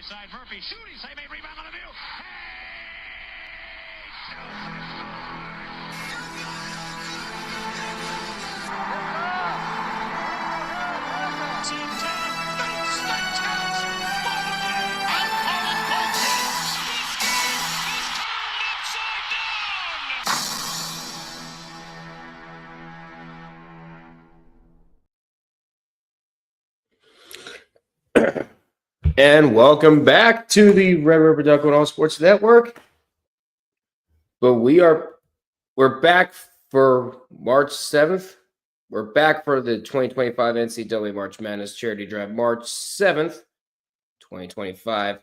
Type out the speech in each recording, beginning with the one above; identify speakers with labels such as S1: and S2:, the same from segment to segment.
S1: side, Murphy shooting, save a rebound on the view.
S2: And welcome back to the Red River Duck and All Sports Network. But we're back for March 7th. We're back for the 2025 NCAA March Madness Charity Drive, March 7th, 2025.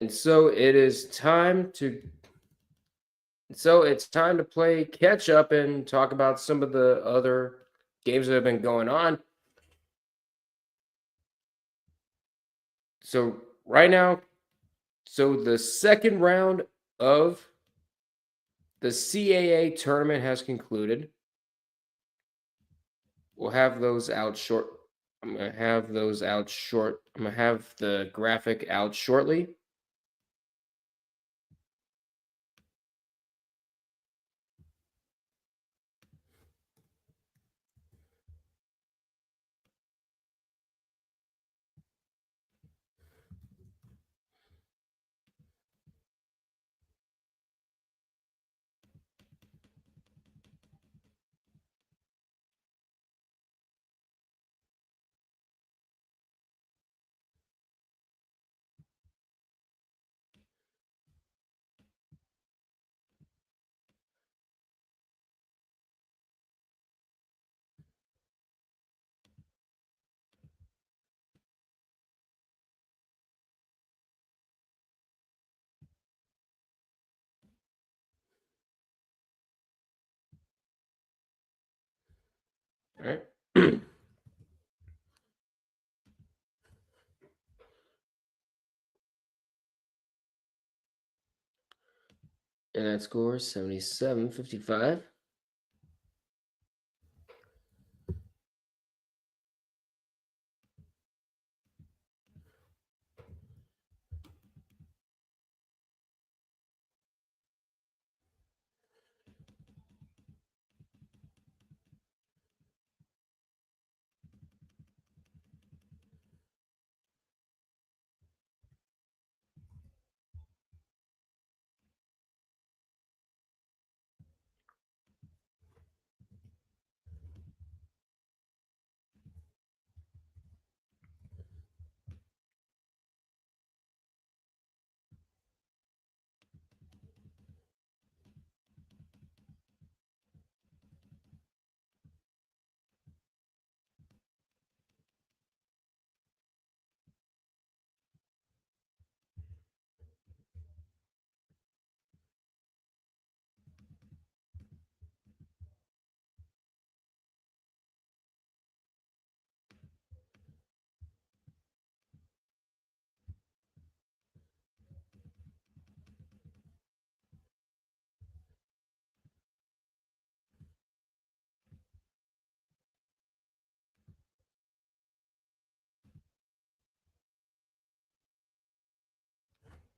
S2: And so it's time to play catch up and talk about some of the other games that have been going on. So right now, the second round of the CAA tournament has concluded. We'll have those out short. I'm going to have those out short. I'm going to have the graphic out shortly. All right. And that score is 77-55.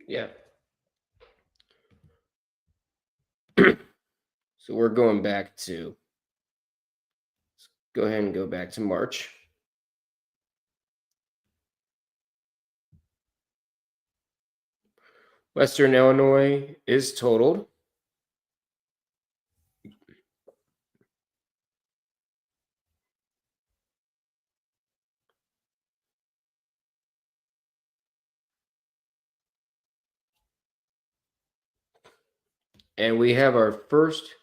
S2: Yeah. So we're going back to, let's go ahead and go back to March. Western Illinois is totaled. And we have our first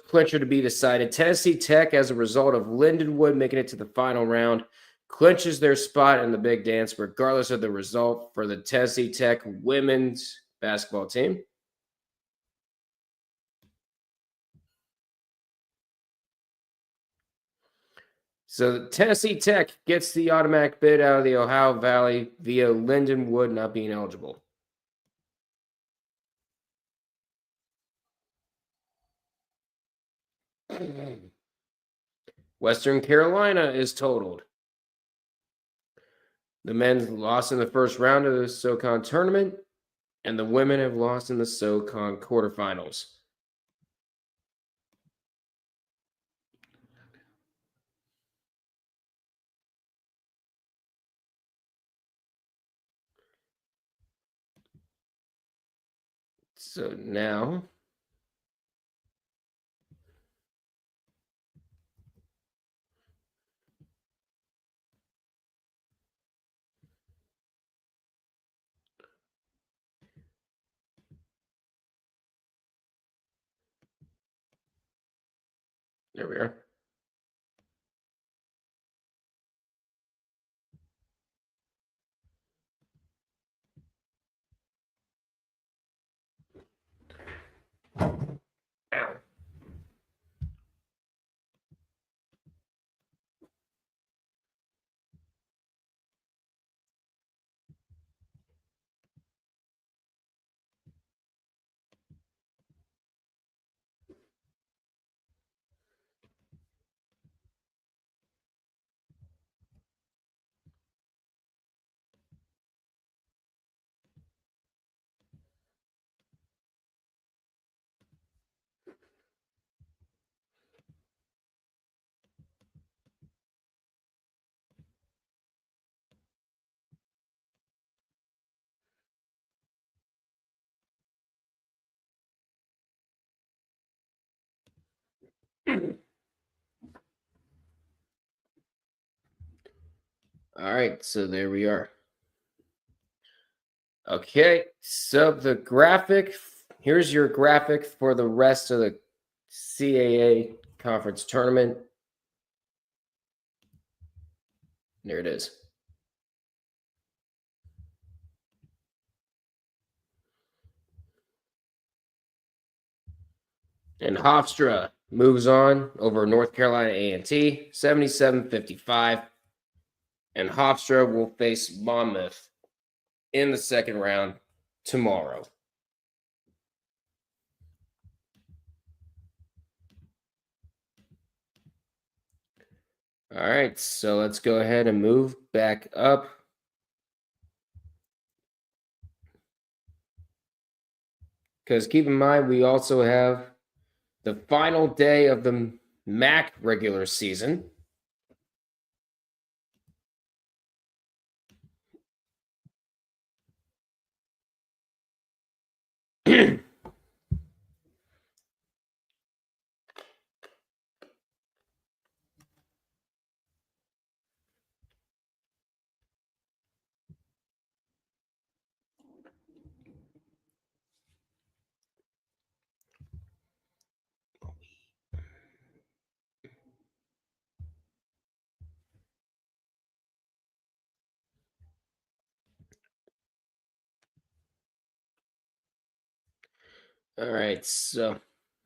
S2: clincher to be decided. Tennessee Tech, as a result of Lindenwood making it to the final round, clinches their spot in the big dance, regardless of the result, for the Tennessee Tech women's basketball team. So Tennessee Tech gets the automatic bid out of the Ohio Valley via Lindenwood not being eligible. Western Carolina is totaled. The men lost in the first round of the SoCon tournament, and the women have lost in the SoCon quarterfinals. So now there we are. Ow. All right, so there we are. Okay, so the graphic, here's your graphic for the rest of the CAA conference tournament. There it is. And Hofstra moves on over North Carolina A&T, 77-55. And Hofstra will face Monmouth in the second round tomorrow. All right, so let's go ahead and move back up. Because keep in mind, we also have the final day of the MAC regular season. All right, so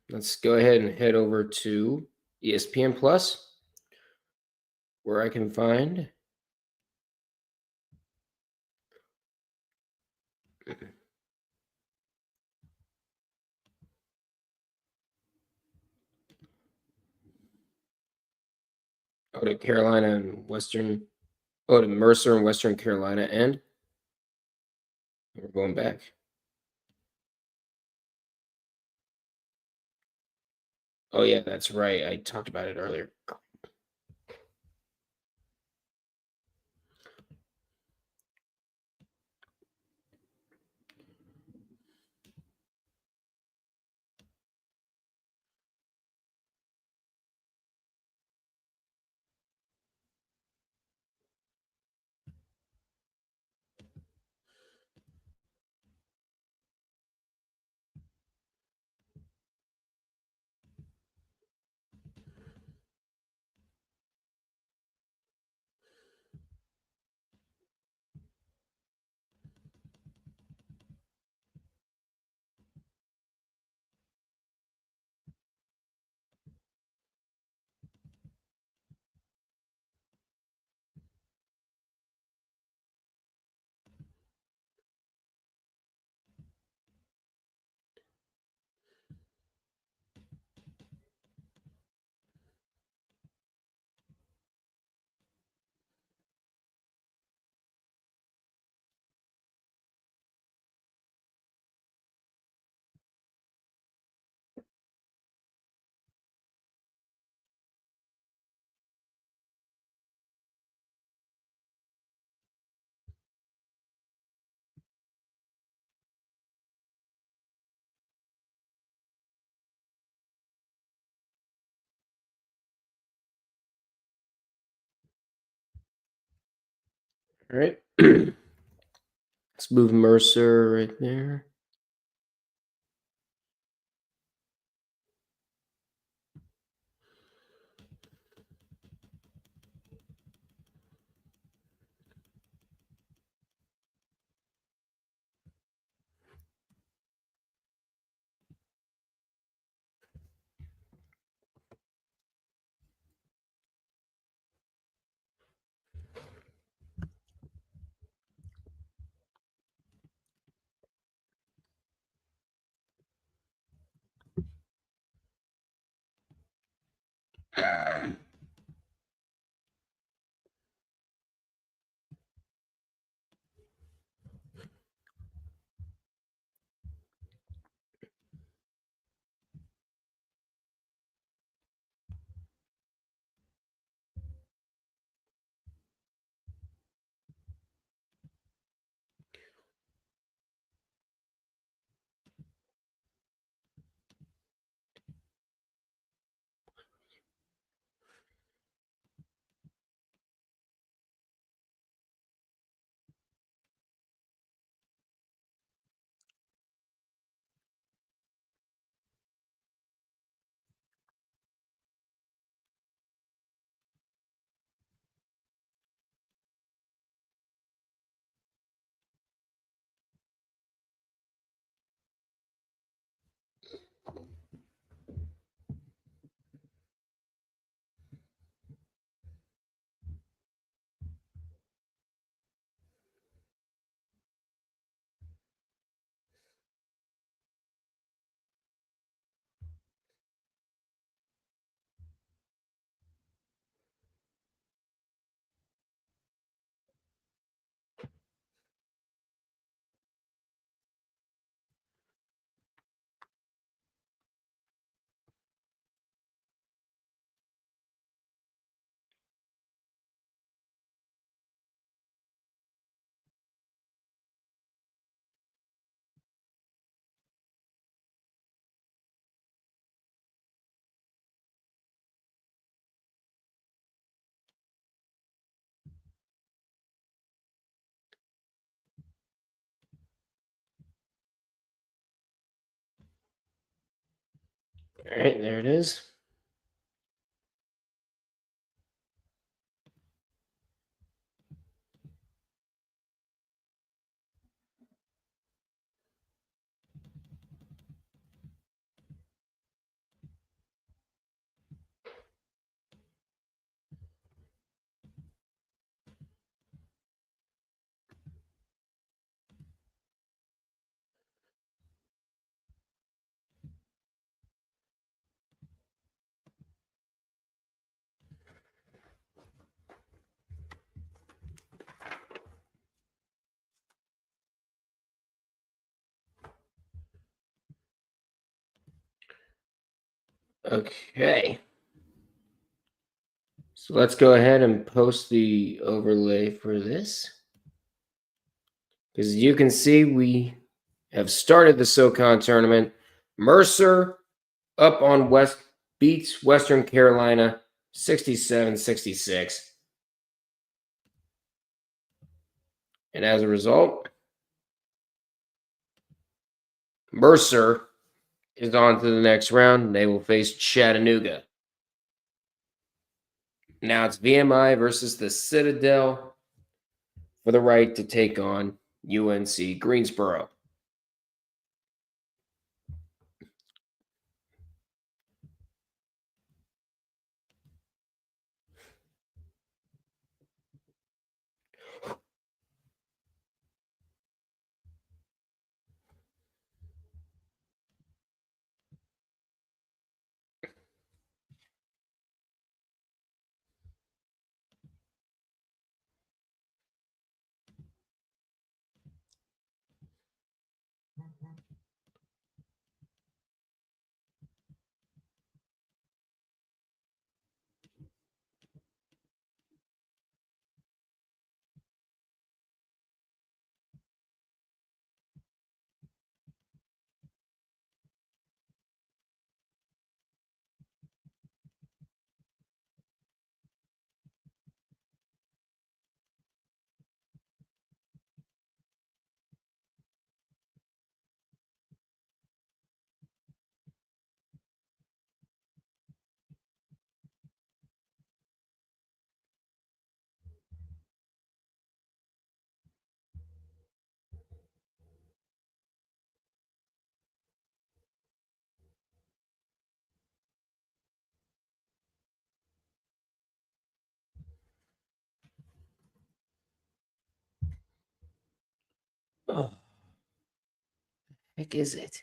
S2: let's go ahead and head over to ESPN Plus, where I can find to Carolina and Western, to Mercer and Western Carolina, and we're going back. Oh yeah, that's right. I talked about it earlier. All right. Let's move Mercer right there. All right, there it is. Okay. So let's go ahead and post the overlay for this. Because you can see, we have started the SoCon tournament. Mercer up on West beats Western Carolina 67-66. And as a result, Mercer is on to the next round. They will face Chattanooga. Now it's VMI versus the Citadel for the right to take on UNC Greensboro. Heck is it?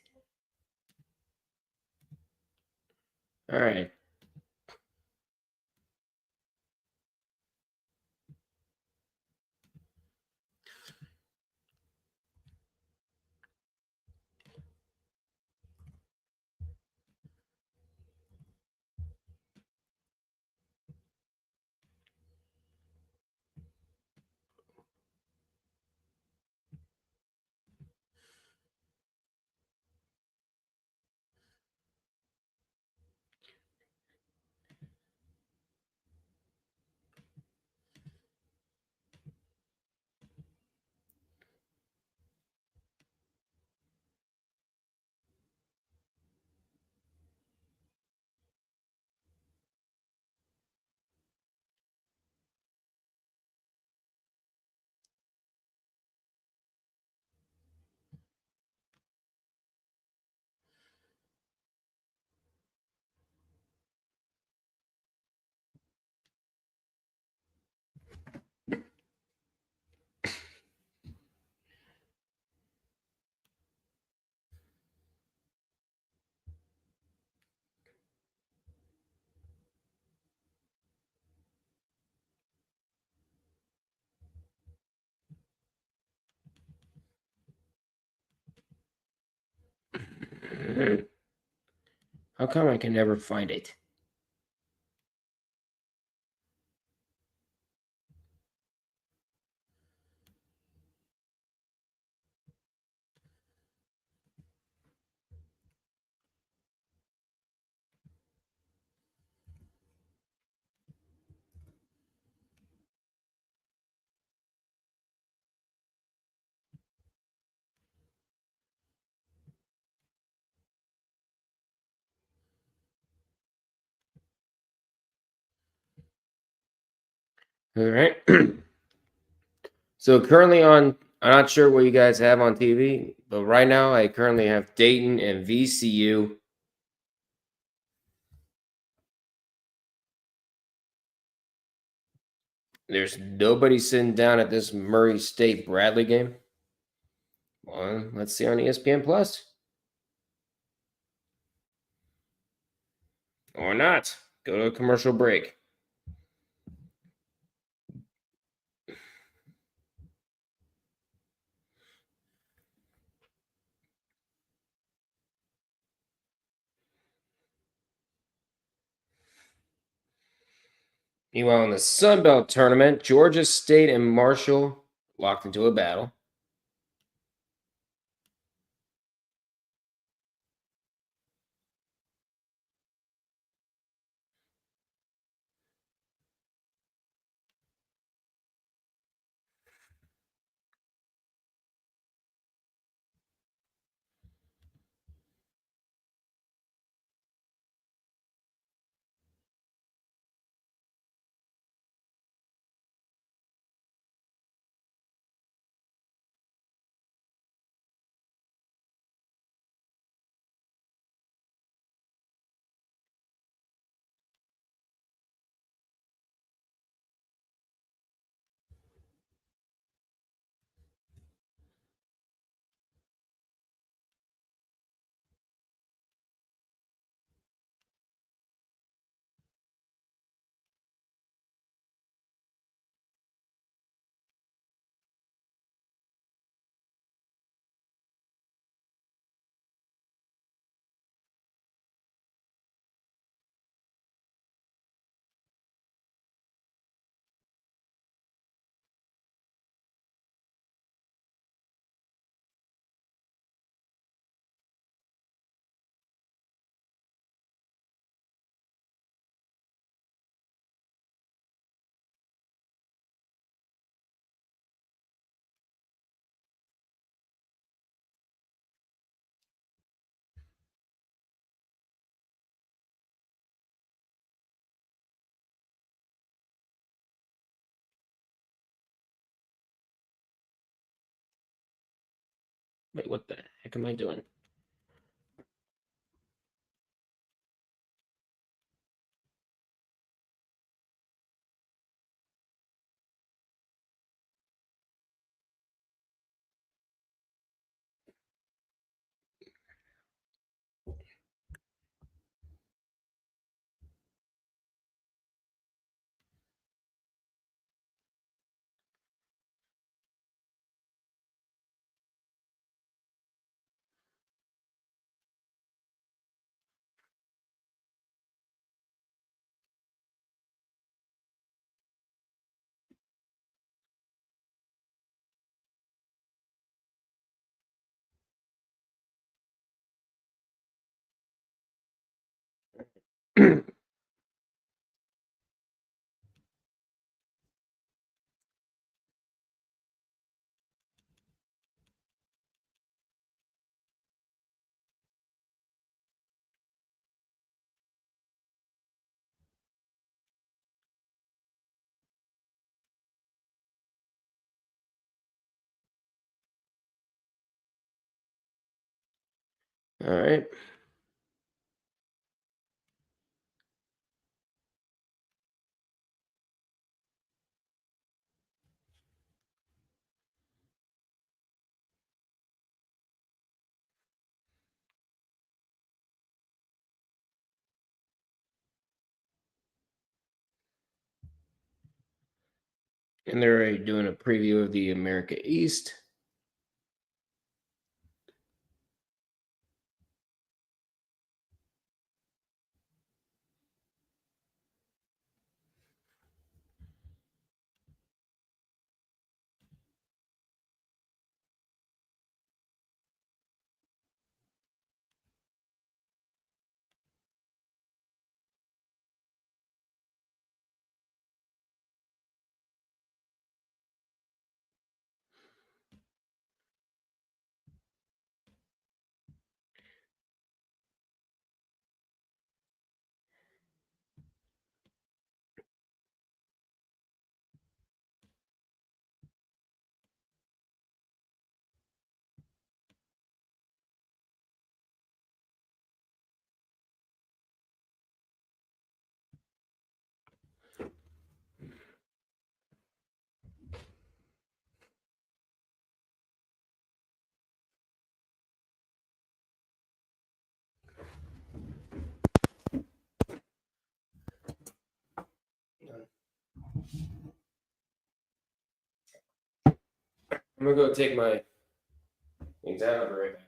S2: All right. How come I can never find it? All right. So currently on, I'm not sure what you guys have on TV, but right now I currently have Dayton and VCU. There's nobody sitting down at this Murray State Bradley game. Well, let's see on ESPN Plus. Or not. Go to a commercial break. Meanwhile, in the Sun Belt tournament, Georgia State and Marshall locked into a battle. Wait, what the heck am I doing? All right. And they're already doing a preview of the America East. I'm gonna go take my things out. I'll be right back.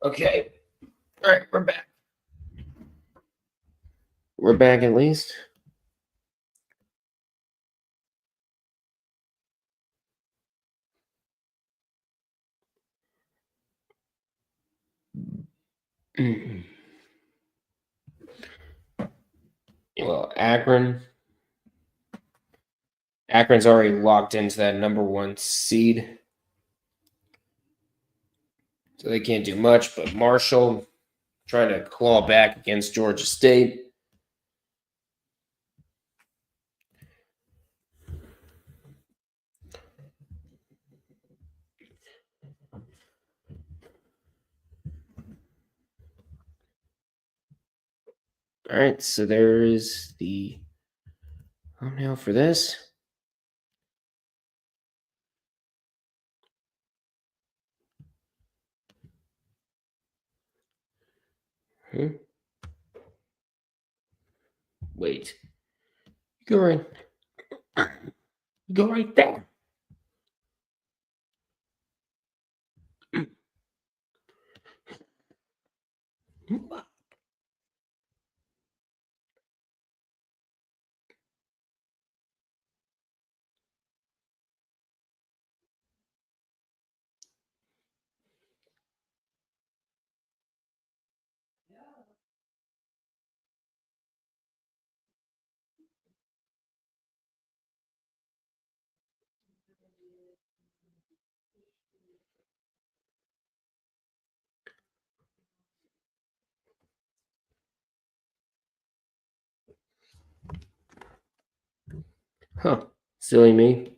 S2: Okay. All right, we're back. We're back at least. Well, Akron's already locked into that number one seed, so they can't do much. But Marshall trying to claw back against Georgia State. All right, so there is the thumbnail for this. Wait. Go right. Go right there. Huh. Silly me.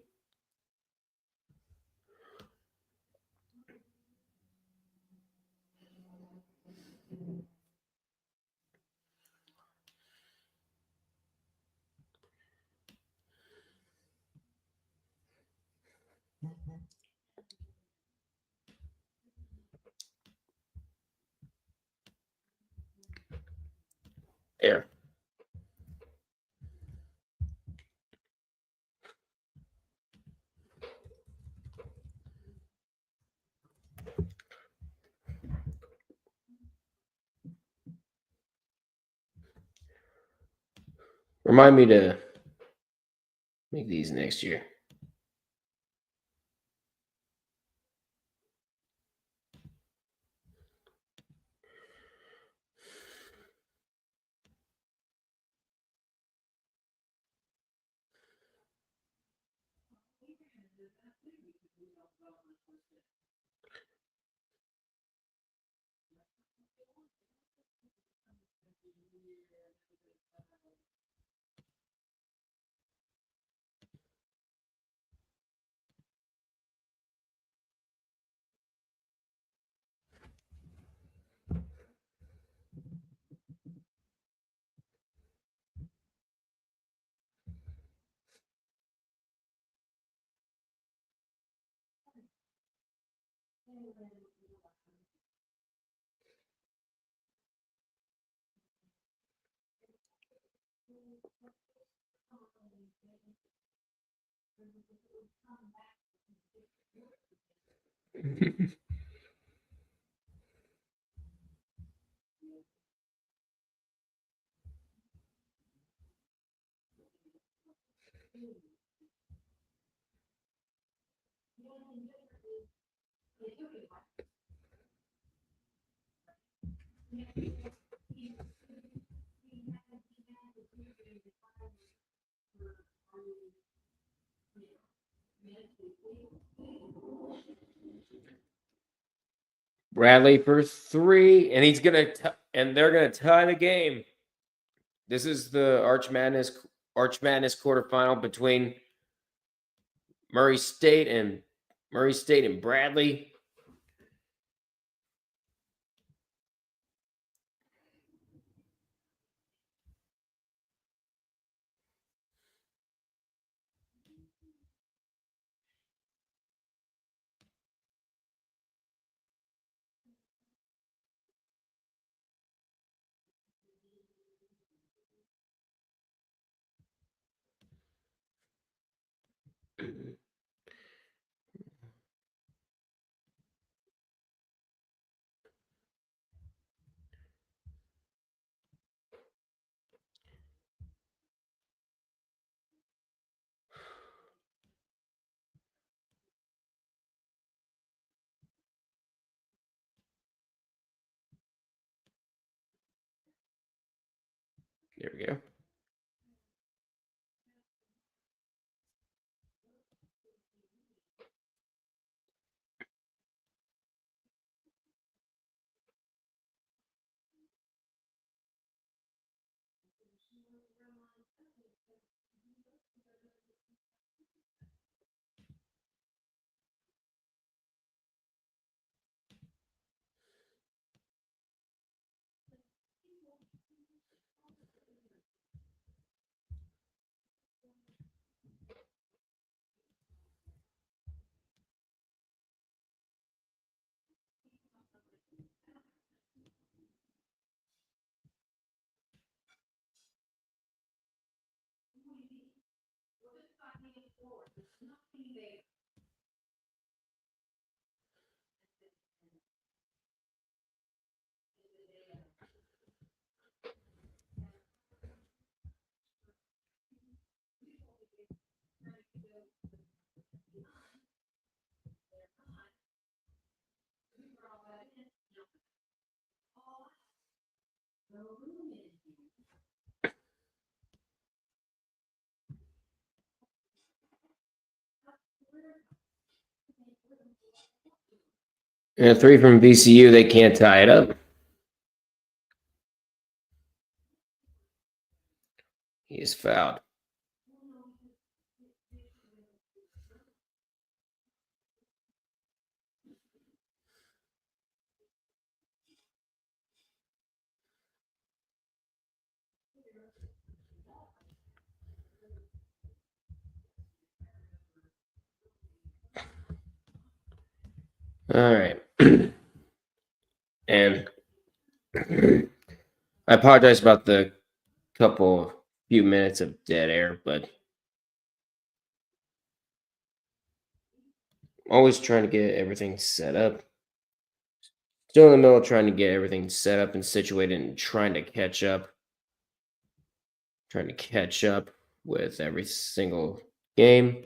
S2: There. Remind me to make these next year. Bradley for 3, and they're gonna tie the game. This is the Arch Madness quarterfinal between Murray State and Bradley. There we go. And a 3 from VCU, they can't tie it up. He is fouled. All right. And I apologize about the few minutes of dead air, but always trying to get everything set up. Still in the middle of trying to get everything set up and situated and trying to catch up. Trying to catch up with every single game.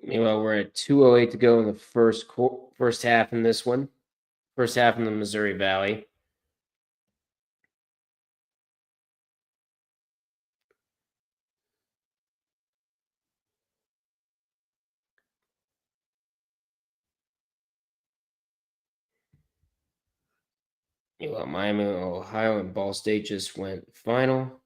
S2: Meanwhile, we're at 2:08 to go in the first half in this one. First half in the Missouri Valley. Meanwhile, Miami, Ohio, and Ball State just went final.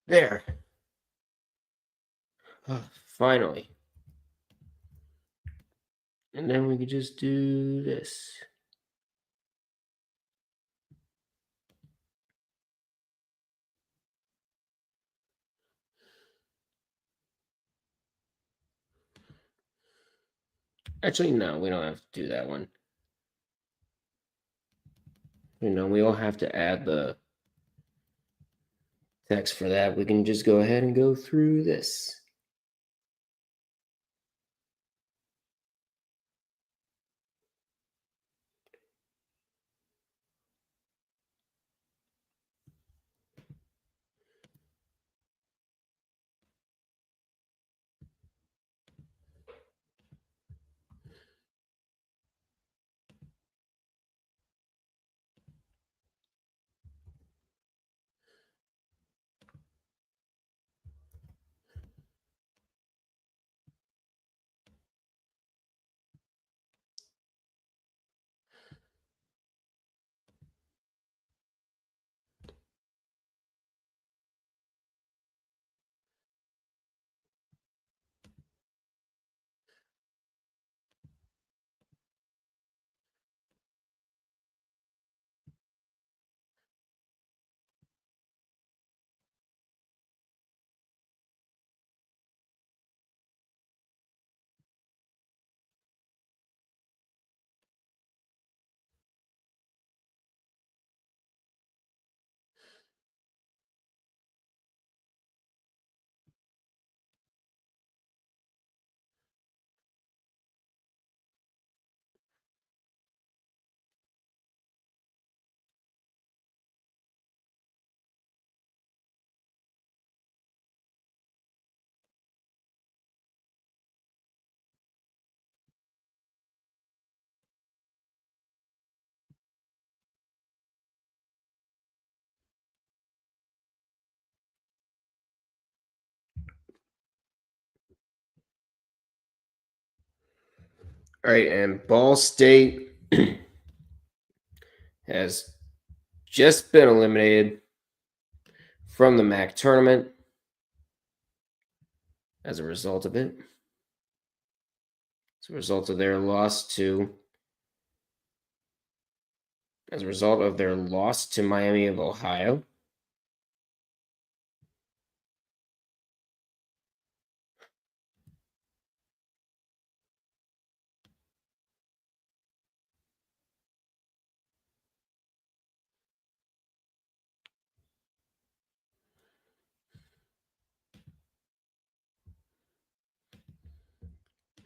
S2: There. Finally. And then we could just do this. Actually, no, we don't have to do that one. We all have to add the text for that. We can just go ahead and go through this. All right, and Ball State has just been eliminated from the MAC tournament as a result of it. As a result of their loss to Miami of Ohio.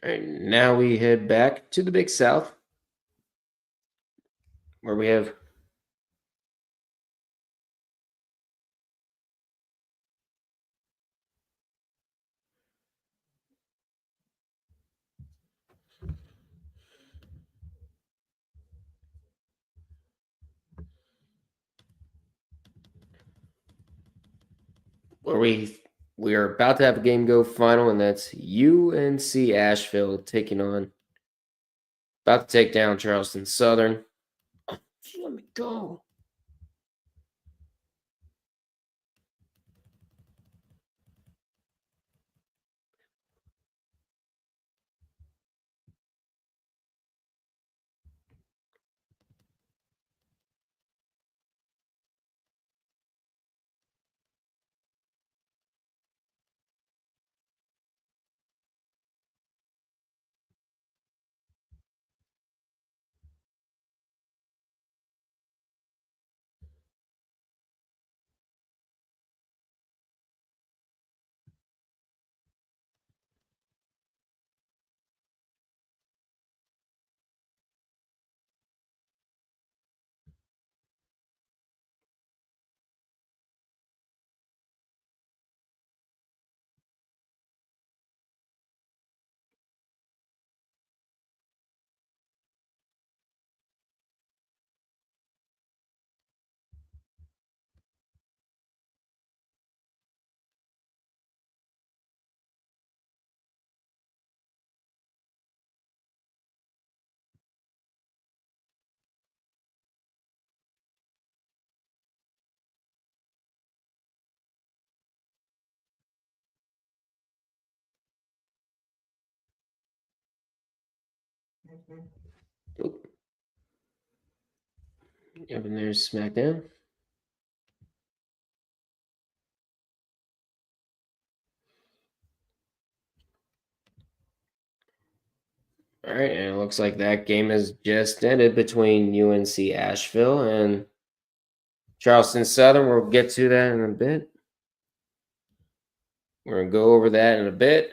S2: All right, now we head back to the Big South, where we have we are about to have a game go final, and that's UNC Asheville about to take down Charleston Southern. Oh, let me go. Oop. Yep, and there's SmackDown. All right, and it looks like that game has just ended between UNC Asheville and Charleston Southern. We'll get to that in a bit. We're going to go over that in a bit.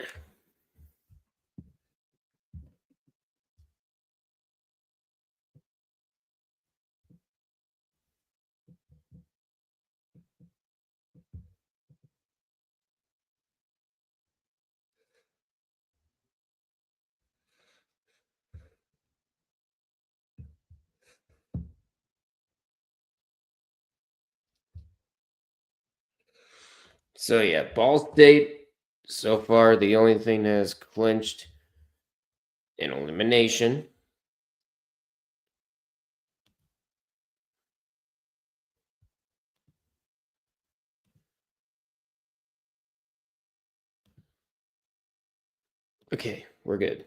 S2: So, yeah, Ball State, so far, the only thing that has clinched an elimination. Okay, we're good.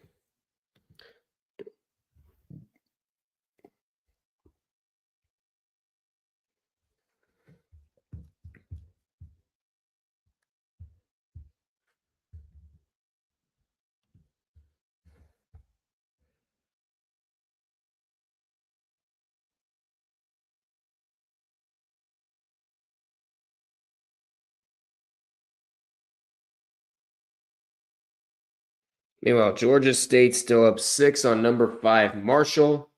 S2: Meanwhile, Georgia State's still up 6 on number 5, Marshall.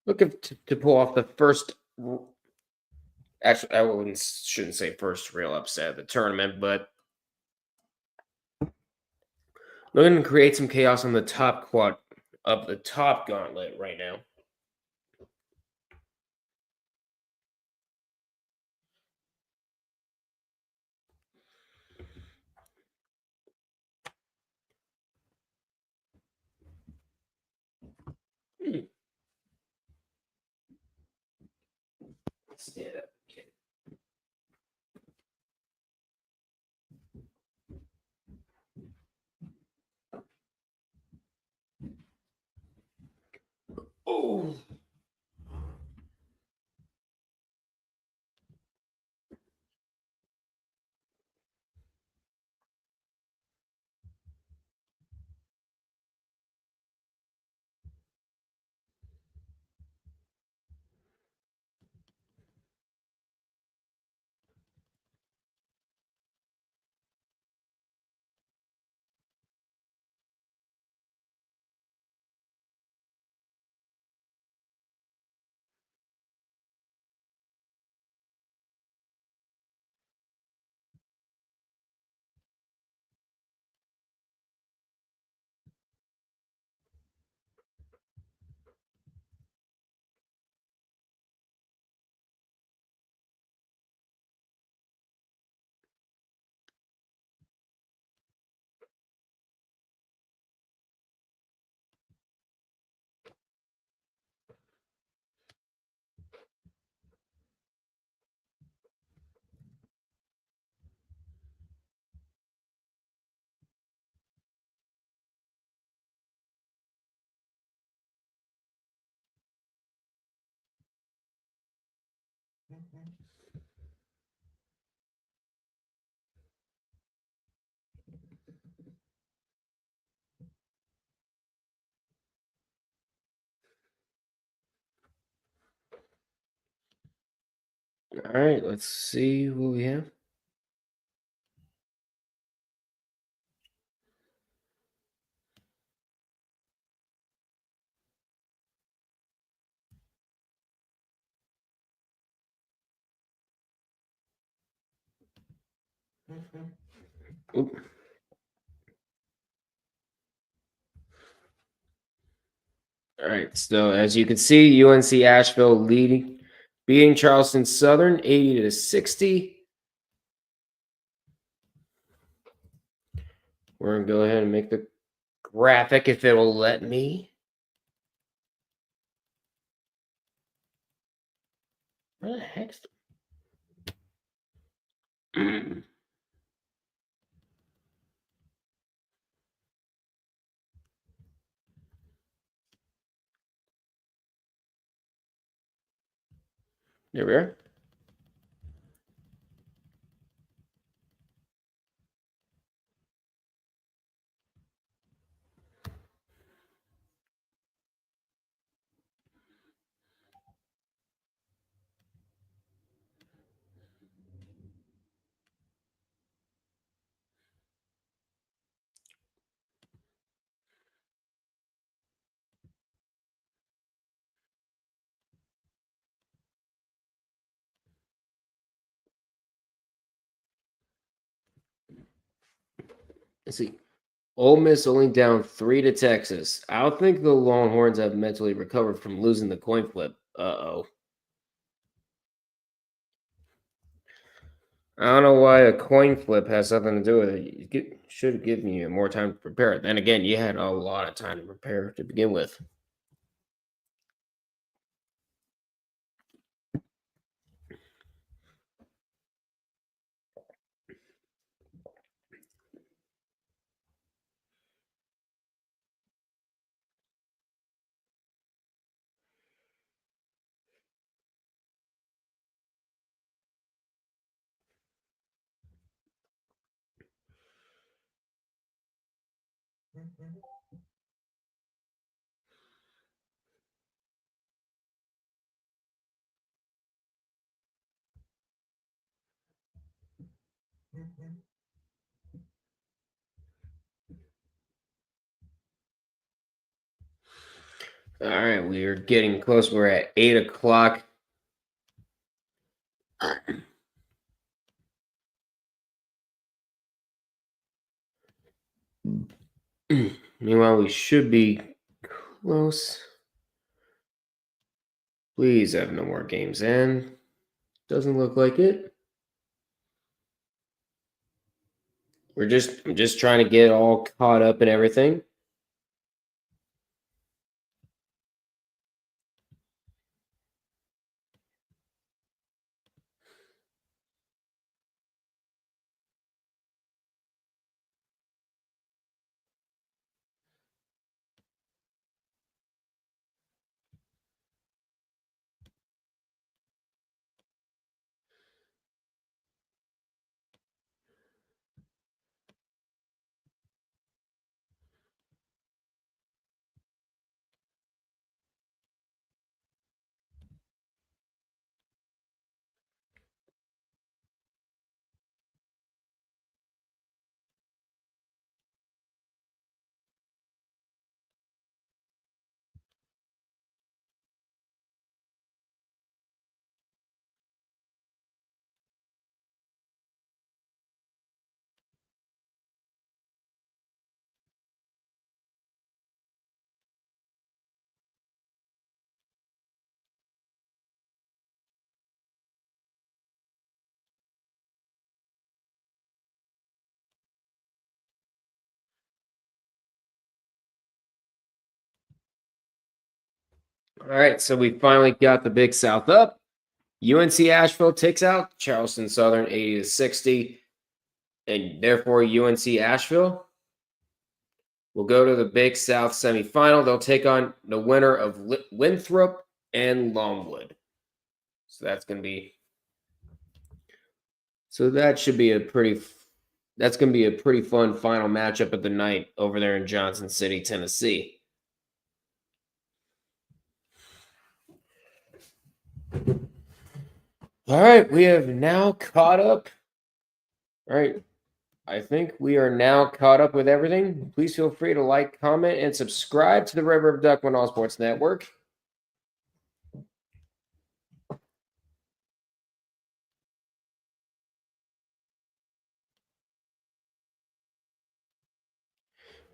S2: Looking to pull off the first. Actually, shouldn't say first real upset of the tournament, but looking to create some chaos on the top gauntlet right now. Stand up. Okay. Oh. All right, let's see who we have. Oop. All right, so as you can see, UNC Asheville beating Charleston Southern 80-60. We're gonna go ahead and make the graphic if it will let me. Where the heck's the... There we are. Let's see. Ole Miss only down 3 to Texas. I don't think the Longhorns have mentally recovered from losing the coin flip. Uh-oh. I don't know why a coin flip has something to do with it. Should have given you more time to prepare. Then again, you had a lot of time to prepare to begin with. All right, we are getting close. We're at 8 o'clock. Meanwhile, we should be close. Please have no more games in. Doesn't look like it. I'm just trying to get all caught up and everything. All right, so we finally got the Big South up. UNC Asheville takes out Charleston Southern 80 to 60, and therefore UNC Asheville will go to the Big South semifinal. They'll take on the winner of Winthrop and Longwood. So that's going to be. So that should be a pretty. That's going to be a pretty fun final matchup of the night over there in Johnson City, Tennessee. All right, we have now caught up. All right, I think we are now caught up with everything. Please feel free to like, comment, and subscribe to the Red River Duckman All Sports Network.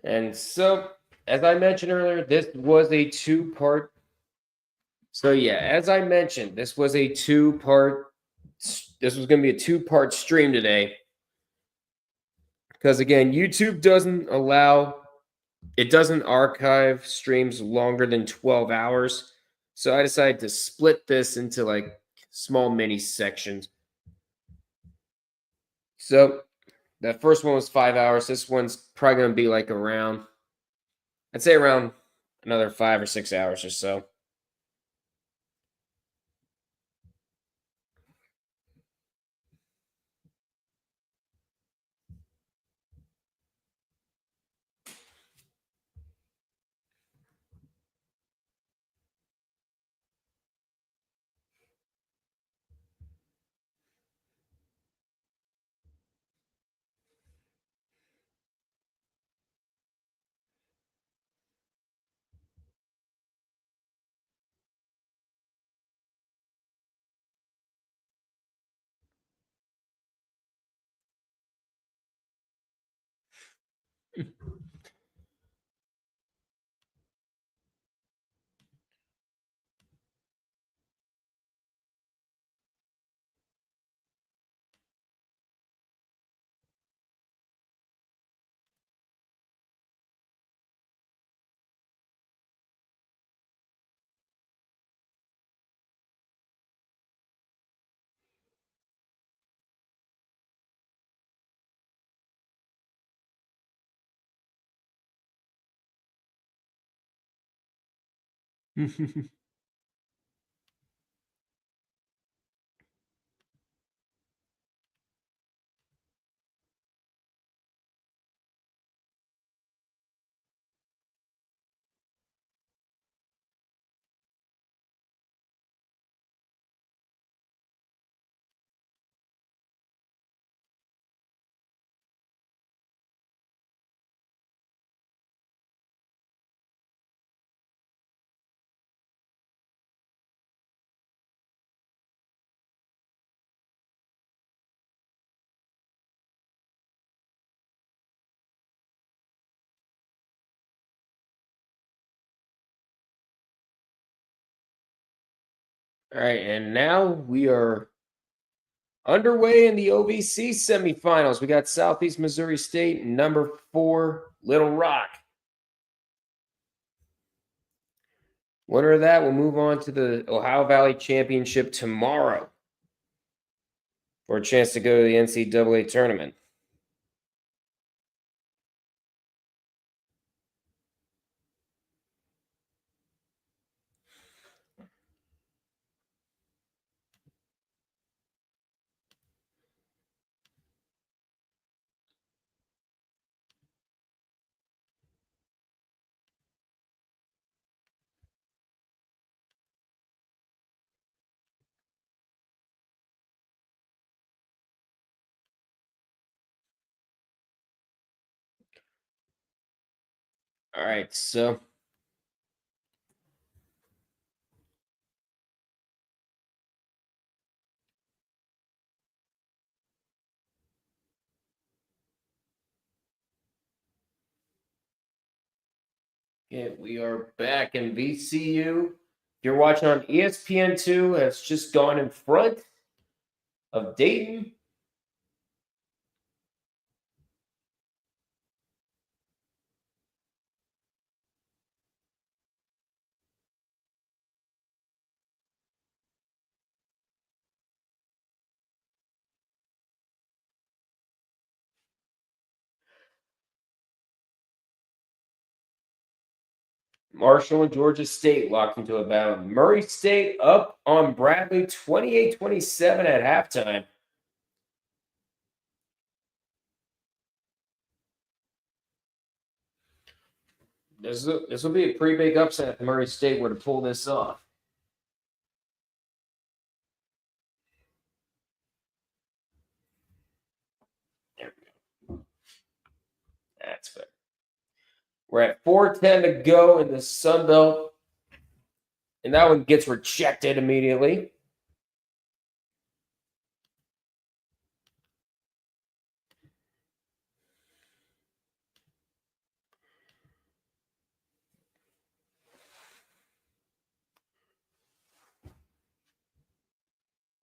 S2: And so, as I mentioned earlier, this was a two-part. So yeah, as I mentioned, this was a two-part. This was going to be a two-part stream today. Because again, YouTube doesn't allow, it doesn't archive streams longer than 12 hours. So I decided to split this into like small mini sections. So that first one was 5 hours. This one's probably going to be like around, I'd say around another 5 or 6 hours or so. All right, and now we are underway in the OVC semifinals. We got Southeast Missouri State, number 4, Little Rock. Winner of that will move on to the Ohio Valley Championship tomorrow for a chance to go to the NCAA Tournament. All right, so okay, we are back in VCU. If you're watching on ESPN2, has just gone in front of Dayton. Marshall and Georgia State locked into a battle. Murray State up on Bradley 28-27 at halftime. This will be a pretty big upset if Murray State were to pull this off. There we go. That's fair. We're at 4:10 to go in the Sun Belt, and that one gets rejected immediately.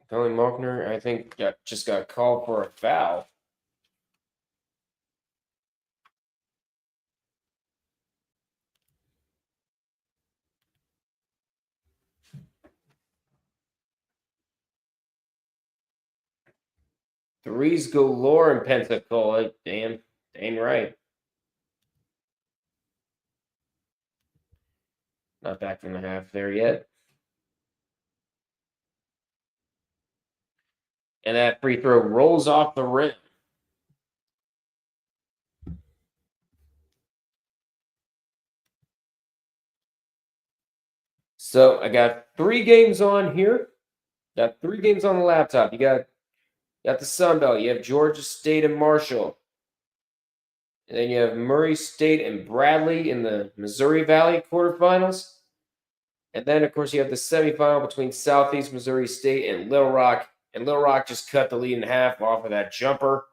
S2: Tony Malkner, I think, just got called for a foul. Threes galore in Pensacola. Damn right. Not back from the half there yet. And that free throw rolls off the rim. So I got 3 games on here. Got 3 games on the laptop. You got the Sun Belt. You have Georgia State and Marshall. And then you have Murray State and Bradley in the Missouri Valley Quarterfinals. And then, of course, you have the semifinal between Southeast Missouri State and Little Rock. And Little Rock just cut the lead in half off of that jumper.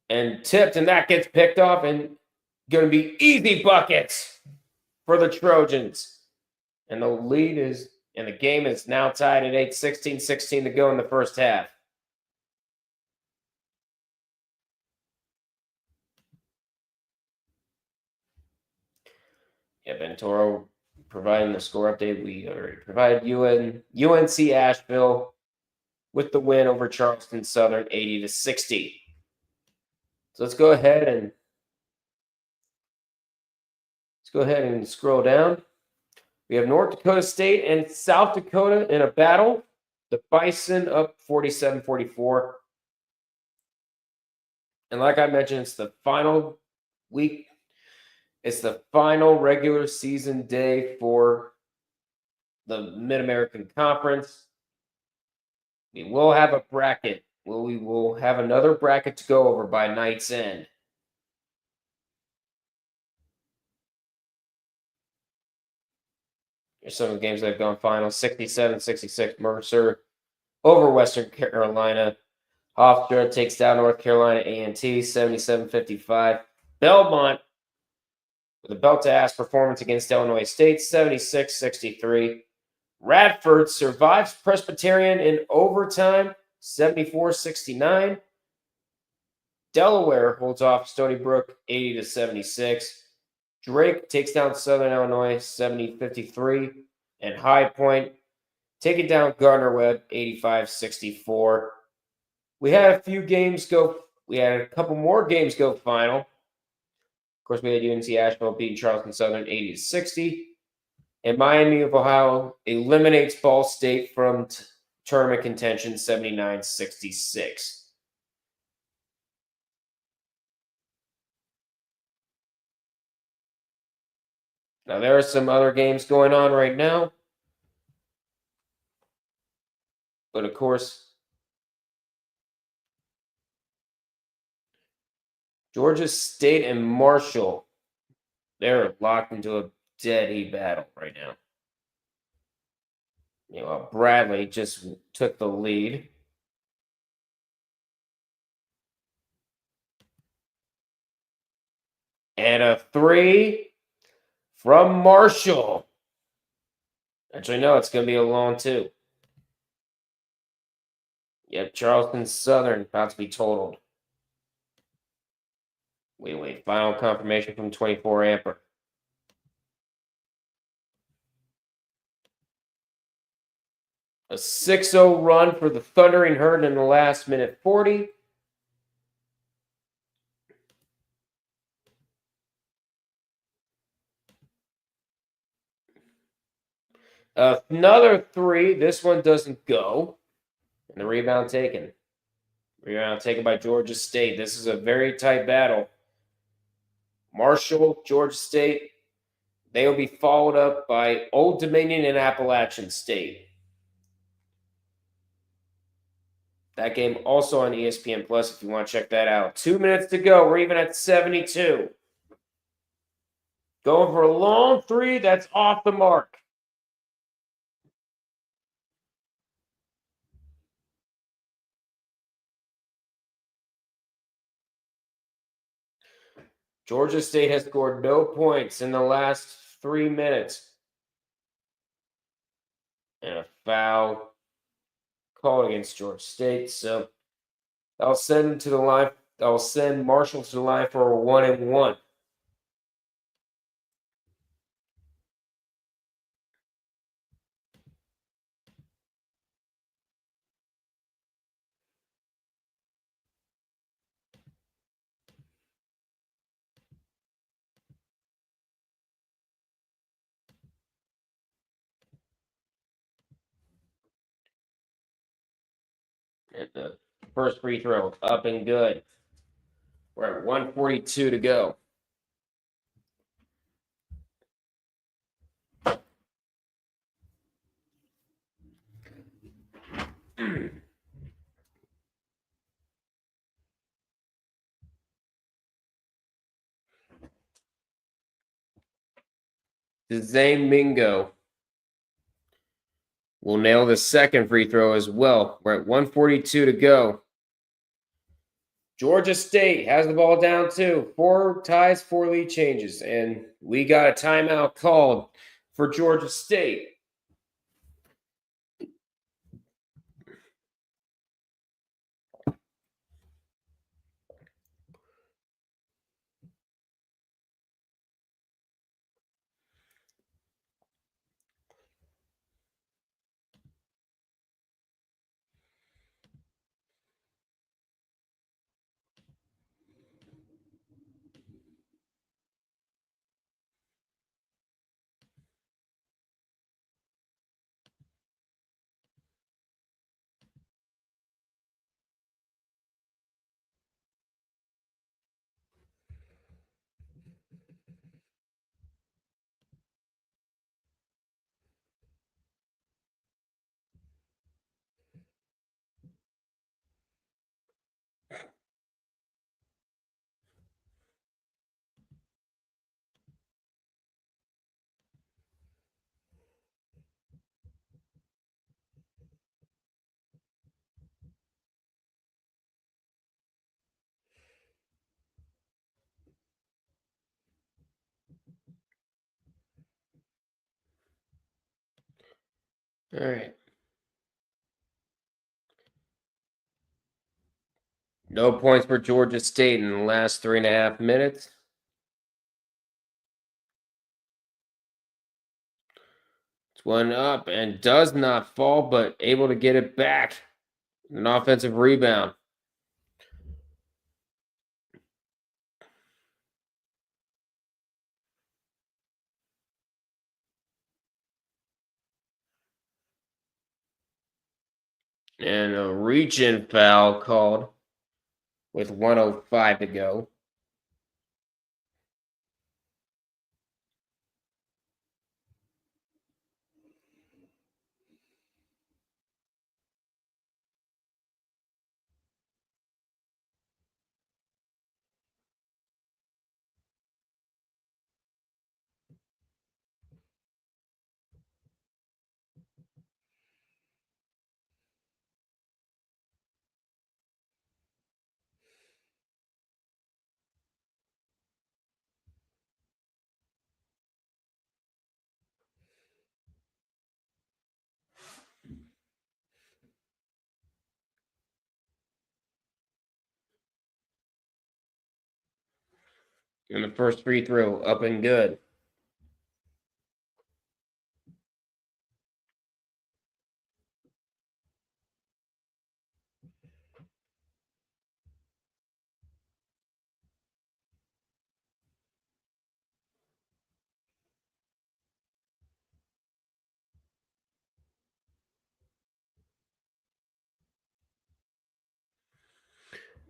S2: and tipped, and that gets picked off, and going to be easy buckets for the Trojans. And the lead is, and the game is now tied at 8, 16 to go in the first half. Yeah, Ventoro providing the score update. We already provided UNC Asheville with the win over Charleston Southern 80-60. So let's go ahead and scroll down. We have North Dakota State and South Dakota in a battle. The Bison up 47-44. And like I mentioned, it's the final week. It's the final regular season day for the Mid-American Conference. We will have a bracket. We will have another bracket to go over by night's end. Here's some of the games that have gone final. 67-66 Mercer over Western Carolina. Hofstra takes down North Carolina A&T 77-55. Belmont with a belt-to-ass performance against Illinois State 76-63. Radford survives Presbyterian in overtime 74-69. Delaware holds off Stony Brook 80-76. Drake takes down Southern Illinois 70-53. And High Point taking down Gardner-Webb 85-64. We had a few games go. We had a couple more games go final. Of course, we had UNC Asheville beating Charleston Southern 80-60. And Miami of Ohio eliminates Ball State from tournament contention 79-66. Now, there are some other games going on right now. But, of course, Georgia State and Marshall, they're locked into a dead heat battle right now. Bradley just took the lead. And a three from Marshall. Actually, no, it's going to be a long two. Yep, Charleston Southern about to be totaled. Wait. Final confirmation from 24 Amper. A 6-0 run for the Thundering Herd in the last minute 40. Another three. This one doesn't go. And the rebound taken. Rebound taken by Georgia State. This is a very tight battle. Marshall, Georgia State, they will be followed up by Old Dominion and Appalachian State. That game also on ESPN Plus if you want to check that out. 2 minutes to go. We're even at 72. Going for a long three. That's off the mark. Georgia State has scored no points in the last 3 minutes. And a foul called against Georgia State. So I'll send them to the line. I'll send Marshall to the line for a 1-and-1. And the first free throw up and good. We're at 1:42 to go. Zane Mingo will nail the second free throw as well. We're at 1:42 to go. Georgia State has the ball down too. 4 ties, 4 lead changes. And we got a timeout called for Georgia State. All right. No points for Georgia State in the last 3.5 minutes. It's one up and does not fall, but able to get it back. An offensive rebound. And a reach-in foul called with 1:05 to go. And the first free throw up and good.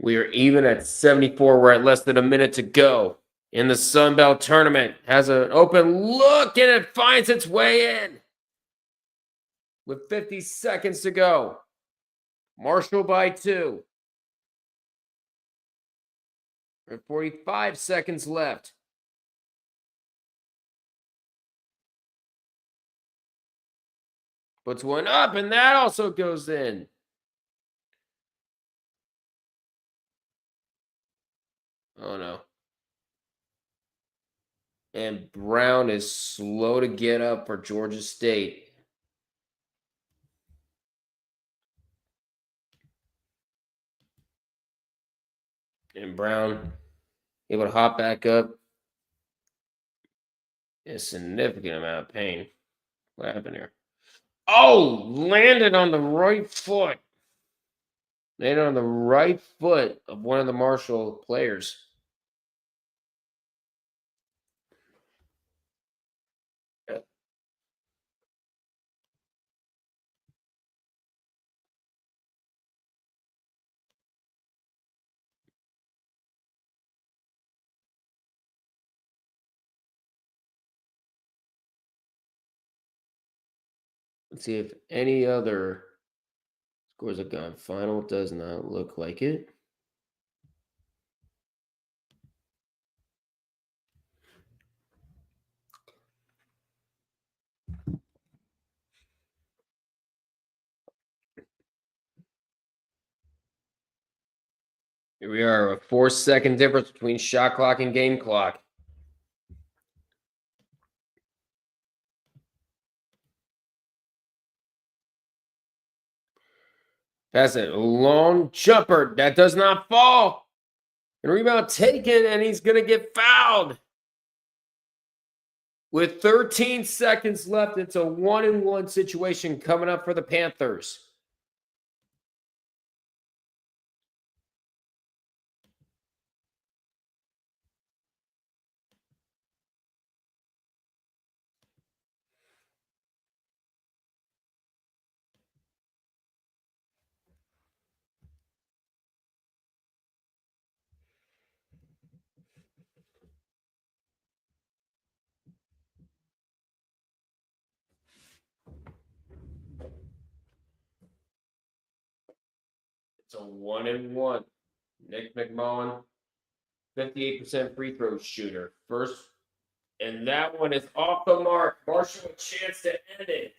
S2: We are even at 74. We're at less than a minute to go in the Sun Belt Tournament. Has an open look and it finds its way in with 50 seconds to go. Marshall by 2. And 45 seconds left. Puts one up and that also goes in. Oh no. And Brown is slow to get up for Georgia State. And Brown able to hop back up. A significant amount of pain. What happened here? Oh, landed on the right foot. Landed on the right foot of one of the Marshall players. Let's see if any other scores have gone final. Does not look like it. Here we are, a 4-second difference between shot clock and game clock. That's a long jumper. That does not fall. And rebound taken, and he's going to get fouled. With 13 seconds left, it's a 1-and-1 situation coming up for the Panthers. It's a 1-and-1. Nick McMullen, 58% free throw shooter. First, and that one is off the mark. Marshall, a chance to end it.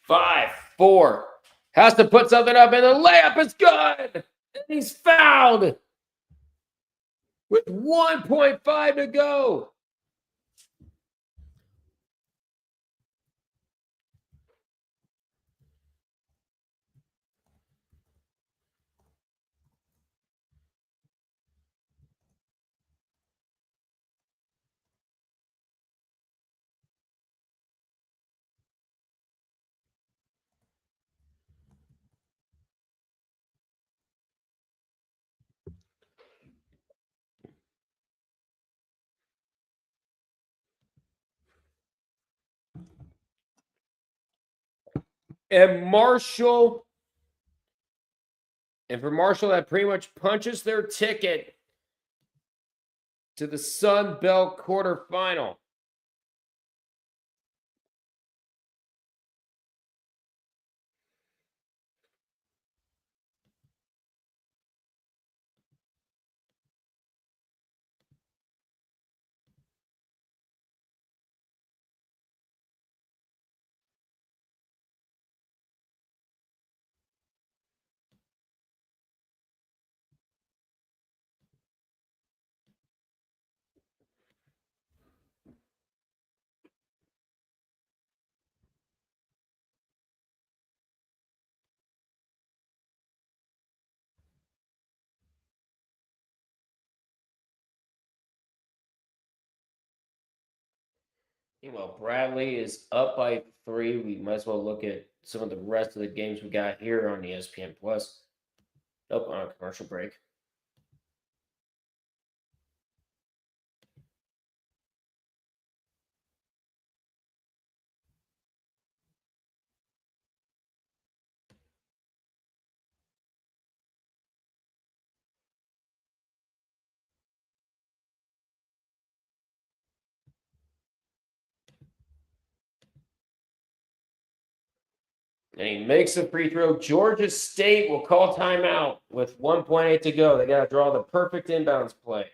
S2: 5, 4. Has to put something up, and the layup is good. And he's fouled with 1.5 to go. And for Marshall, that pretty much punches their ticket to the Sun Belt quarterfinal. Well, Bradley is up by 3. We might as well look at some of the rest of the games we got here on ESPN Plus. Nope, on a commercial break. And he makes a free throw. Georgia State will call timeout with 1.8 to go. They got to draw the perfect inbounds play.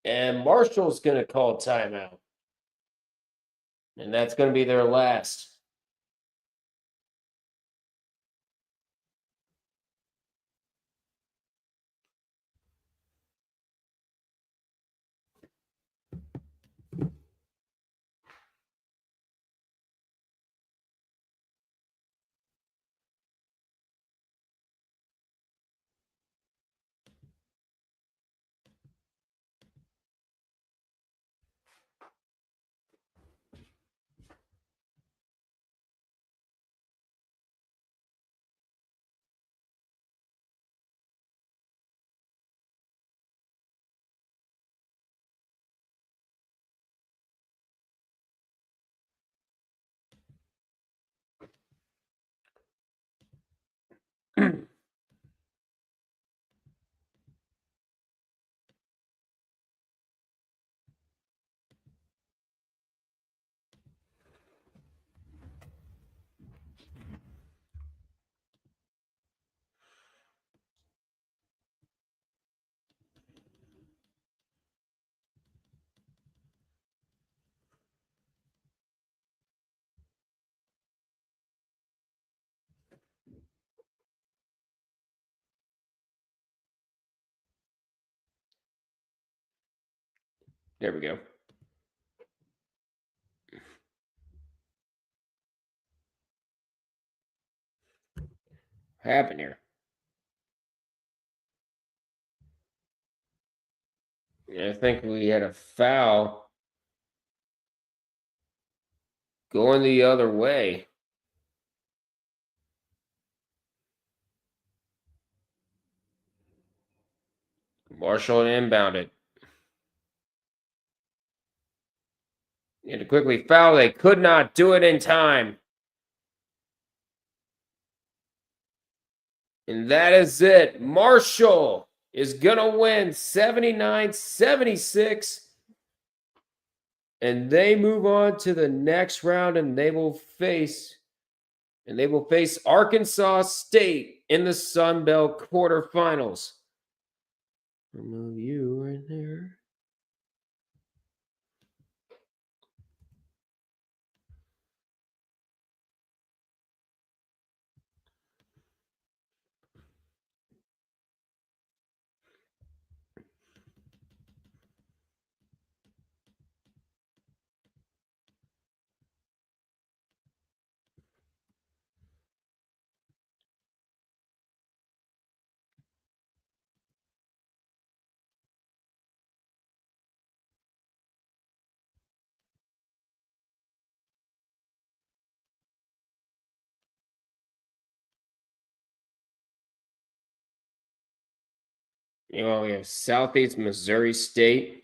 S2: And Marshall's going to call timeout. And that's going to be their last. There we go. What happened here? I think we had a foul going the other way. Marshall inbounded. He had to quickly foul. They could not do it in time. And that is it. Marshall is going to win 79-76. And they move on to the next round, and they will face Arkansas State in the Sun Belt quarterfinals. Remove you right there. We have Southeast Missouri State.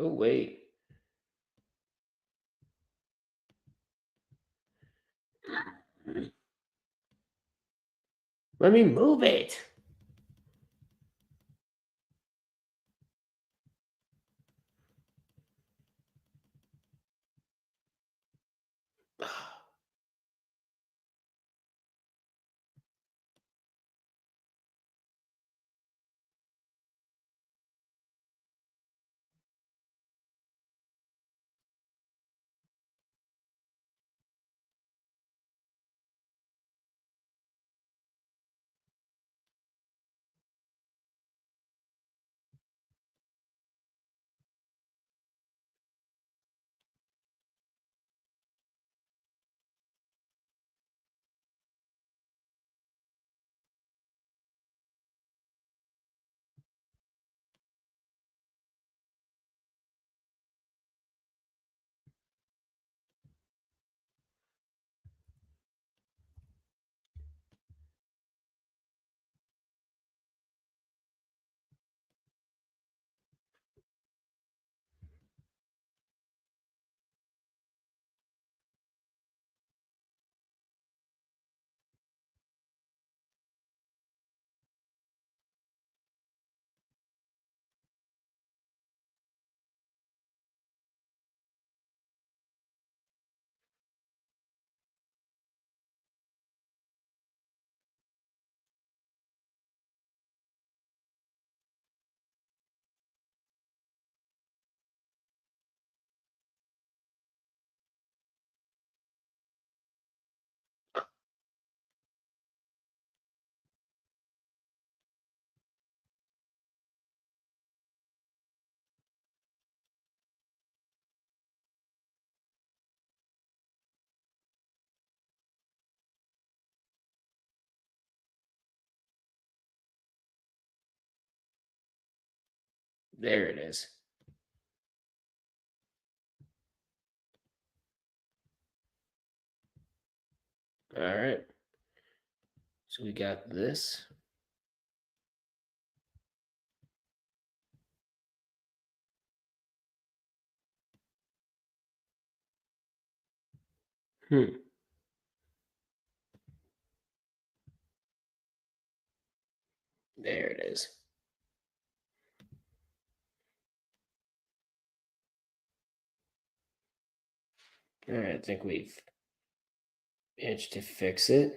S2: Oh, wait. Let me move it. There it is. All right. So we got this. There it is. All right, I think we've managed to fix it.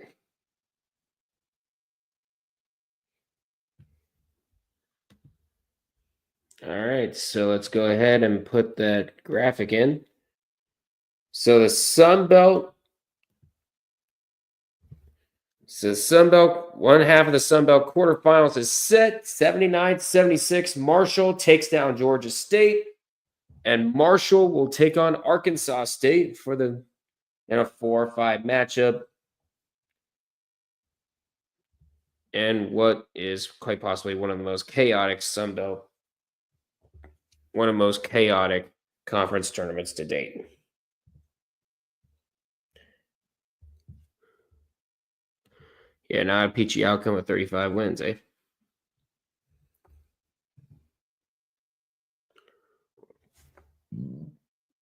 S2: All right, so let's go ahead and put that graphic in. So the Sun Belt. So Sun Belt, one half of the Sun Belt quarterfinals is set. 79-76. Marshall takes down Georgia State. And Marshall will take on Arkansas State for the in a 4-5 matchup. And what is quite possibly one of the most chaotic Sun Belt, one of the most chaotic conference tournaments to date. Yeah, not a peachy outcome of 35 wins, eh?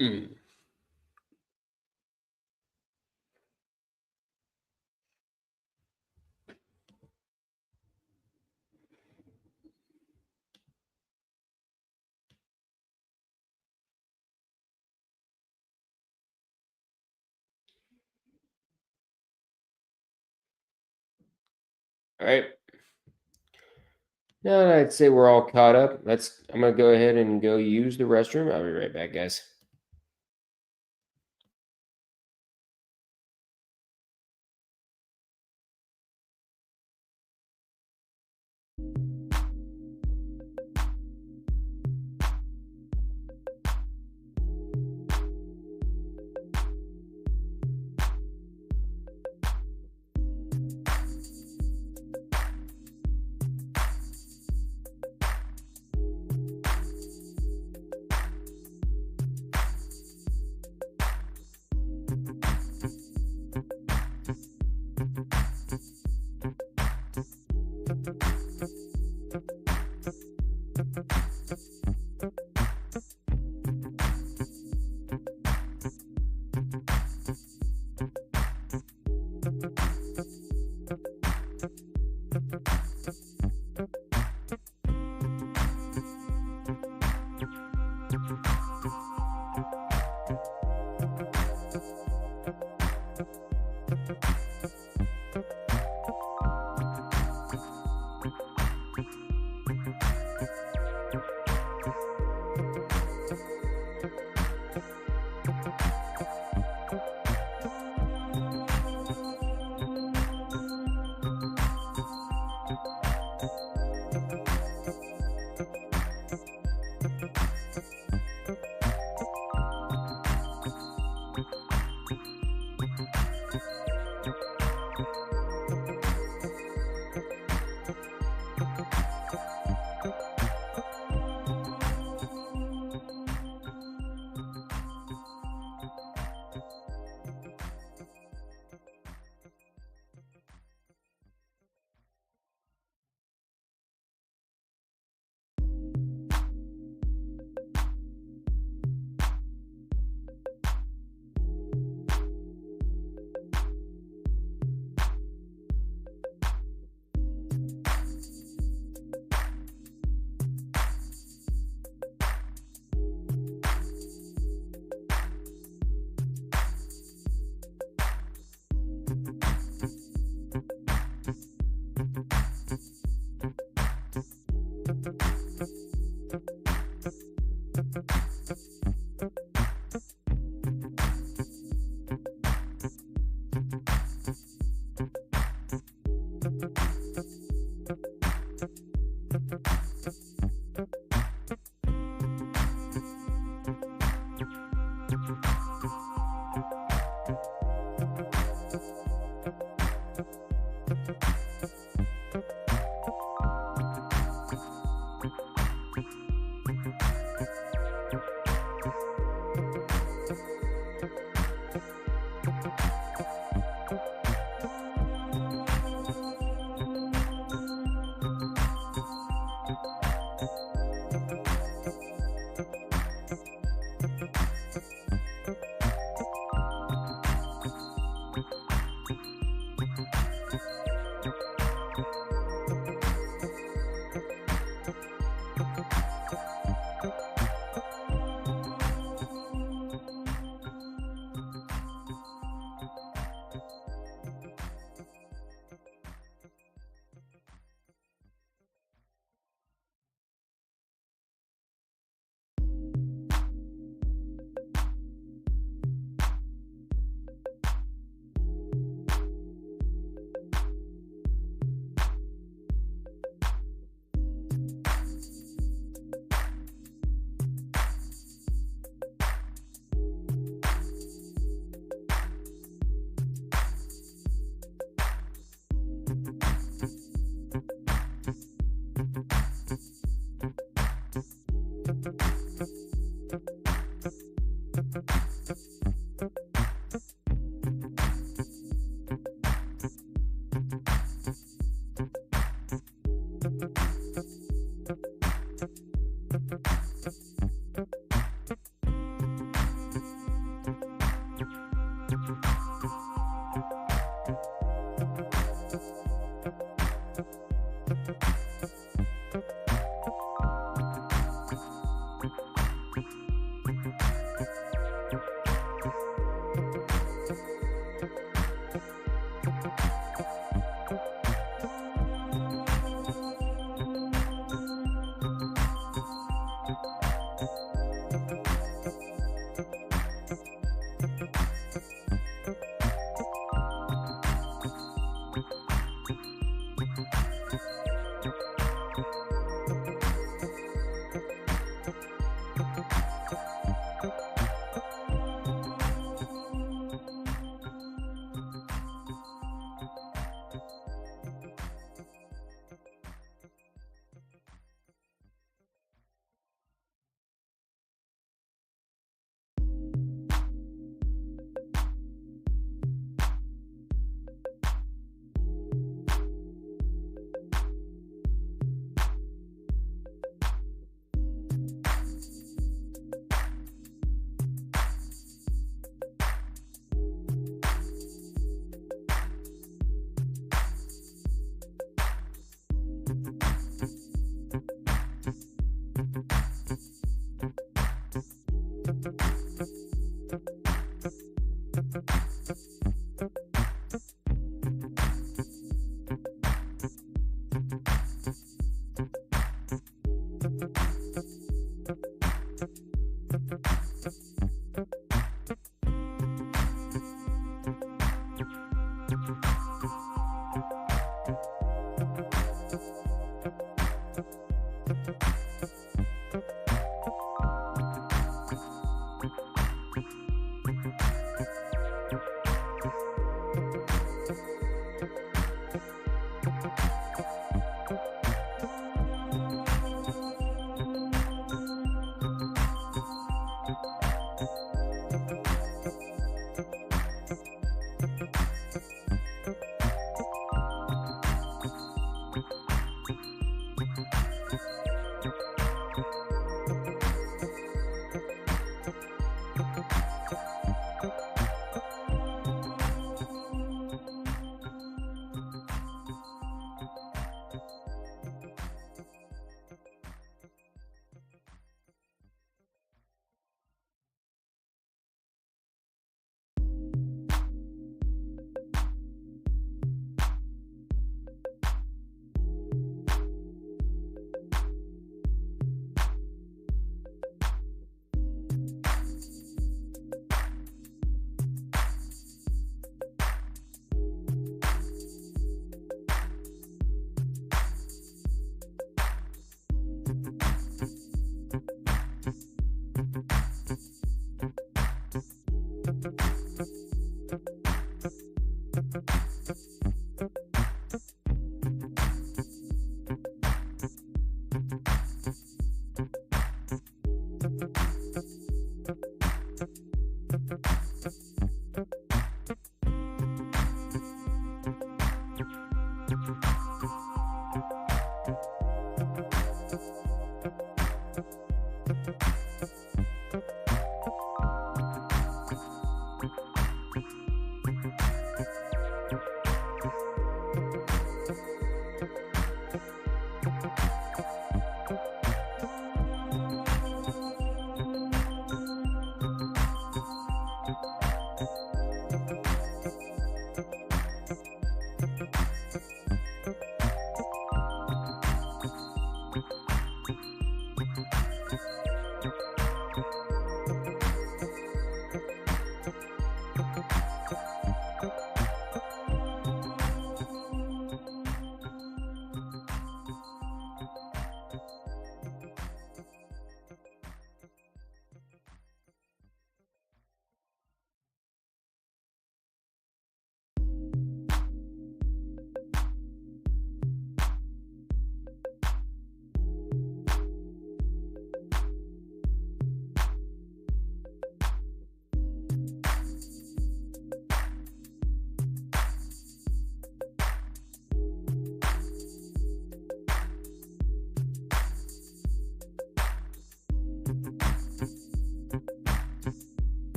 S2: Mm. All right. Now that I'd say we're all caught up, I'm gonna go ahead and go use the restroom. I'll be right back, guys.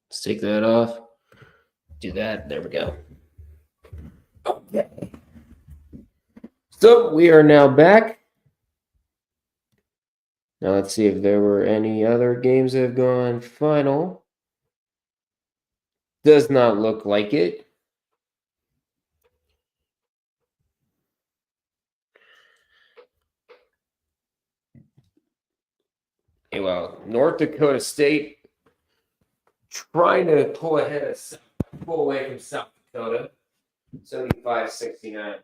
S2: Let's take that off. Do that. There we go. Okay. So we are now back. Now let's see if there were any other games that have gone final. Does not look like it. Well, North Dakota State trying to pull away from South Dakota, 75-69.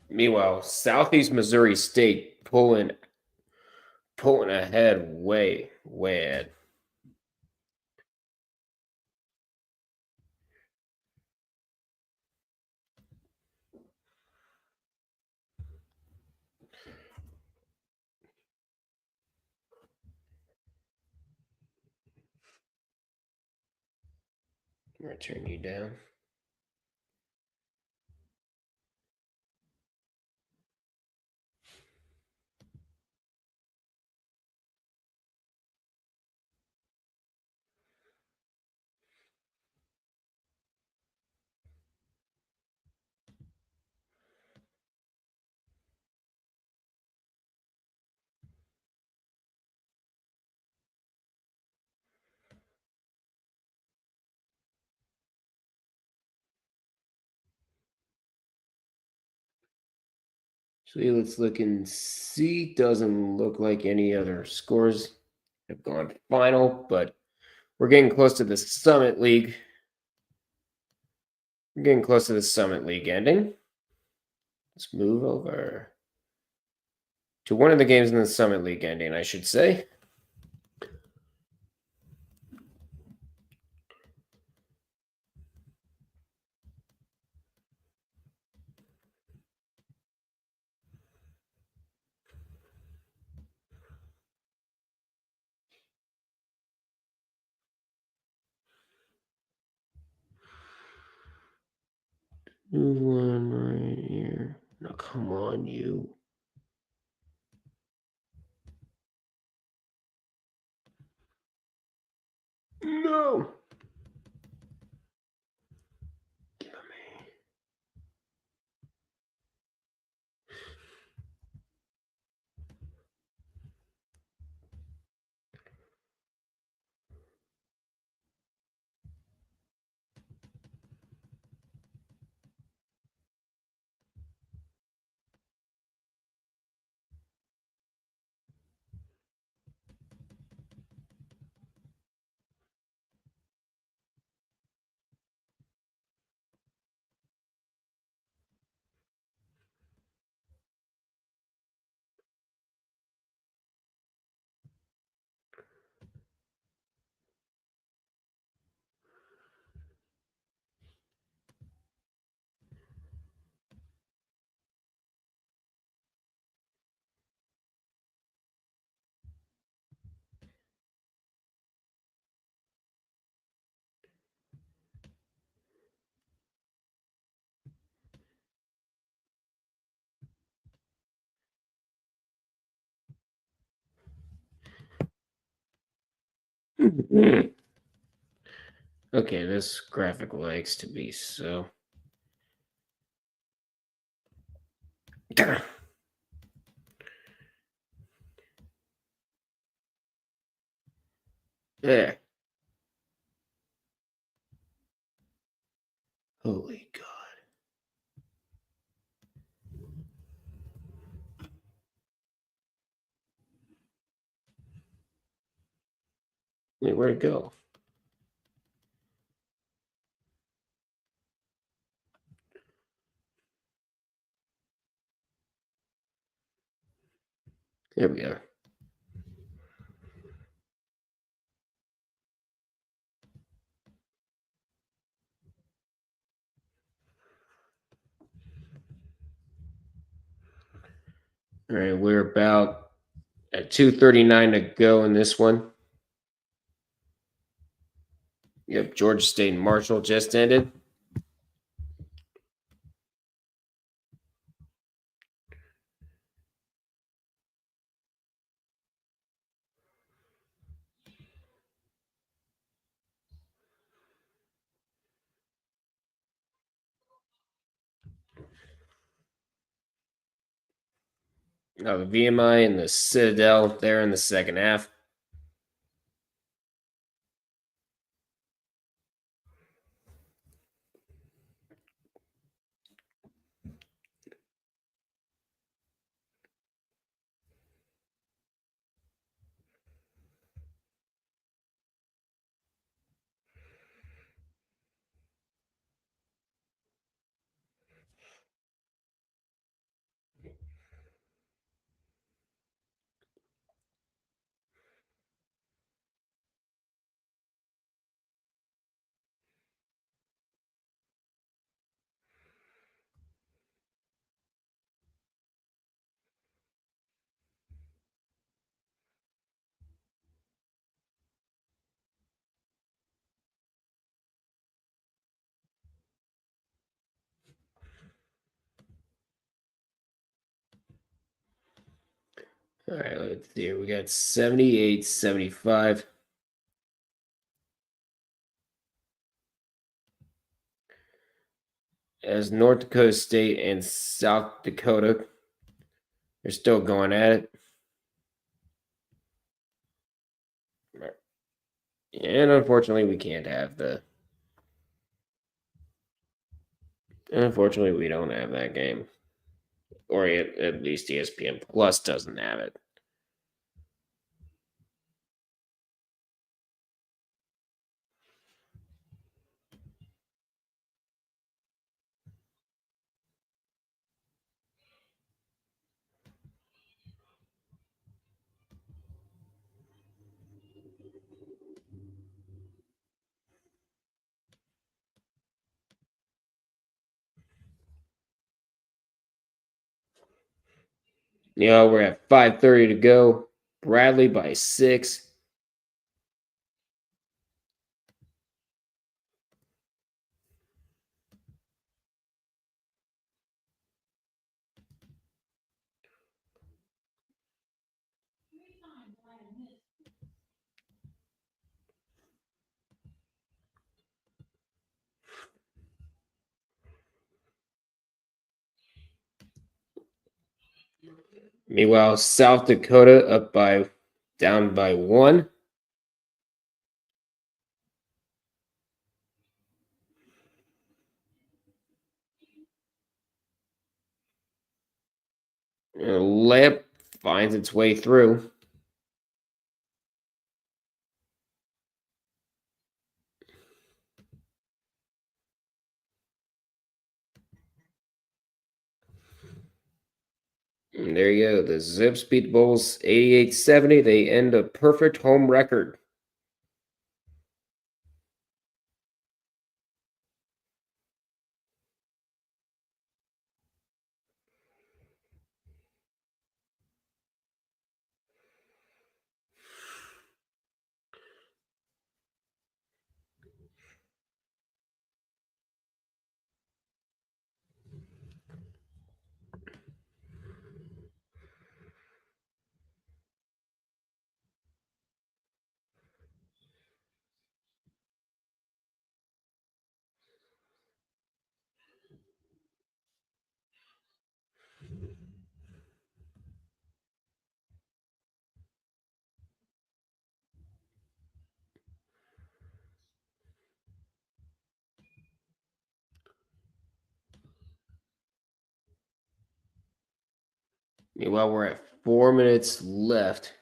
S2: Meanwhile, Southeast Missouri State pulling ahead way ahead. I'm gonna turn you down. So let's look and see. Doesn't look like any other scores have gone final, but we're getting close to the Summit League. We're getting close to the Summit League ending. Let's move over to one of the games in the Summit League ending, I should say. Move one right here. Now, come on, you. No. Give me. Okay, this graphic likes to be so. Yeah. Holy God. Wait, where'd it go? There we go. All right, we're about at 2:39 to go in this one. Yep, Georgia State and Marshall just ended. Now the VMI and the Citadel there in the second half. All right, let's see here. We got 78, 75. As North Dakota State and South Dakota, they're still going at it. And unfortunately, we can't have the. Unfortunately, we don't have that game. Or at least ESPN Plus doesn't have it. We're at 5:30 to go. Bradley by 6. Meanwhile, South Dakota down by 1. Lamp finds its way through. And there you go. The Zips beat the Bulls 88-70. They end a perfect home record. Meanwhile, we're at 4 minutes left.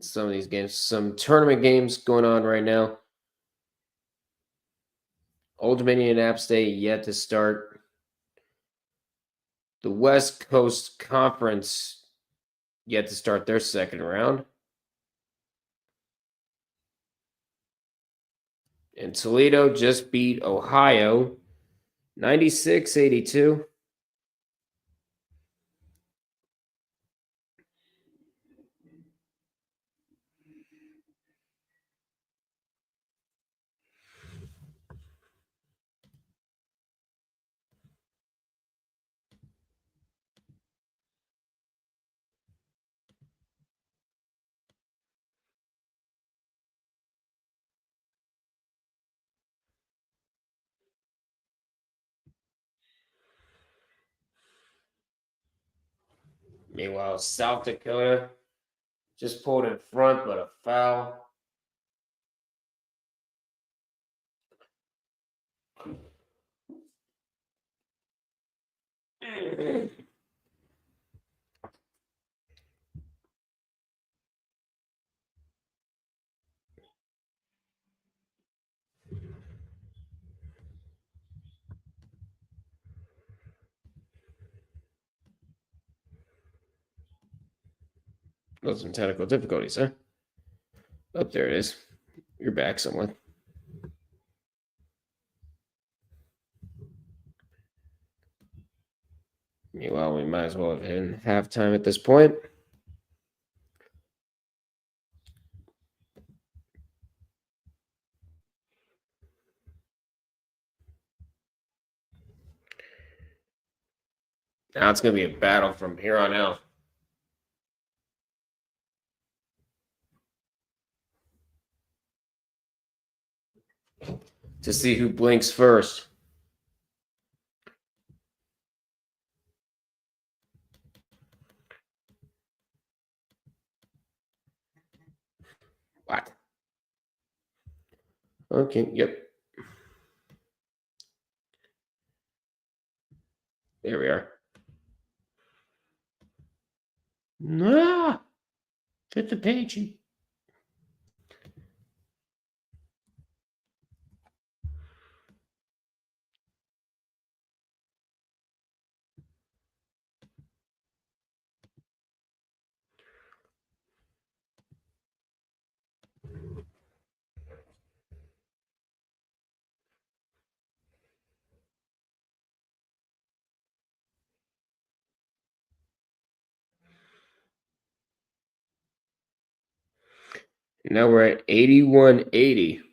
S2: Some of these games, some tournament games going on right now. Old Dominion and App State yet to start. The West Coast Conference yet to start their second round. And Toledo just beat Ohio 96-82. Meanwhile, South Dakota just pulled in front, but a foul. Those some technical difficulties, huh? Oh, there it is. You're back somewhere. Meanwhile, we might as well have hit halftime at this point. Now it's going to be a battle from here on out. To see who blinks first. What? Okay, yep. There we are. Ah, fit the page. Now we're at 81-80.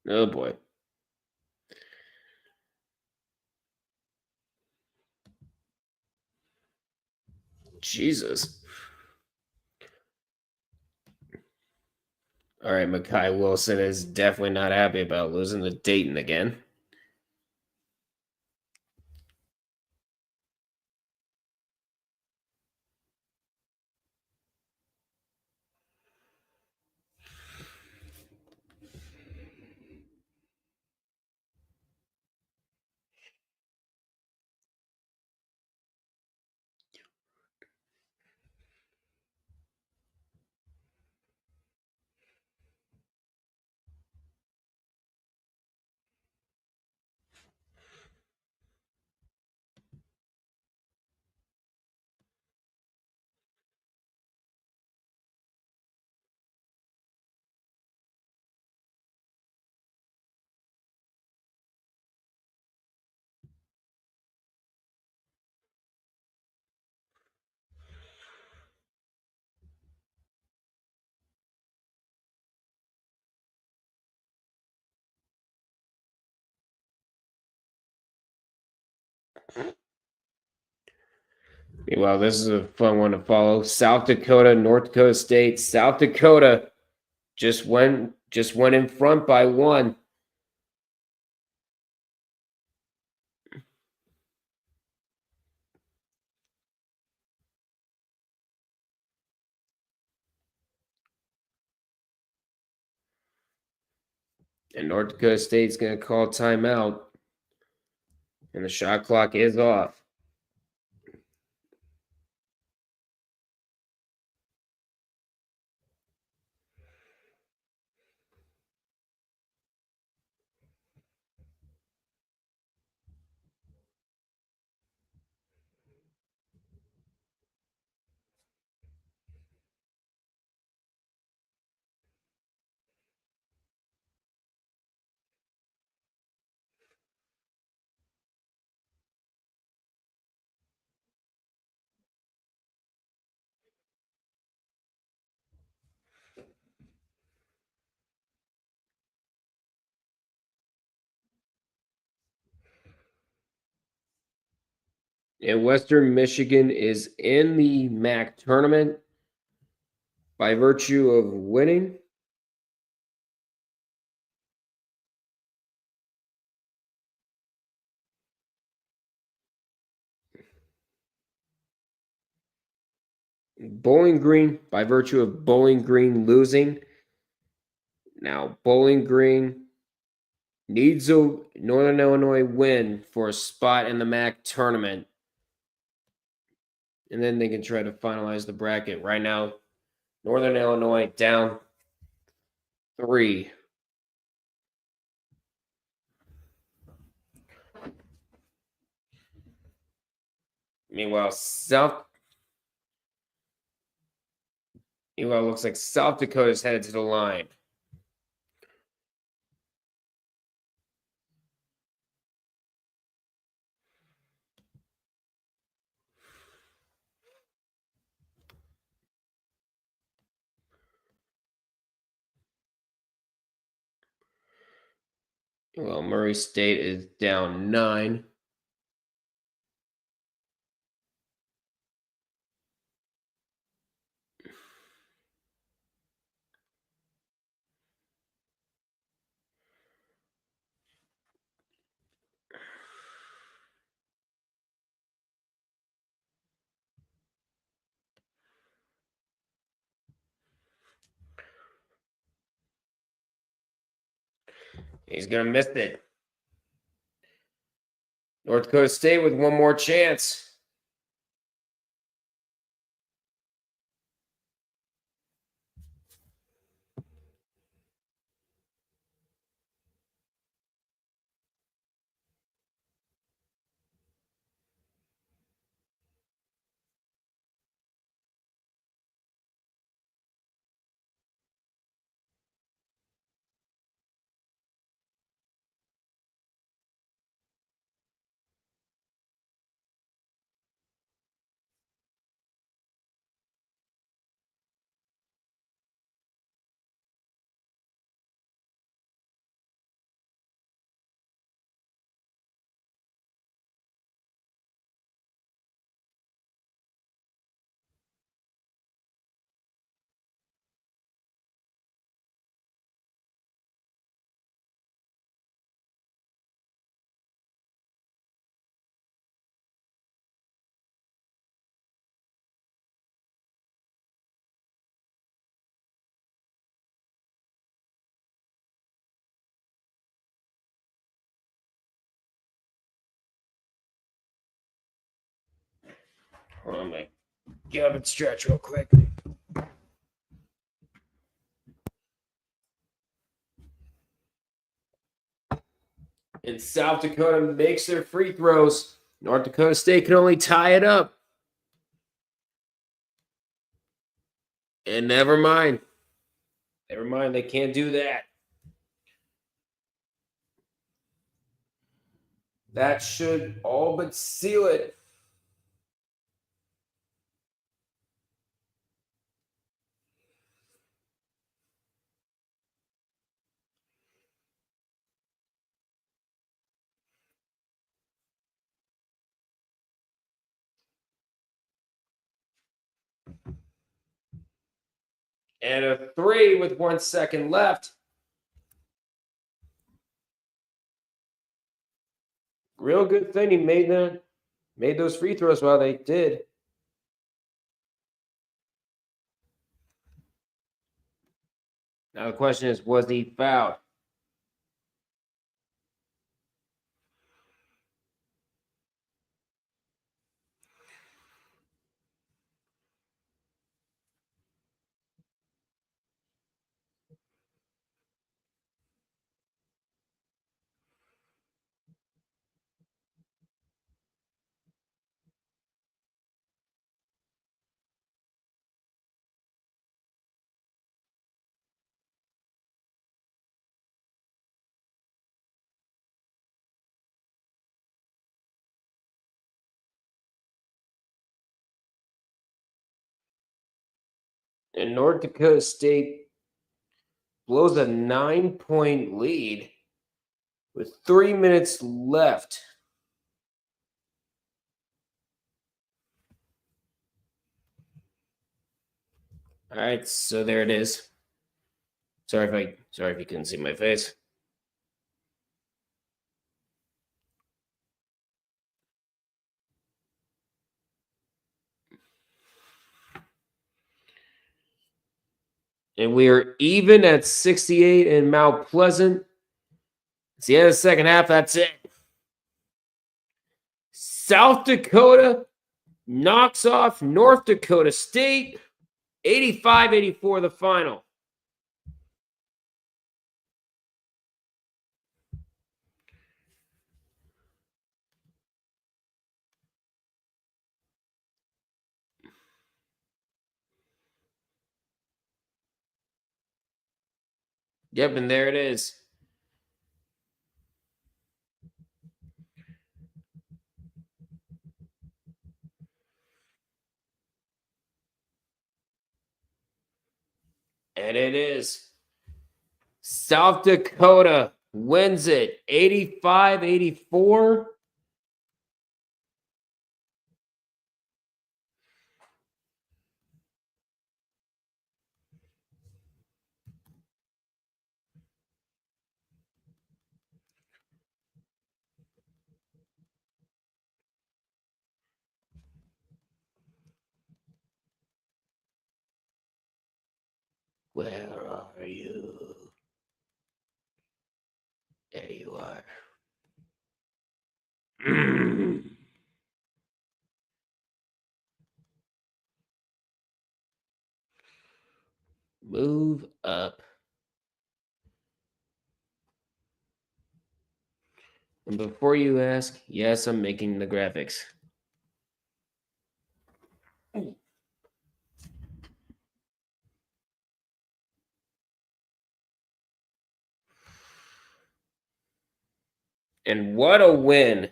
S2: Oh boy. Jesus. All right, Makai Wilson is definitely not happy about losing to Dayton again. Well, this is a fun one to follow. South Dakota, North Dakota State. South Dakota just went in front by 1. And North Dakota State's going to call timeout. And the shot clock is off. And Western Michigan is in the MAC tournament by virtue of winning. Bowling Green by virtue of Bowling Green losing. Now Bowling Green needs a Northern Illinois win for a spot in the MAC tournament. And then they can try to finalize the bracket. Right now, Northern Illinois down 3. Meanwhile, it looks like South Dakota's headed to the line. Well, Murray State is down 9. He's going to miss it. North Dakota State with one more chance. Hold on, mate. Get up and stretch real quick. And South Dakota makes their free throws. North Dakota State can only tie it up. And never mind. Never mind, they can't do that. That should all but seal it. And a 3 with 1 second left. Real good thing he made those free throws while they did. Now the question is, was he fouled? And North Dakota State blows a 9-point lead with 3 minutes left. All right, so there it is. Sorry if you couldn't see my face. And we are even at 68 in Mount Pleasant. It's the end of the second half. That's it. South Dakota knocks off North Dakota State. 85-84 the final. Yep, and there it is. And it is. South Dakota wins it 85-84. Where are you? There you are. Move up. And before you ask, yes, I'm making the graphics. And what a win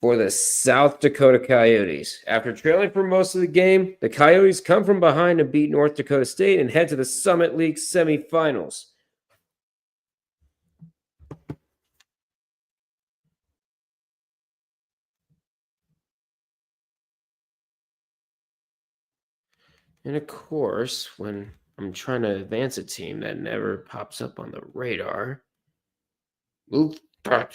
S2: for the South Dakota Coyotes. After trailing for most of the game, the Coyotes come from behind to beat North Dakota State and head to the Summit League Semifinals. And of course, when I'm trying to advance a team, that never pops up on the radar. Move back.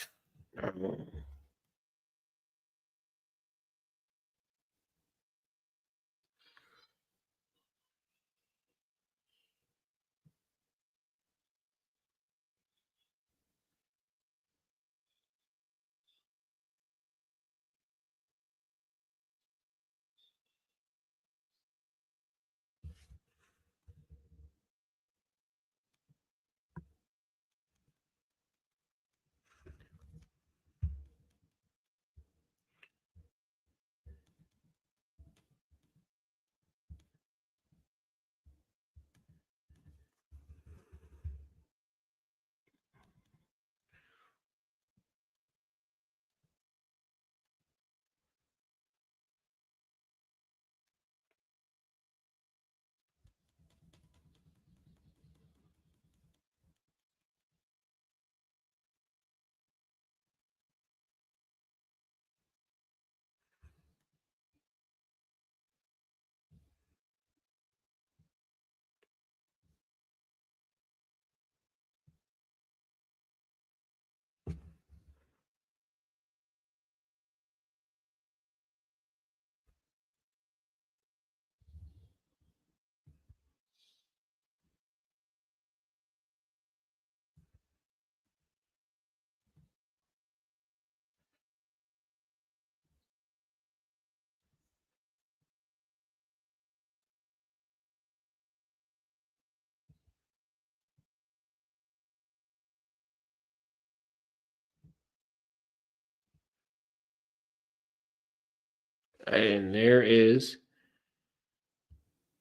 S2: And there is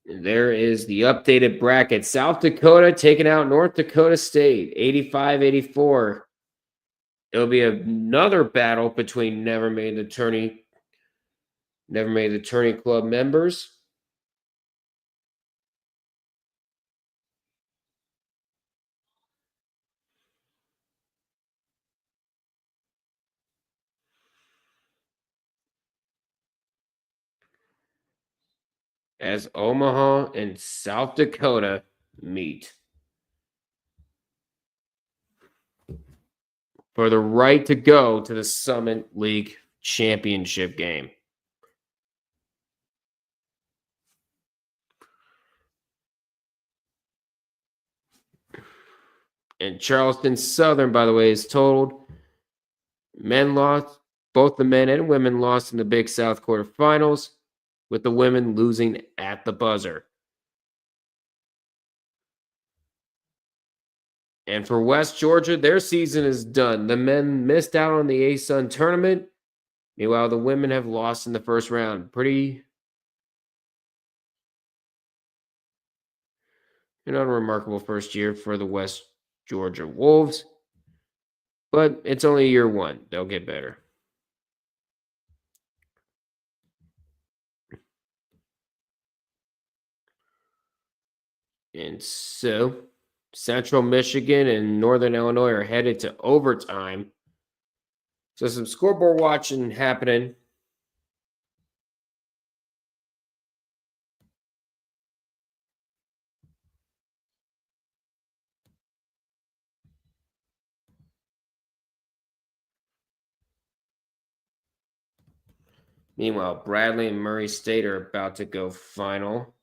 S2: the updated bracket. South Dakota taking out North Dakota State, 85-84. It'll be another battle between never made the tourney club members. As Omaha and South Dakota meet for the right to go to the Summit League Championship game. And Charleston Southern, by the way, is totaled. Men lost, both the men and women lost in the Big South quarterfinals, with the women losing at the buzzer. And for West Georgia, their season is done. The men missed out on the ASUN tournament. Meanwhile, the women have lost in the first round. Pretty an unremarkable first year for the West Georgia Wolves. But it's only year one. They'll get better. And so, Central Michigan and Northern Illinois are headed to overtime. So some scoreboard watching happening. Meanwhile, Bradley and Murray State are about to go final.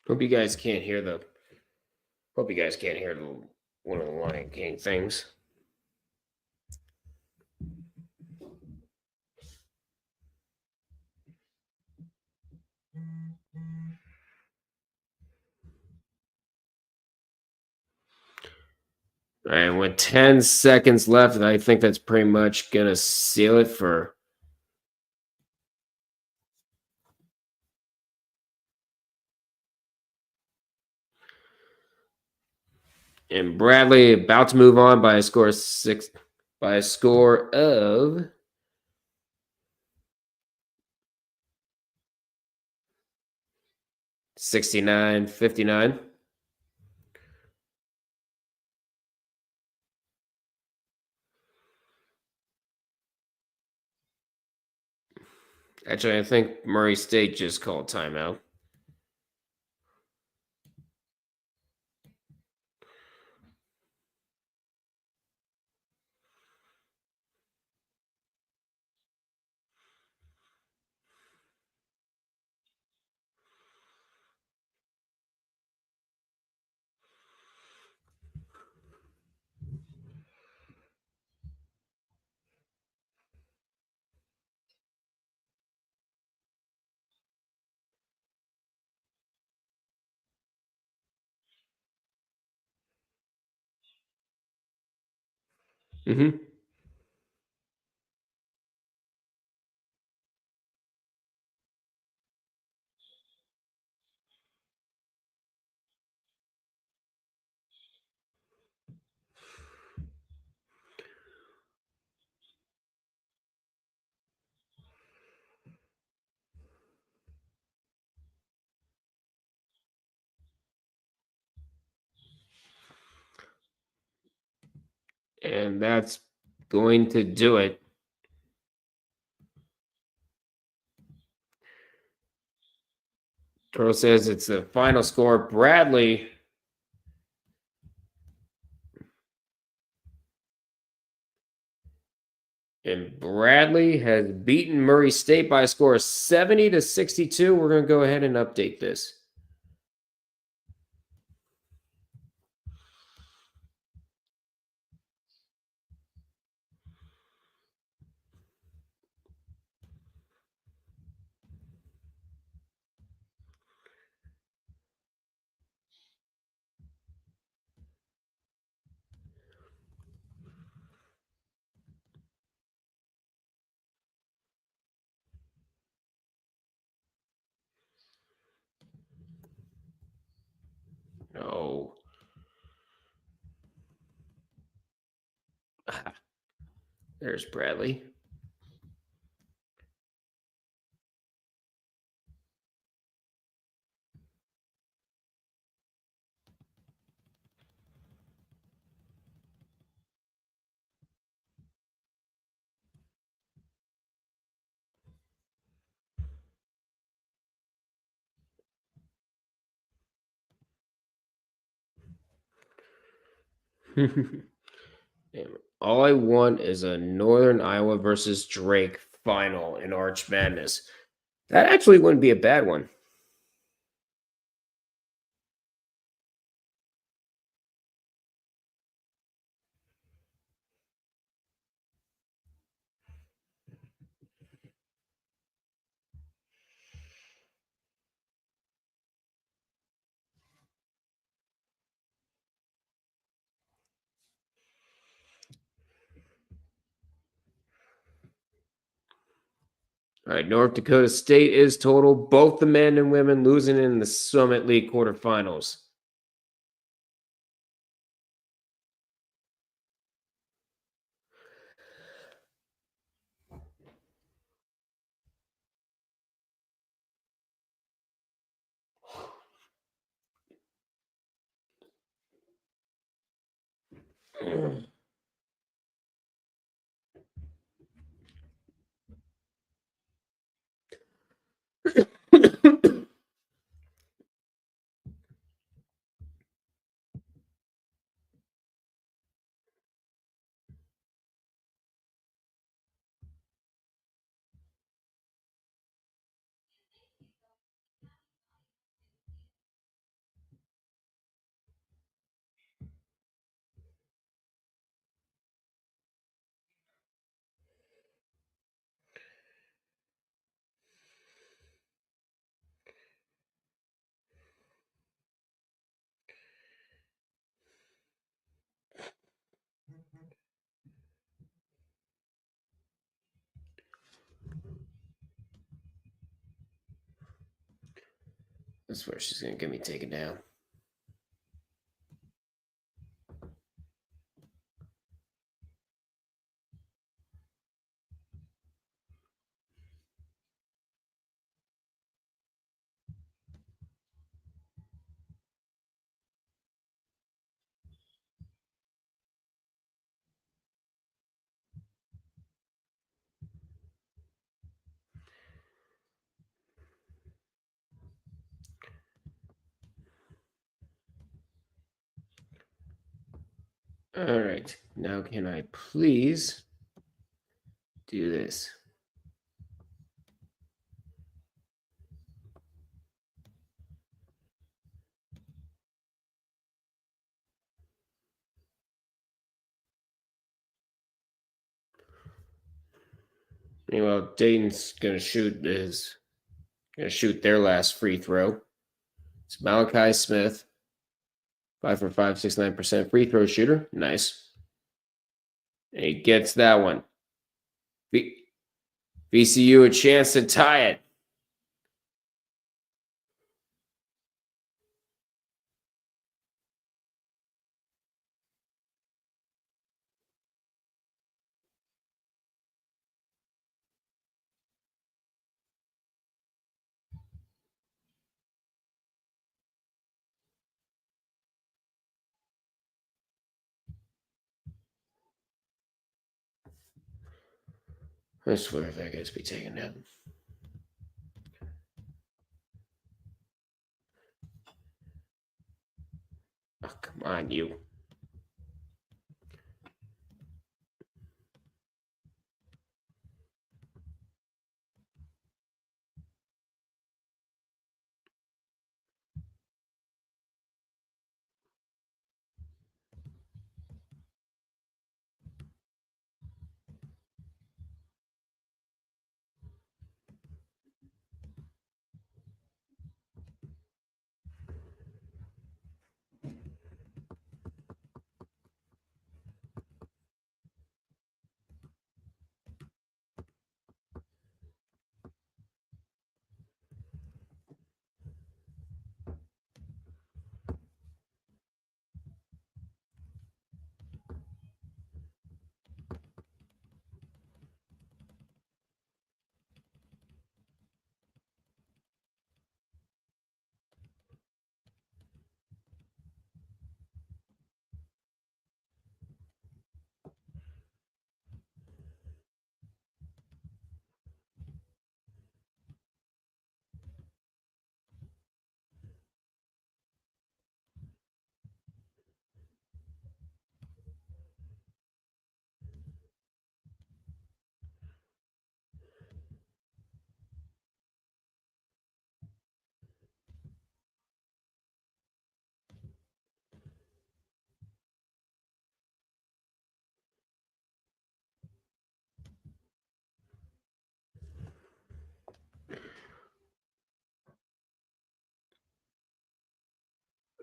S2: Hope you guys can't hear the one of the Lion King things. And with 10 seconds left, I think that's pretty much gonna seal it for and Bradley about to move on by a score of 69-59. Actually, I think Murray State just called timeout. Mm-hmm. And that's going to do it. Turtle says it's the final score. Bradley has beaten Murray State by a score of 70-62. We're going to go ahead and update this. No. There's Bradley. All I want is a Northern Iowa versus Drake final in Arch Madness. That actually wouldn't be a bad one. All right, North Dakota State is total. Both the men and women losing in the Summit League quarterfinals. That's where she's going to get me taken down. All right. Now, can I please do this? Meanwhile, Dayton's going to shoot their last free throw. It's Malachi Smith, 5 for 5, 69% free throw shooter. Nice. And he gets that one. VCU a chance to tie it. I swear that guy's be taken down. Oh, come on, you.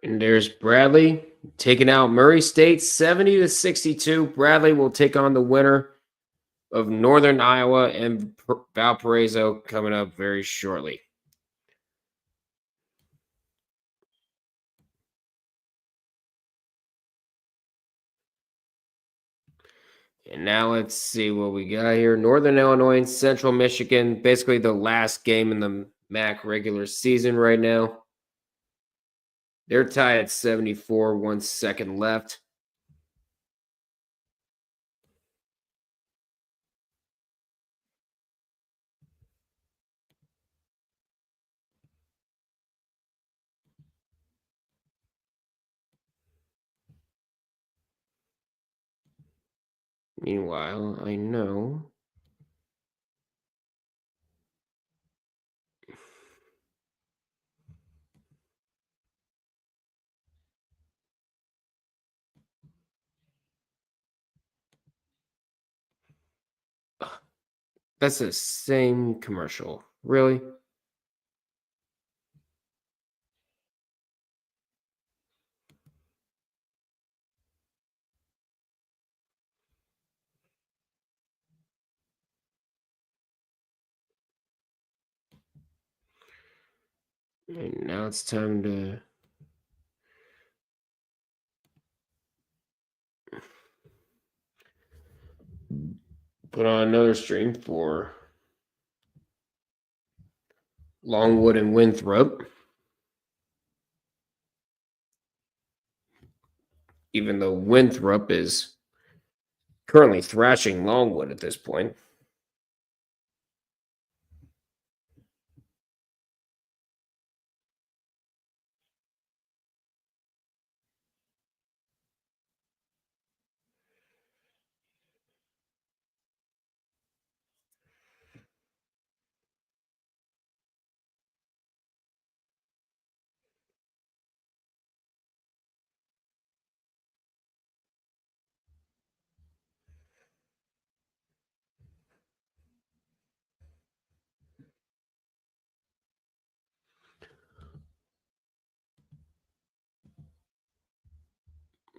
S2: And there's Bradley taking out Murray State 70-62. Bradley will take on the winner of Northern Iowa and Valparaiso coming up very shortly. And now let's see what we got here. Northern Illinois and Central Michigan, basically the last game in the MAC regular season right now. They're tied at 74, 1 second left. Meanwhile, I know that's the same commercial. Really? And now it's time to put on another stream for Longwood and Winthrop. Even though Winthrop is currently thrashing Longwood at this point.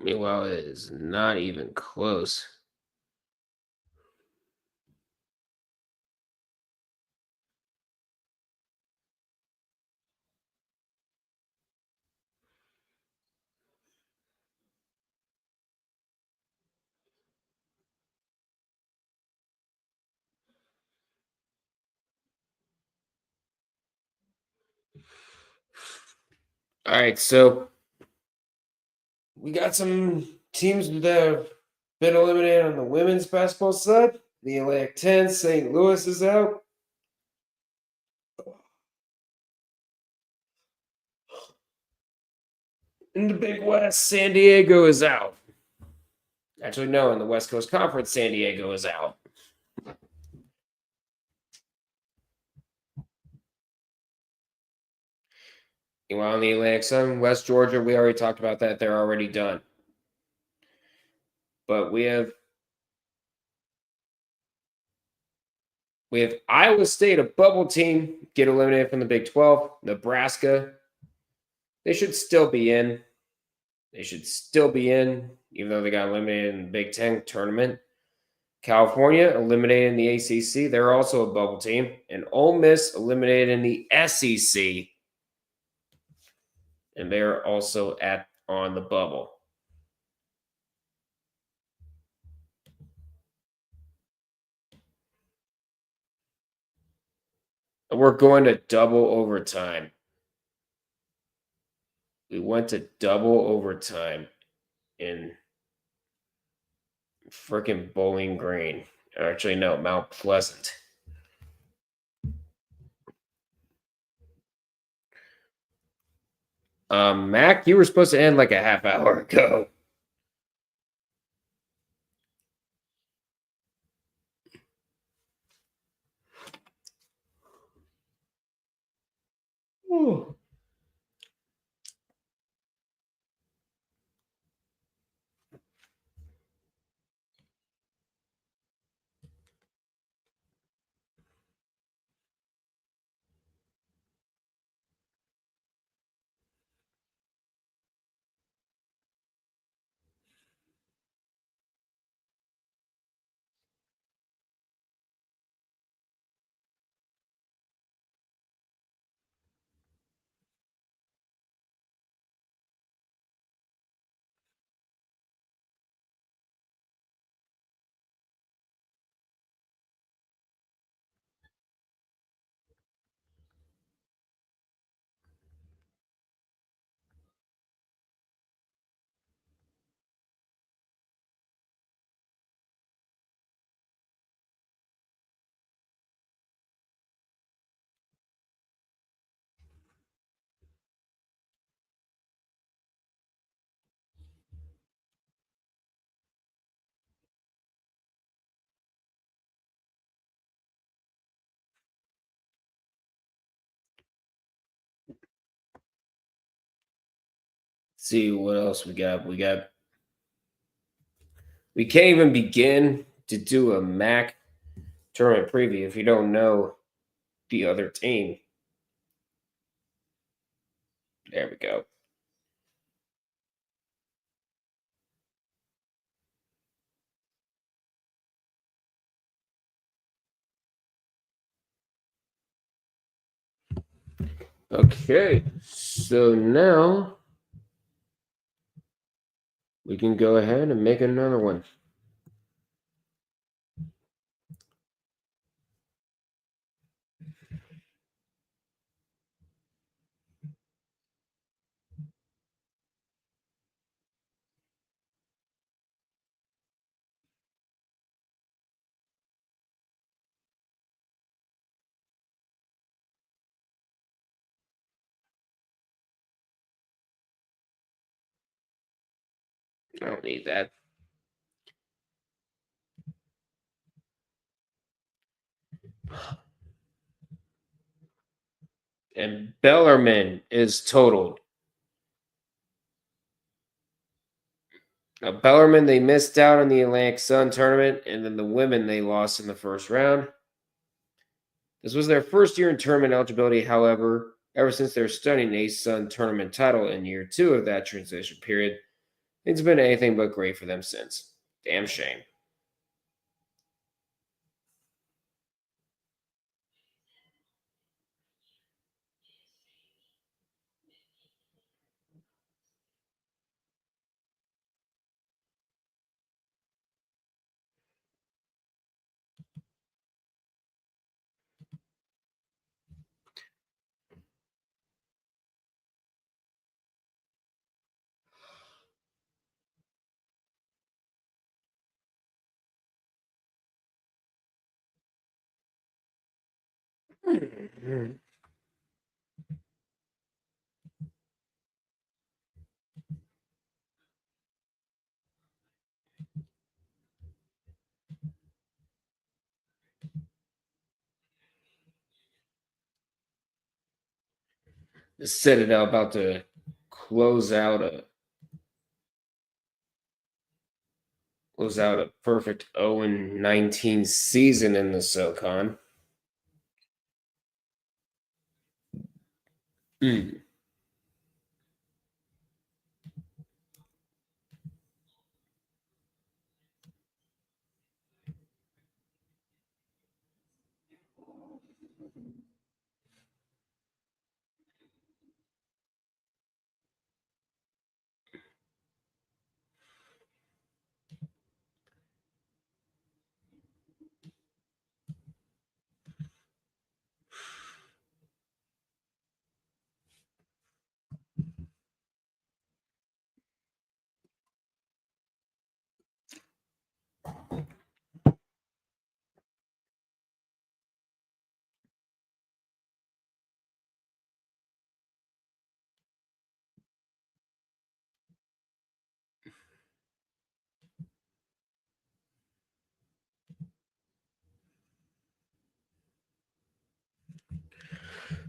S2: Meanwhile, it is not even close. All right, so we got some teams that have been eliminated on the women's basketball side. The Atlantic 10, St. Louis is out. In the Big West, San Diego is out. Actually, no, in the West Coast Conference, San Diego is out. Meanwhile, in the Atlantic Sun, West Georgia, we already talked about that. They're already done. But we have Iowa State, a bubble team, get eliminated from the Big 12. Nebraska, they should still be in. Even though they got eliminated in the Big 10 tournament. California eliminated in the ACC. They're also a bubble team. And Ole Miss eliminated in the SEC. And they're also on the bubble. We're going to double overtime. We went to double overtime in freaking Bowling Green. Actually, no, Mount Pleasant. Mac, you were supposed to end like a half hour ago. Ooh. See what else we got. We can't even begin to do a MAC tournament preview if you don't know the other team. There we go. Okay, so now we can go ahead and make another one. I don't need that. And Bellarmine is totaled. Now, Bellarmine, they missed out on the Atlantic Sun tournament, and then the women, they lost in the first round. This was their first year in tournament eligibility, however, ever since their stunning ASUN tournament title in year 2 of that transition period, it's been anything but great for them since. Damn shame. The Citadel about to close out a perfect 0-19 season in the SoCon.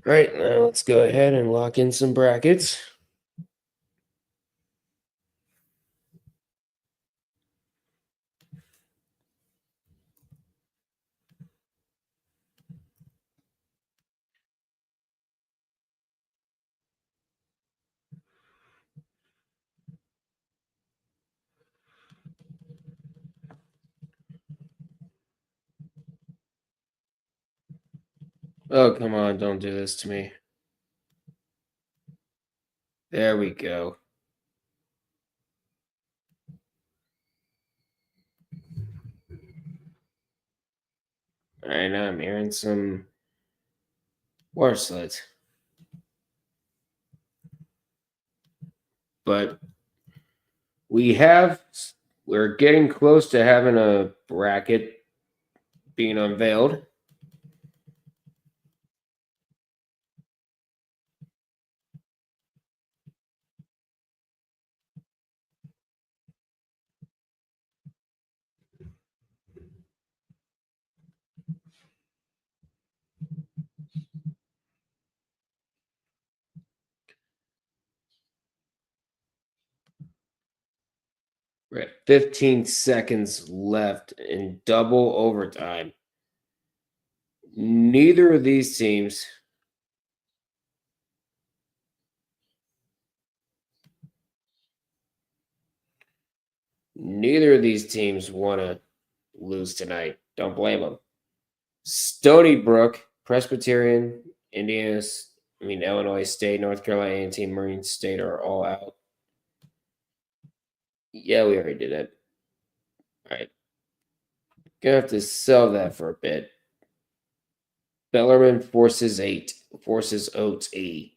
S2: All right, now let's go ahead and lock in some brackets. Oh, come on, don't do this to me. There we go. All right, now I'm hearing some water slides. But we're getting close to having a bracket being unveiled. We're at 15 seconds left in double overtime. Neither of these teams want to lose tonight. Don't blame them. Stony Brook, Presbyterian, Illinois State, North Carolina A&T, Marine State are all out. Yeah, we already did it. All right. Gonna have to sell that for a bit. Bellarmine forces Oats 8.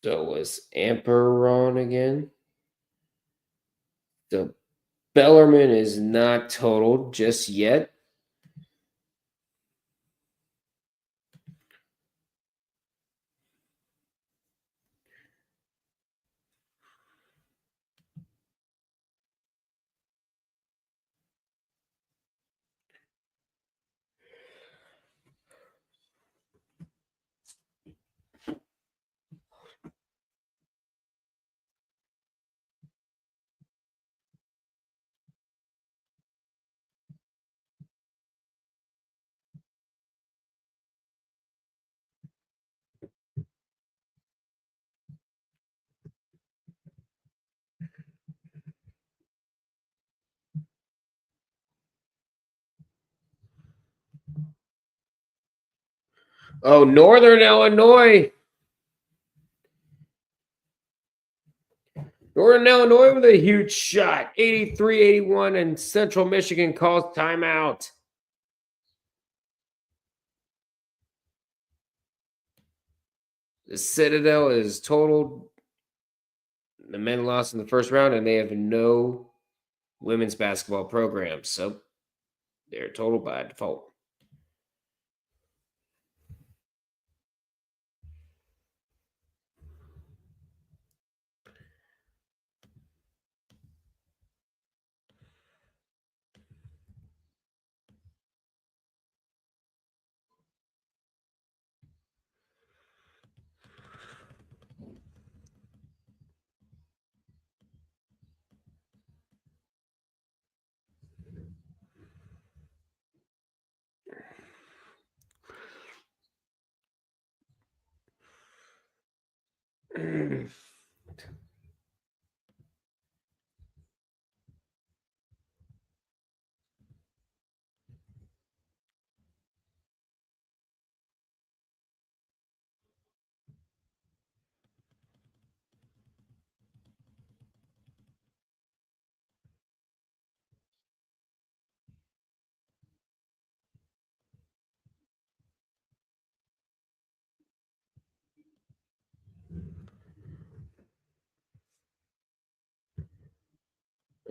S2: So was Amper on again? So Bellarmine is not totaled just yet. Oh, Northern Illinois. Northern Illinois with a huge shot. 83-81, and Central Michigan calls timeout. The Citadel is totaled. The men lost in the first round, and they have no women's basketball programs. So they're total by default.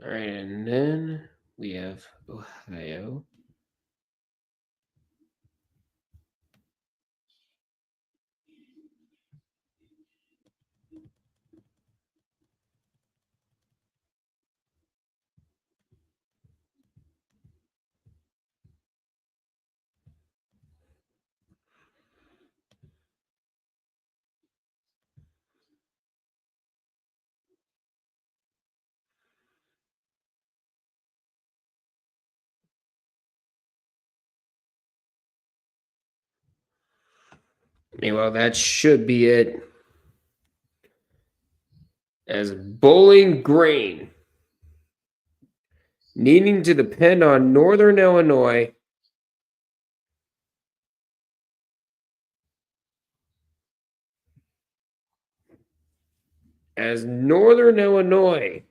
S2: All right, and then we have Ohio. Meanwhile, that should be it. As Bowling Green needing to depend on Northern Illinois as Northern Illinois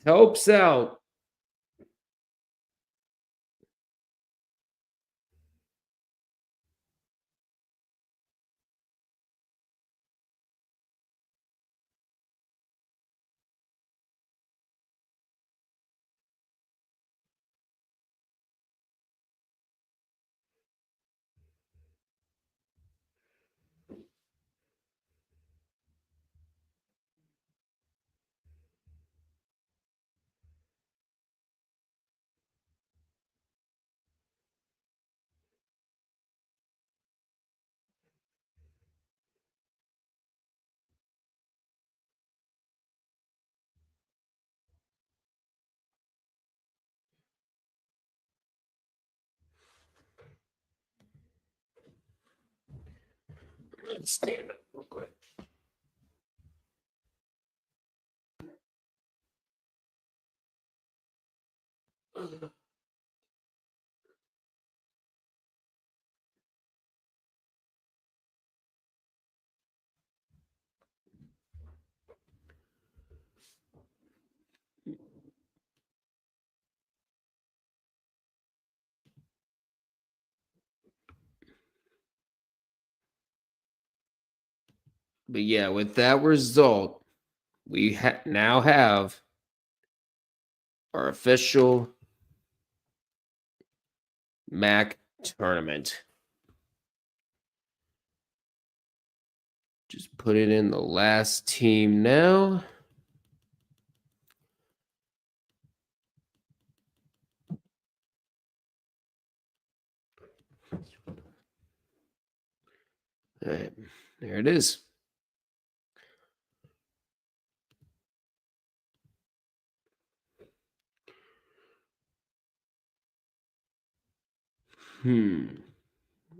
S2: helps out Let's stand up real quick. But yeah, with that result, we now have our official MAC tournament. Just put it in the last team now. All right, there it is.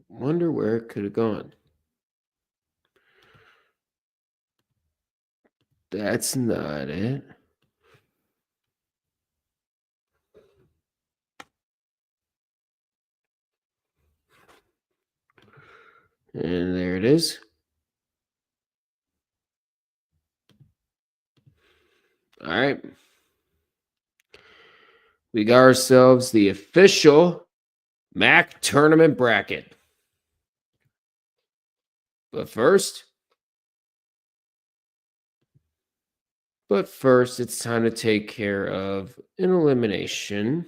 S2: Wonder where it could have gone. That's not it. And there it is. All right. We got ourselves the official MAC tournament bracket. But first, But first, it's time to take care of an elimination.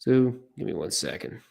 S2: So give me 1 second.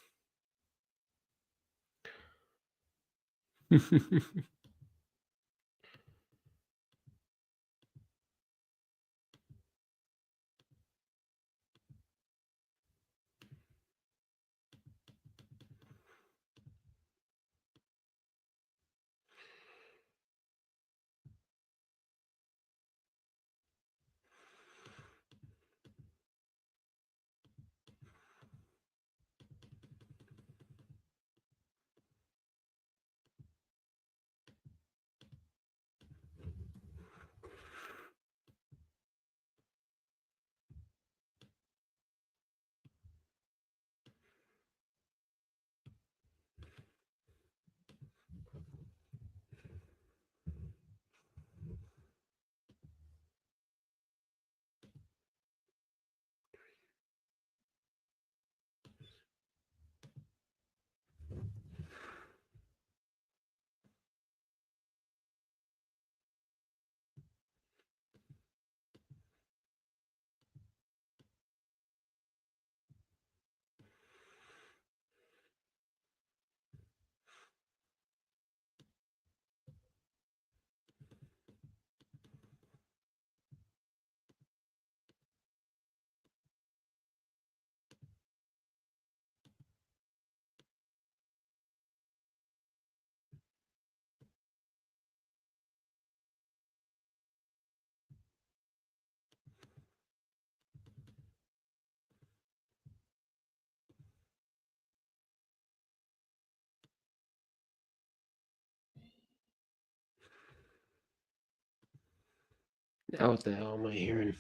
S2: Now what the hell am I hearing?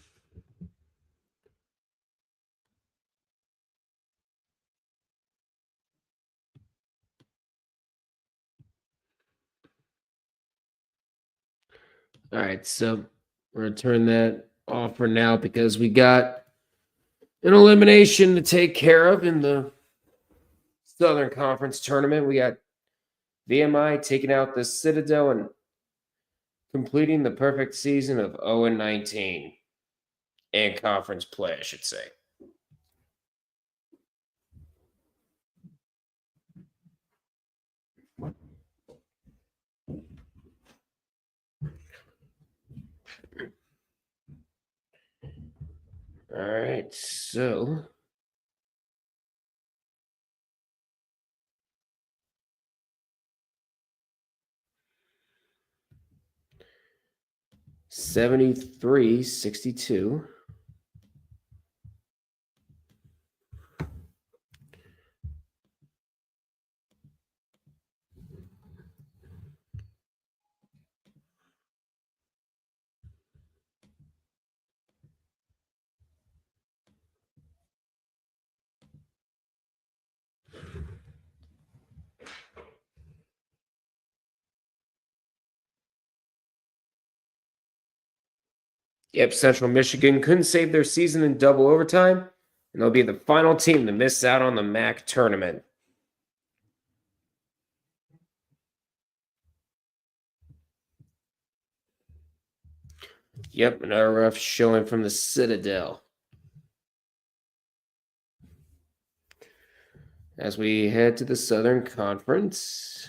S2: All right, so we're going to turn that off for now because we got an elimination to take care of in the Southern Conference tournament. We got VMI taking out the Citadel and completing the perfect season of 0-19 and conference play, I should say. All right, so 73-62. Yep, Central Michigan couldn't save their season in double overtime, and they'll be the final team to miss out on the MAC tournament. Yep, another rough showing from the Citadel. As we head to the Southern Conference.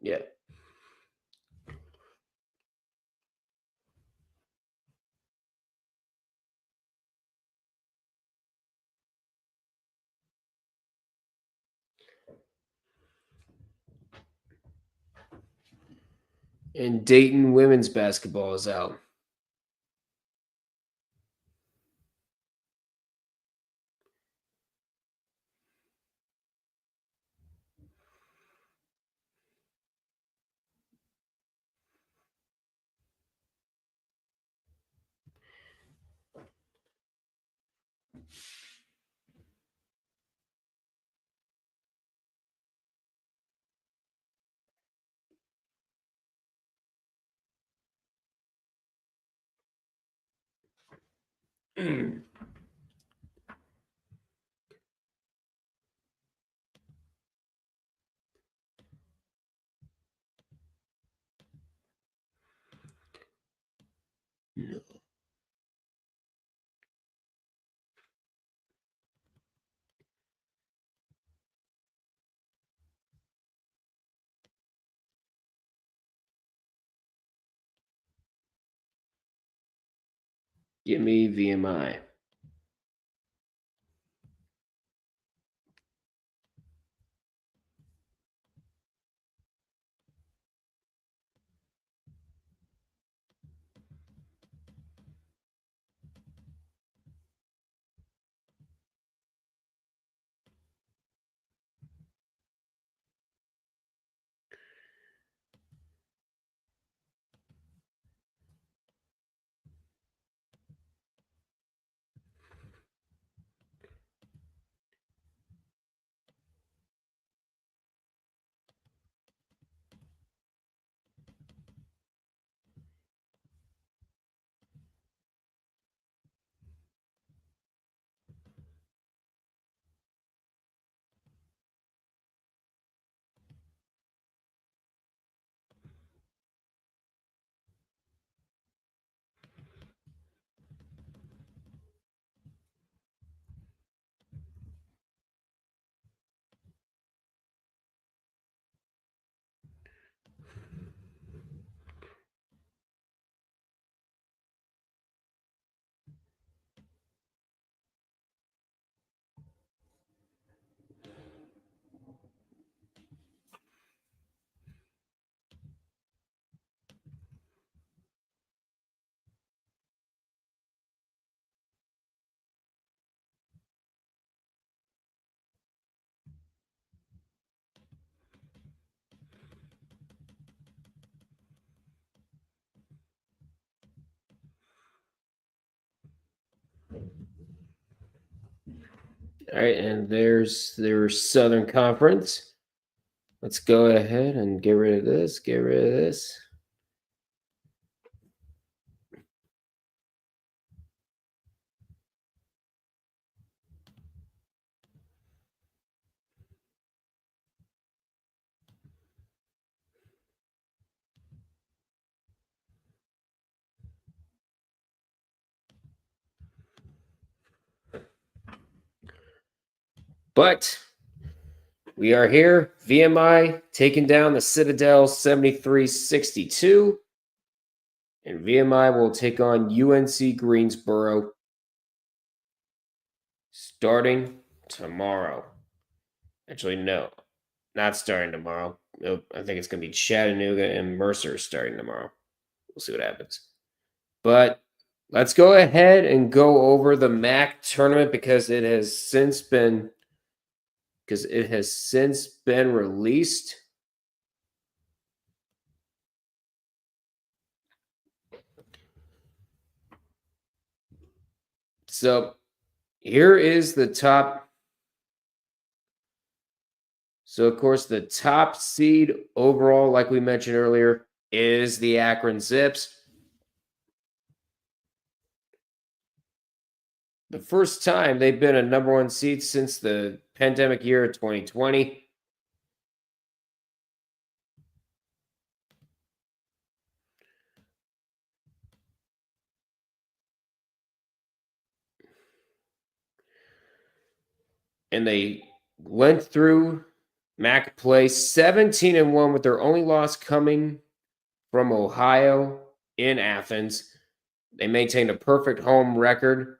S2: Yeah. And Dayton women's basketball is out. Give me VMI. All right, and there's their Southern Conference. Let's go ahead and get rid of this. Get rid of this. But we are here. VMI taking down the Citadel 73-62. And VMI will take on UNC Greensboro starting tomorrow. Actually, no, not starting tomorrow. Nope, I think it's going to be Chattanooga and Mercer starting tomorrow. We'll see what happens. But let's go ahead and go over the MAC tournament because it has since been released. So here is the top. So, of course, the top seed overall, like we mentioned earlier, is the Akron Zips. The first time they've been a number one seed since the pandemic year of 2020. And they went through MAC play 17-1 with their only loss coming from Ohio in Athens. They maintained a perfect home record,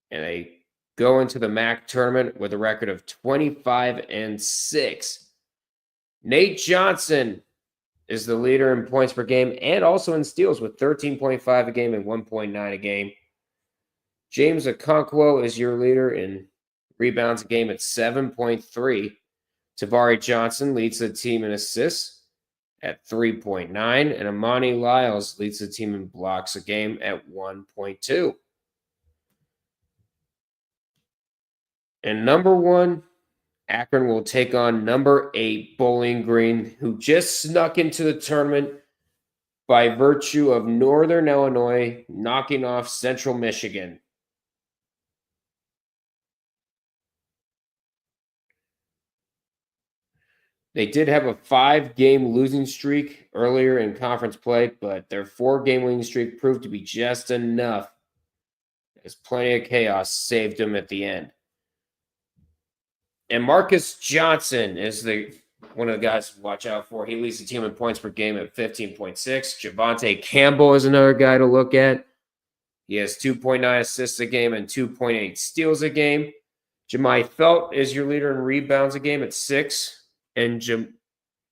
S2: and they go into the MAC tournament with a record of 25-6. Nate Johnson is the leader in points per game and also in steals with 13.5 a game and 1.9 a game. James Okonkwo is your leader in rebounds a game at 7.3. Tavari Johnson leads the team in assists at 3.9, and Amani Lyles leads the team in blocks a game at 1.2. And number one, Akron will take on number 8, Bowling Green, who just snuck into the tournament by virtue of Northern Illinois knocking off Central Michigan They did have a 5-game losing streak earlier in conference play, but their 4-game winning streak proved to be just enough, as plenty of chaos saved them at the end. And Marcus Johnson is one of the guys to watch out for. He leads the team in points per game at 15.6. Javante Campbell is another guy to look at. He has 2.9 assists a game and 2.8 steals a game. Jemai Felt is your leader in rebounds a game at 6. And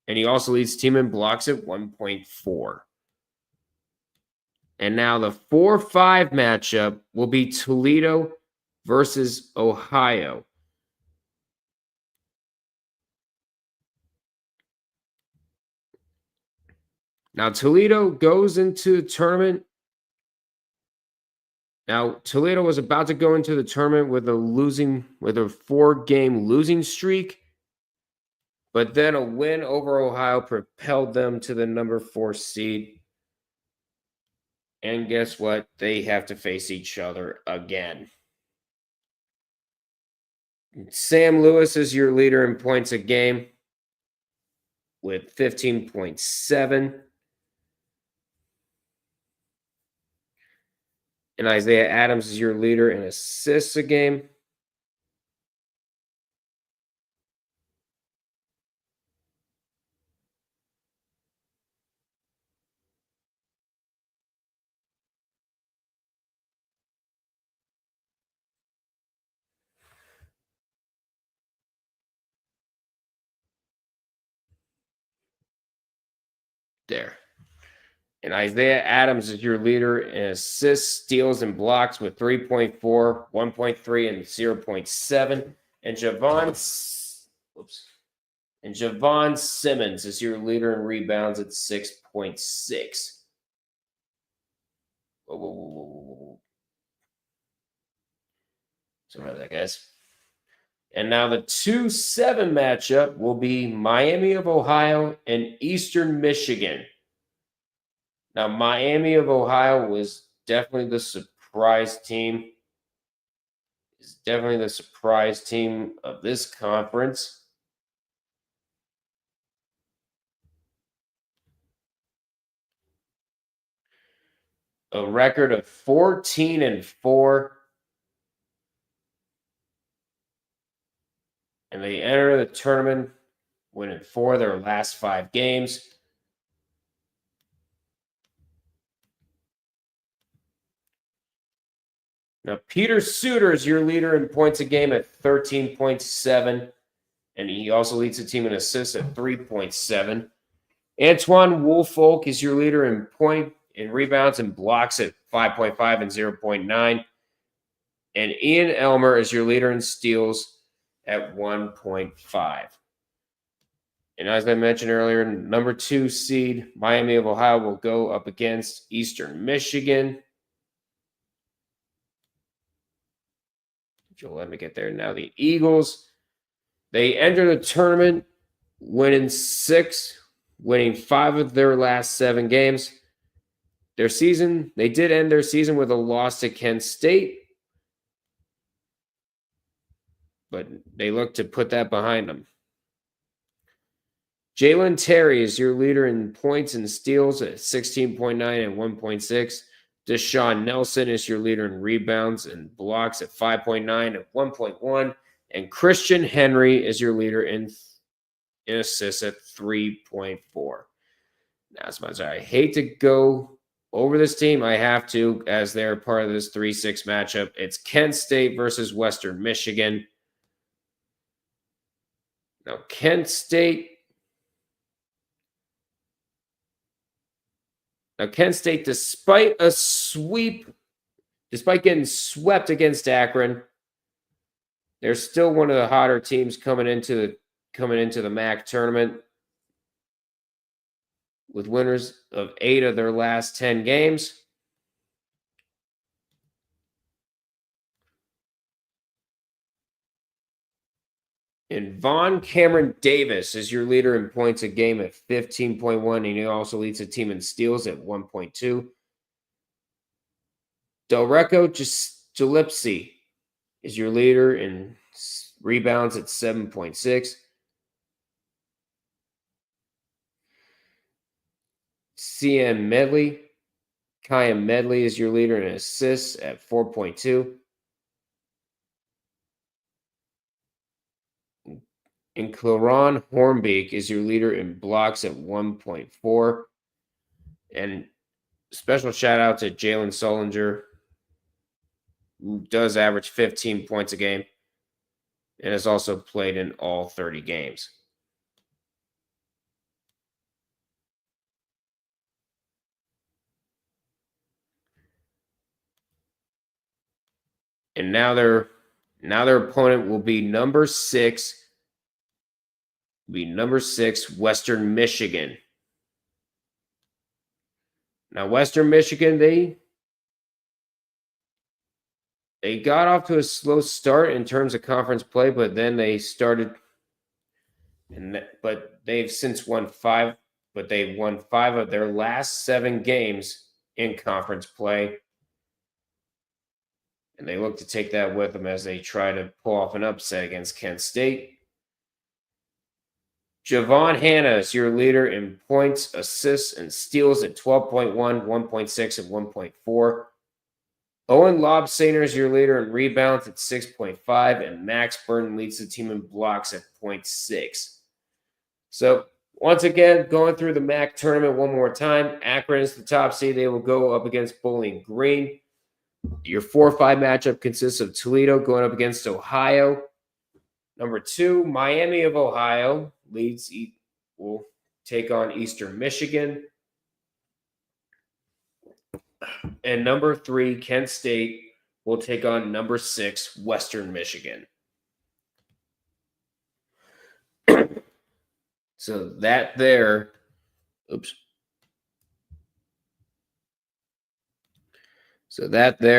S2: he also leads the team in blocks at 1.4. And now the 4-5 matchup will be Toledo versus Ohio. Now, Toledo goes into the tournament. Now, Toledo was about to go into the tournament with a 4-game losing streak, but then a win over Ohio propelled them to the number 4 seed. And guess what? They have to face each other again. Sam Lewis is your leader in points a game with 15.7. And Isaiah Adams is your leader in assists a game. There. And Isaiah Adams is your leader in assists, steals, and blocks with 3.4, 1.3, and 0.7. And Javon Simmons is your leader in rebounds at 6.6. Whoa. Sorry about that, guys. And now the 2-7 matchup will be Miami of Ohio and Eastern Michigan. Now, Miami of Ohio was definitely the surprise team. It's definitely the surprise team of this conference. A record of 14-4. And they enter the tournament winning 4 of their last 5 games. Now, Peter Suter is your leader in points a game at 13.7, and he also leads the team in assists at 3.7. Antoine Woolfolk is your leader in rebounds and blocks at 5.5 and 0.9. And Ian Elmer is your leader in steals at 1.5. And as I mentioned earlier, number 2 seed, Miami of Ohio, will go up against Eastern Michigan. If you'll let me get there. Now the Eagles, they enter the tournament winning 5 of their last 7 games. They did end their season with a loss to Kent State, but they look to put that behind them. Jalen Terry is your leader in points and steals at 16.9 and 1.6. Deshaun Nelson is your leader in rebounds and blocks at 5.9 and 1.1. And Christian Henry is your leader in assists at 3.4. Now, as much as I hate to go over this team, I have to, as they're part of this 3-6 matchup. It's Kent State versus Western Michigan. Now, Kent State, despite getting swept against Akron, they're still one of the hotter teams coming into the MAC tournament, with winners of 8 of their last 10 games. And Vaughn Cameron Davis is your leader in points a game at 15.1, and he also leads the team in steals at 1.2. Delreco Gillespie is your leader in rebounds at 7.6. CM Medley. Kyan Medley is your leader in assists at 4.2. And Claron Hornbeek is your leader in blocks at 1.4. And special shout out to Jalen Solinger, who does average 15 points a game and has also played in all 30 games. And now their opponent will be number 6. Western Michigan. Now Western Michigan, they got off to a slow start in terms of conference play, but then they started but they've since won 5, but they won 5 of their last 7 games in conference play. And they look to take that with them as they try to pull off an upset against Kent State. Javon Hanna is your leader in points, assists, and steals at 12.1, 1.6, and 1.4. Owen Lobsainer is your leader in rebounds at 6.5, and Max Burton leads the team in blocks at 0.6. So, once again, going through the MAC tournament one more time. Akron is the top seed. They will go up against Bowling Green. Your 4-5 matchup consists of Toledo going up against Ohio. Number 2, Miami of Ohio will take on Eastern Michigan. And number 3, Kent State will take on number 6, Western Michigan. So that there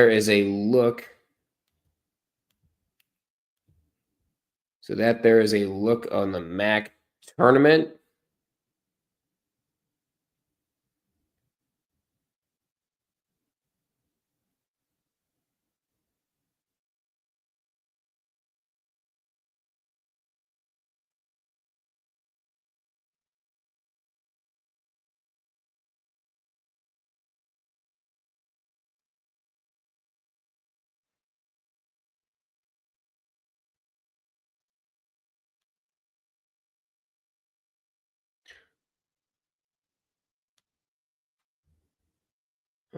S2: is a look. So that there is a look on the MAC tournament.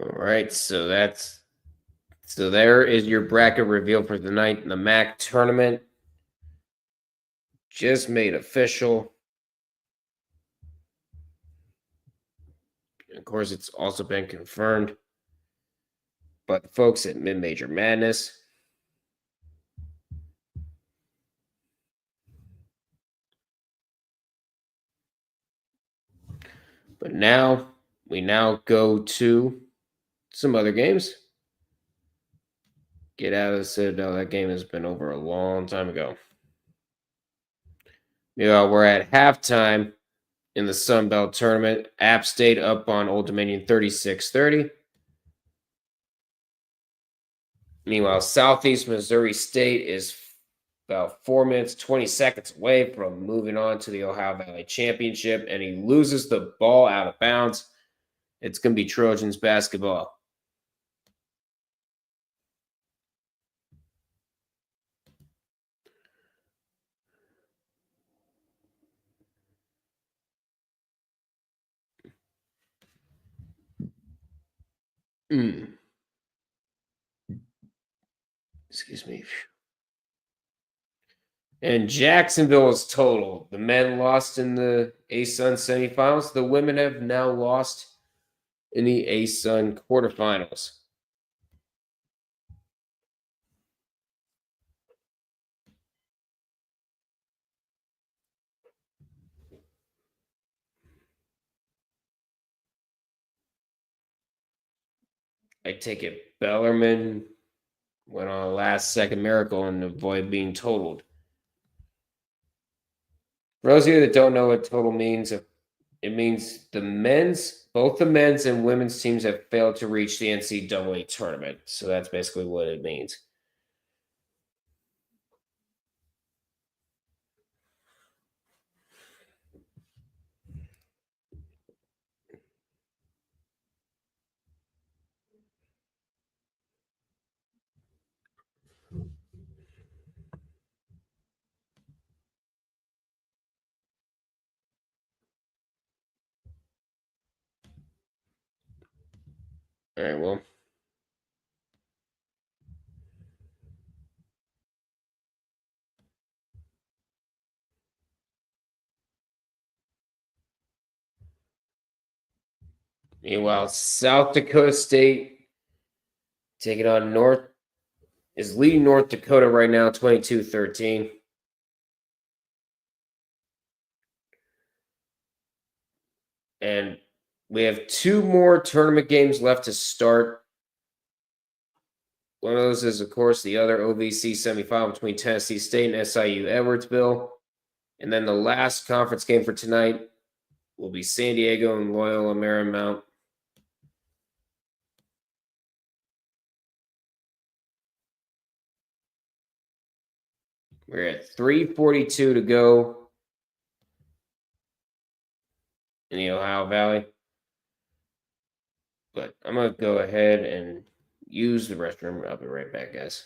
S2: All right, so there is your bracket reveal for the night in the MAC tournament. Just made official. Of course, it's also been confirmed by the folks at Mid-Major Madness. But we now go to some other games. Get out of the Citadel. That game has been over a long time ago. Meanwhile, we're at halftime in the Sun Belt tournament. App State up on Old Dominion 36-30. Meanwhile, Southeast Missouri State is about 4 minutes, 20 seconds away from moving on to the Ohio Valley Championship, and he loses the ball out of bounds. It's going to be Trojans basketball. Excuse me. And Jacksonville is total. The men lost in the A-Sun semifinals. The women have now lost in the A-Sun quarterfinals. I take it Bellarmine went on a last-second miracle and avoid being totaled. For those of you that don't know what total means, it means both the men's and women's teams have failed to reach the NCAA tournament. So that's basically what it means. All right, well. Meanwhile, South Dakota State taking on is leading North Dakota right now, 22-13. And we have 2 more tournament games left to start. One of those is, of course, the other OVC semifinal between Tennessee State and SIU Edwardsville. And then the last conference game for tonight will be San Diego and Loyola Marymount. We're at 3:42 to go in the Ohio Valley. But I'm going to go ahead and use the restroom. I'll be right back, guys.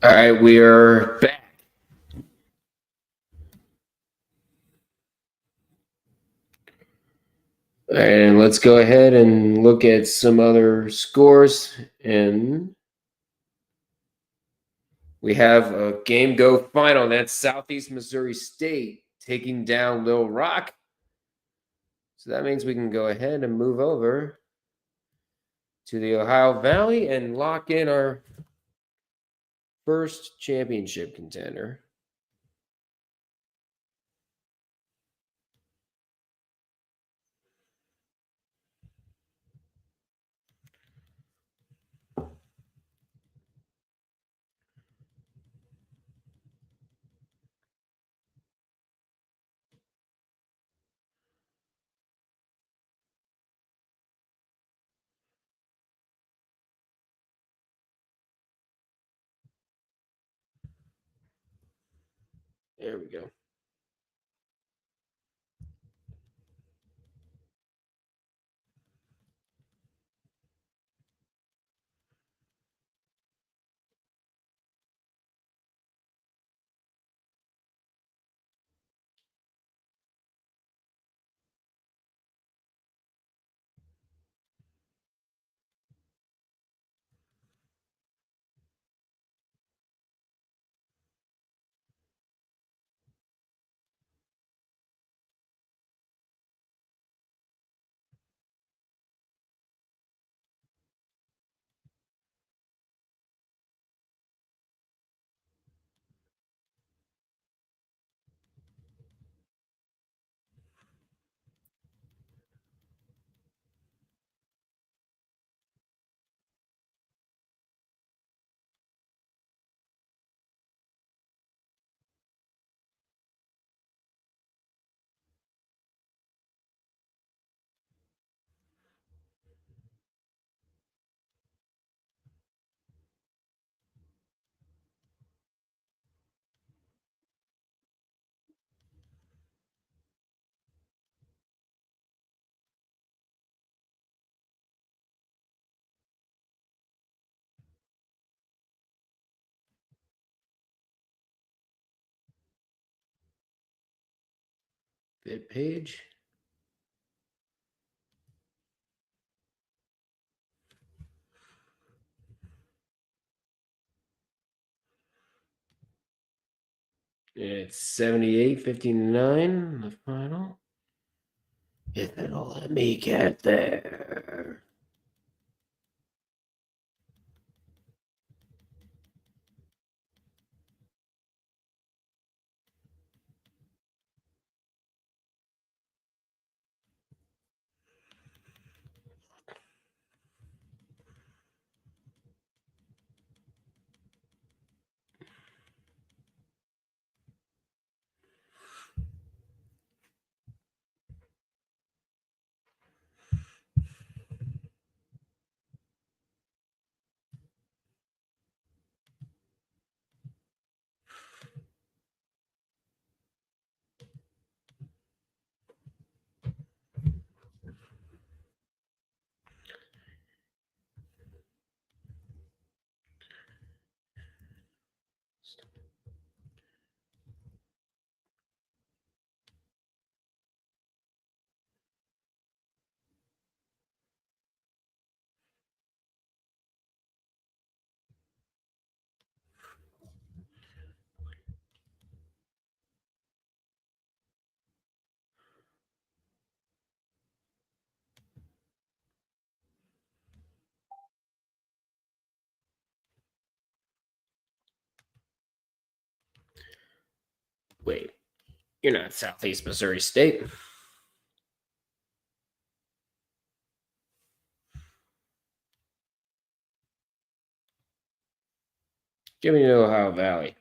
S2: All right, we are back. And let's go ahead and look at some other scores. And we have a game go final. That's Southeast Missouri State taking down Little Rock. So that means we can go ahead and move over to the Ohio Valley and lock in our first championship contender. There we go. Fit page. It's 78-59, the final. If it'll let me get there. Wait, you're not Southeast Missouri State. Give me the Ohio Valley.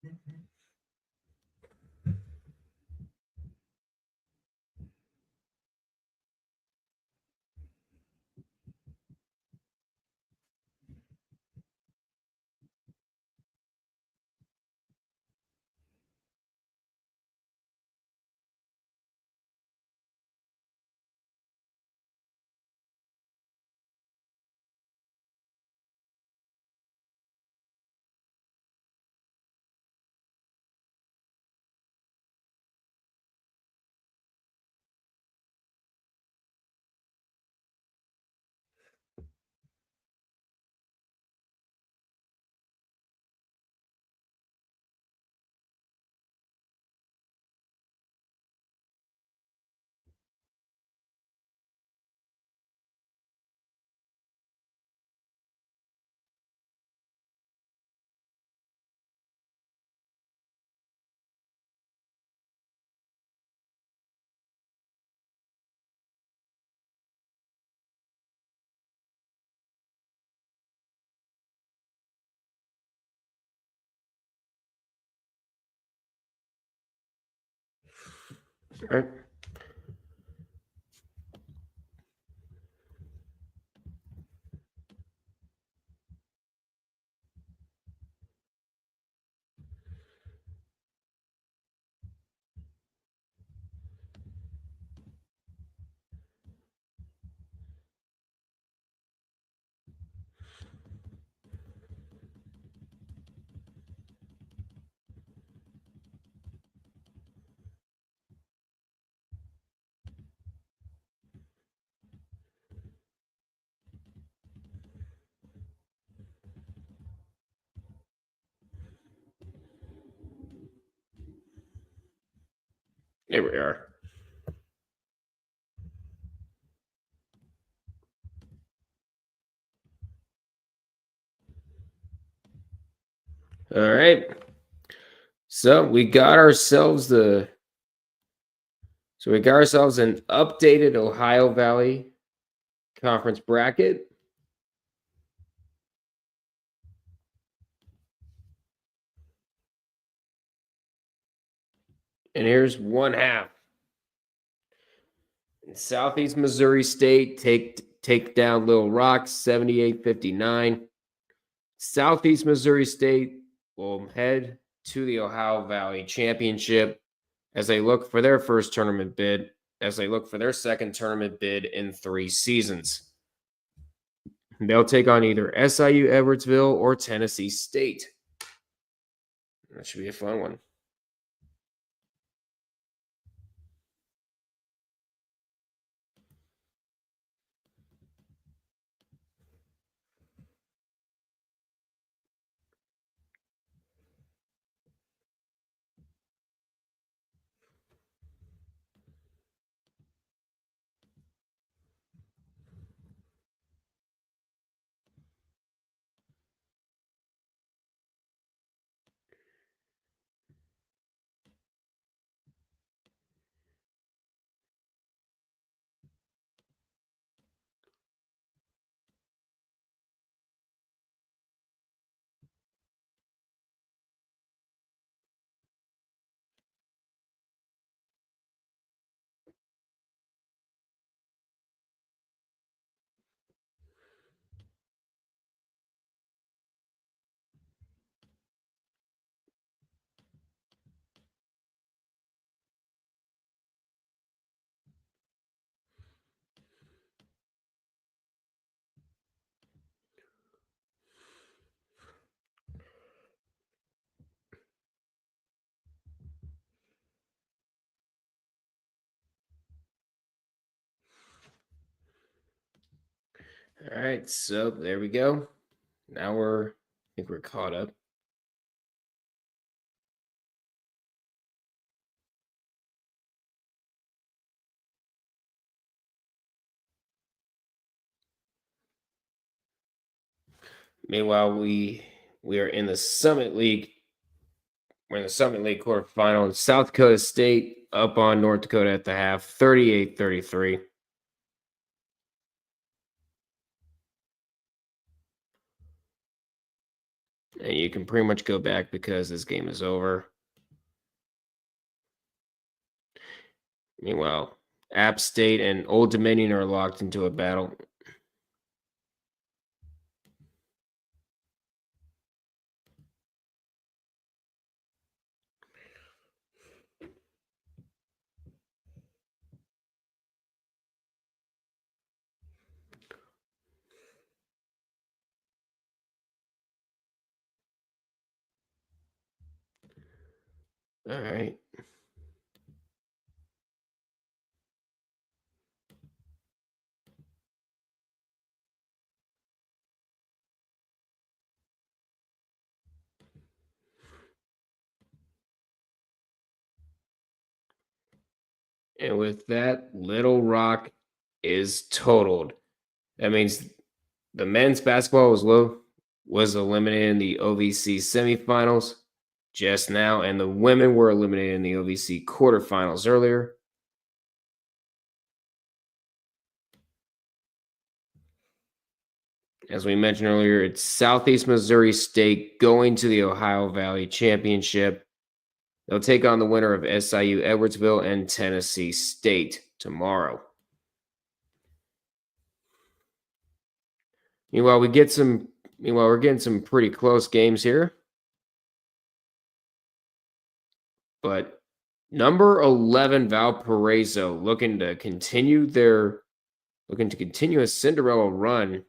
S2: All right. There we are. All right. So we got ourselves an updated Ohio Valley Conference bracket. And here's one half. Southeast Missouri State take down Little Rock 78-59. Southeast Missouri State will head to the Ohio Valley Championship as they look for their first tournament bid, as they look for their second tournament bid in 3 seasons. They'll take on either SIU Edwardsville or Tennessee State. That should be a fun one. All right, so there we go. Now I think we're caught up. Meanwhile, we are in the Summit League. We're in the Summit League quarterfinals. South Dakota State up on North Dakota at the half, 38-33. And you can pretty much go back because this game is over. Meanwhile, App State and Old Dominion are locked into a battle. All right. And with that, Little Rock is totaled. That means the men's basketball was eliminated in the OVC semifinals just now, and the women were eliminated in the OVC quarterfinals earlier. As we mentioned earlier, it's Southeast Missouri State going to the Ohio Valley Championship. They'll take on the winner of SIU Edwardsville and Tennessee State tomorrow. Meanwhile, we're getting some pretty close games here. But number 11 Valparaiso looking to continue a Cinderella run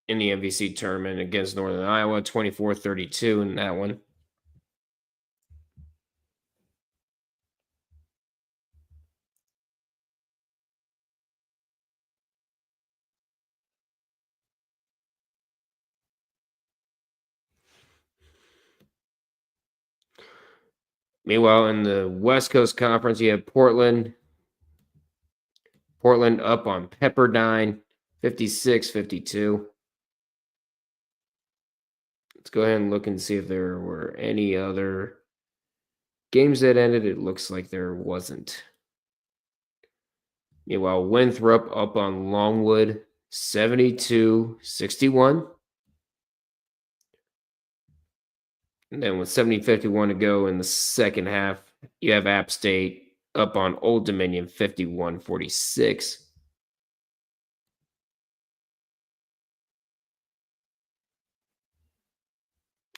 S2: in the MVC tournament against Northern Iowa, 24-32 in that one. Meanwhile, in the West Coast Conference, you have Portland up on Pepperdine, 56-52. Let's go ahead and look and see if there were any other games that ended. It looks like there wasn't. Meanwhile, Winthrop up on Longwood, 72-61. And then with 70-51 to go in the second half, you have App State up on Old Dominion, 51-46.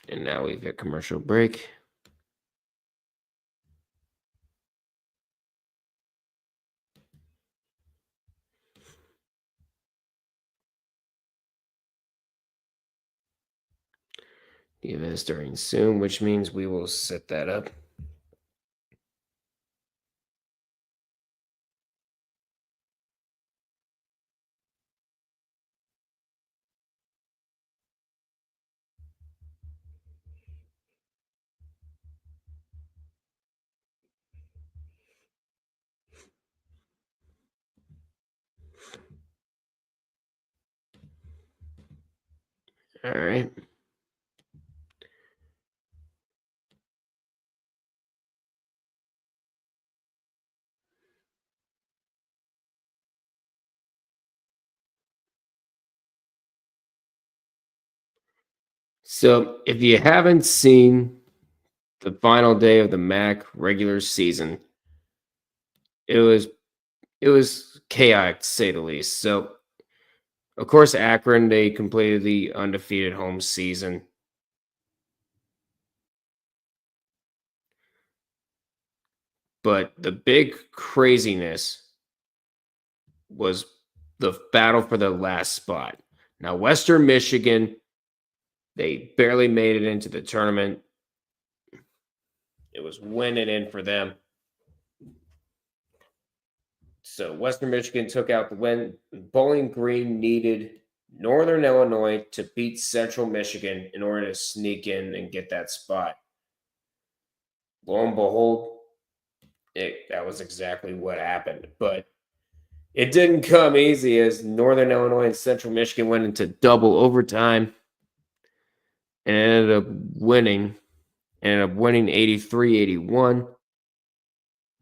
S2: And now we've got commercial break. The event is starting soon, which means we will set that up. All right. So if you haven't seen the final day of the MAC regular season, it was chaotic to say the least. So of course, Akron, they completed the undefeated home season. But the big craziness was the battle for the last spot. Now, Western Michigan, they barely made it into the tournament. It was winning in for them. So Western Michigan took out the win. Bowling Green needed Northern Illinois to beat Central Michigan in order to sneak in and get that spot. Lo and behold, that was exactly what happened. But it didn't come easy as Northern Illinois and Central Michigan went into double overtime and ended up winning 83-81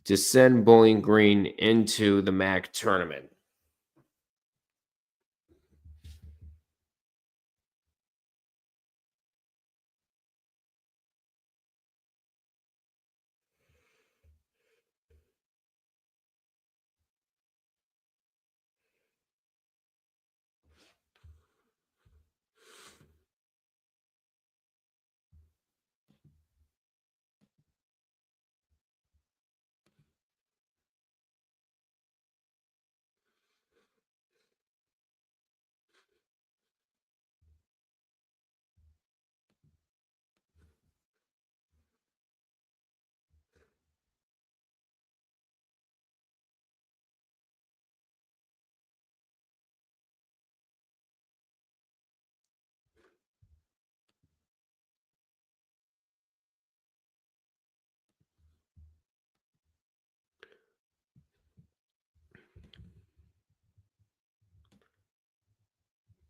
S2: to send Bowling Green into the MAC tournament.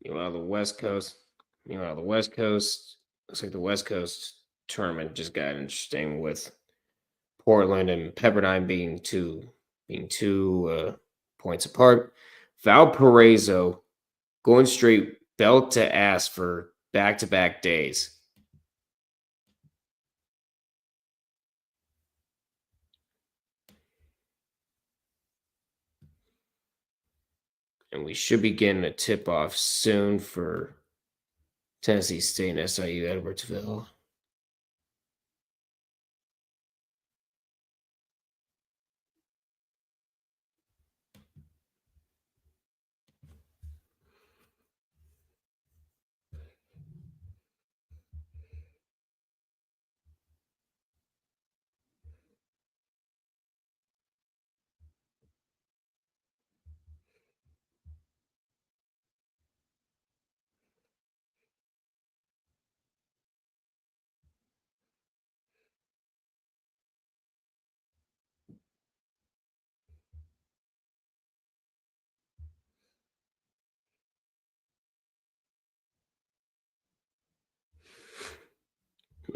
S2: Meanwhile, the West Coast. Looks like the West Coast tournament just got interesting with Portland and Pepperdine being two points apart. Valparaiso going straight belt to ass for back-to-back days. And we should be getting a tip-off soon for Tennessee State and SIU Edwardsville.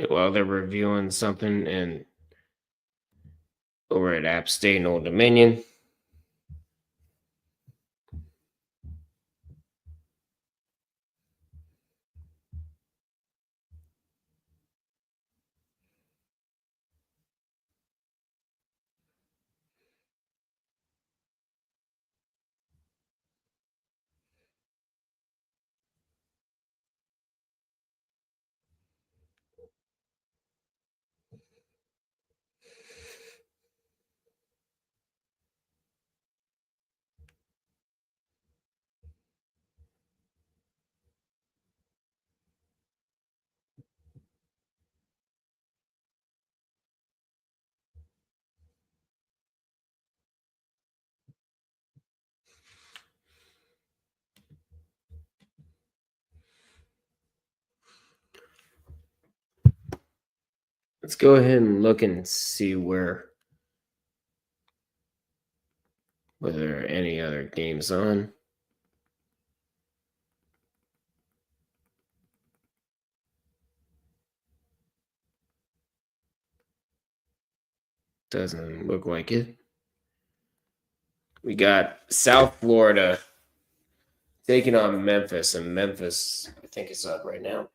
S2: While they're reviewing something and over at App State and Old Dominion. Let's go ahead and look and see whether there are any other games on. Doesn't look like it. We got South Florida taking on Memphis, and Memphis, I think, is up right now.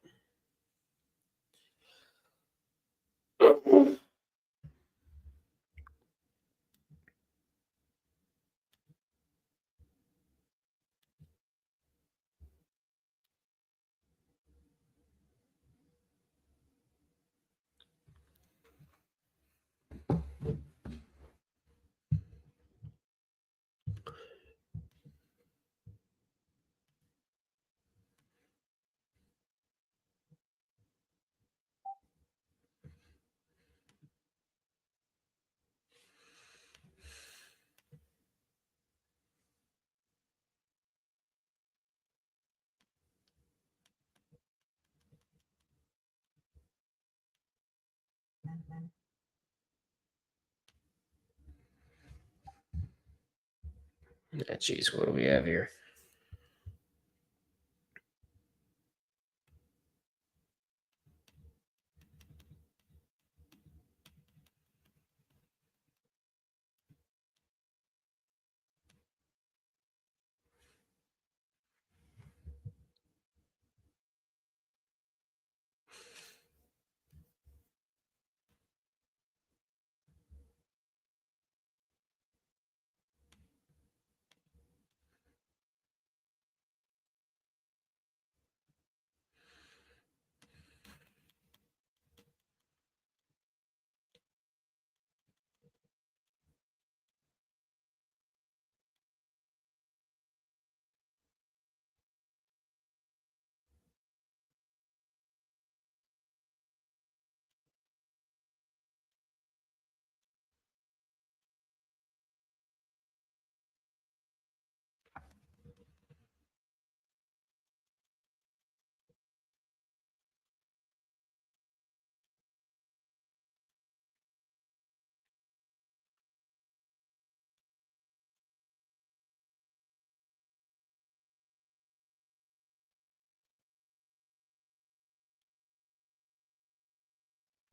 S2: Jeez, what do we have here?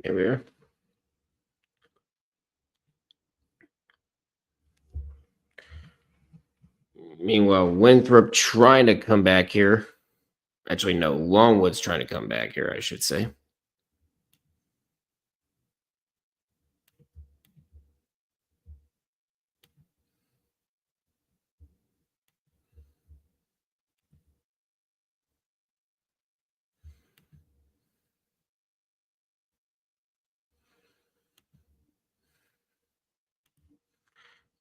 S2: Here we are. Meanwhile, Winthrop trying to come back here. Actually, no, Longwood's trying to come back here, I should say.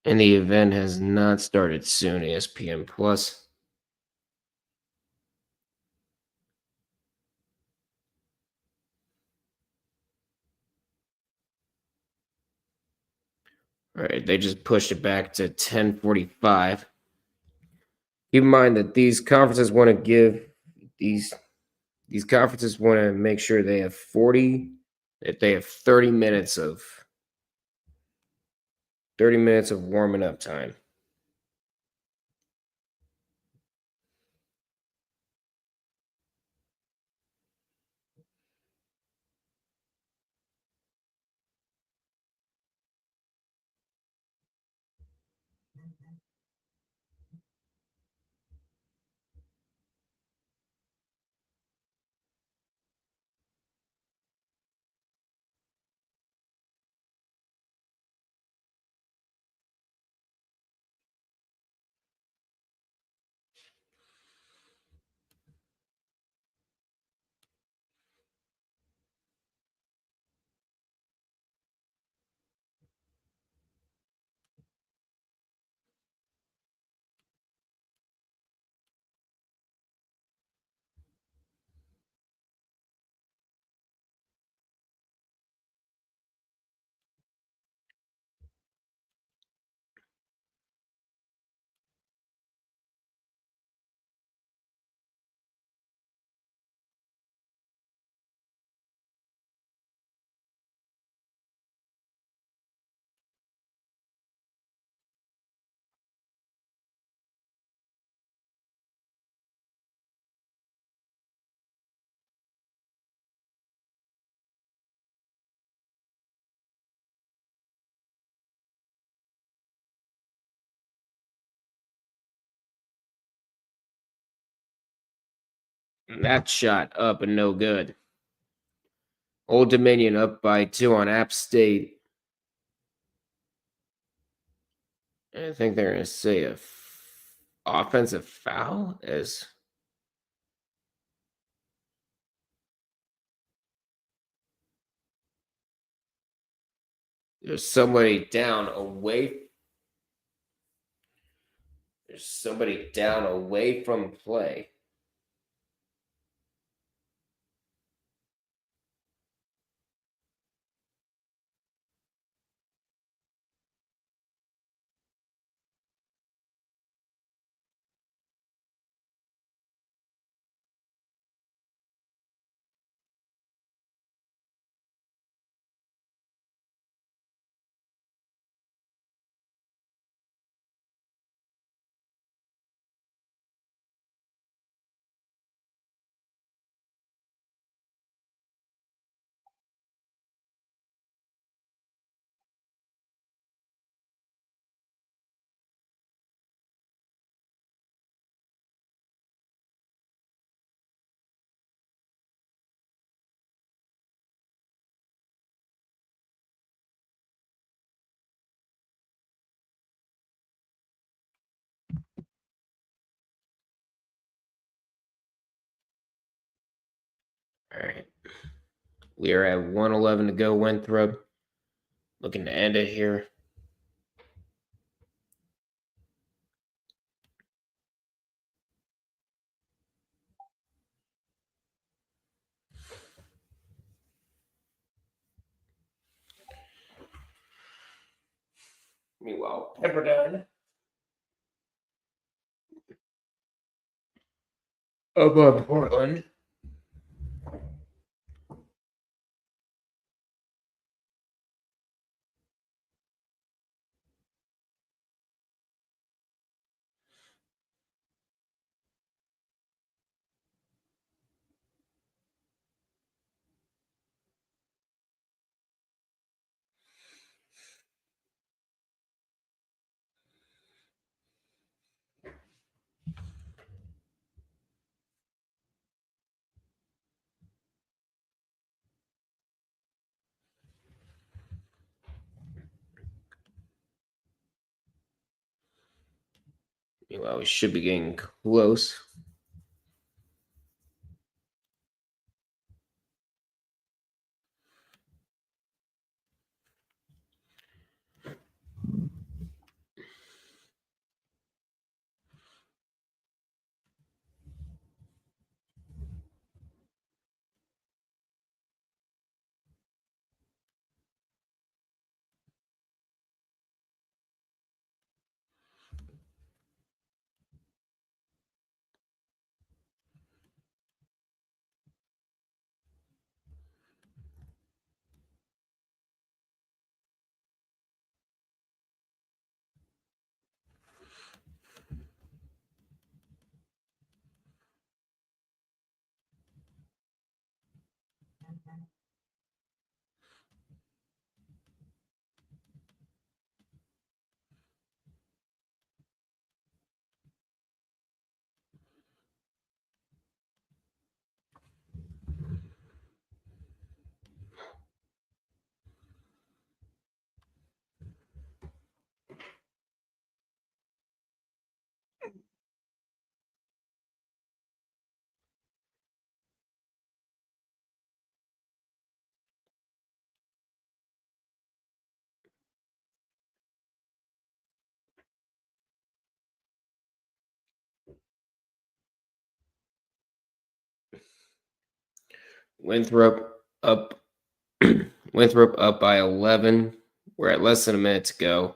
S2: And the event has not started soon, ESPN Plus. All right, they just pushed it back to 10:45. Keep in mind that these conferences want to give these conferences want to make sure they have 30 minutes of 30 minutes of warming up time. That shot up and no good. Old Dominion up by 2 on App State. I think they're going to say a offensive foul as there's somebody down away. There's somebody down away from play. All right. We are at 1:11 to go, Winthrop. Looking to end it here. Meanwhile, Pepperdine above Portland. Well, we should be getting close. Winthrop up Winthrop up by 11. We're at less than a minute to go.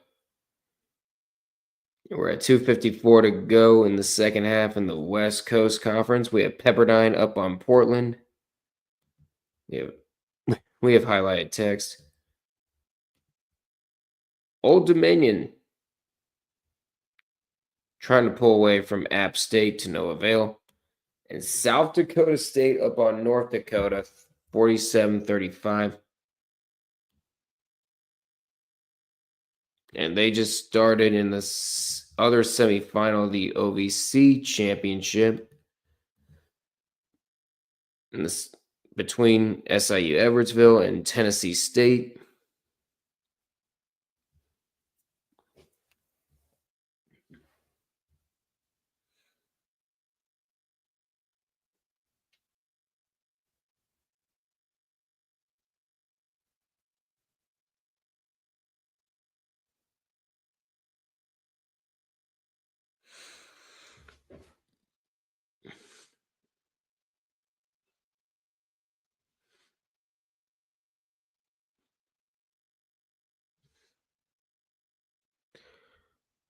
S2: We're at 2:54 to go in the second half in the West Coast Conference. We have Pepperdine up on Portland. We have highlighted text. Old Dominion trying to pull away from App State to no avail. And South Dakota State up on North Dakota, 47-35. And they just started in the other semifinal, the OVC championship. And this between SIU Edwardsville and Tennessee State.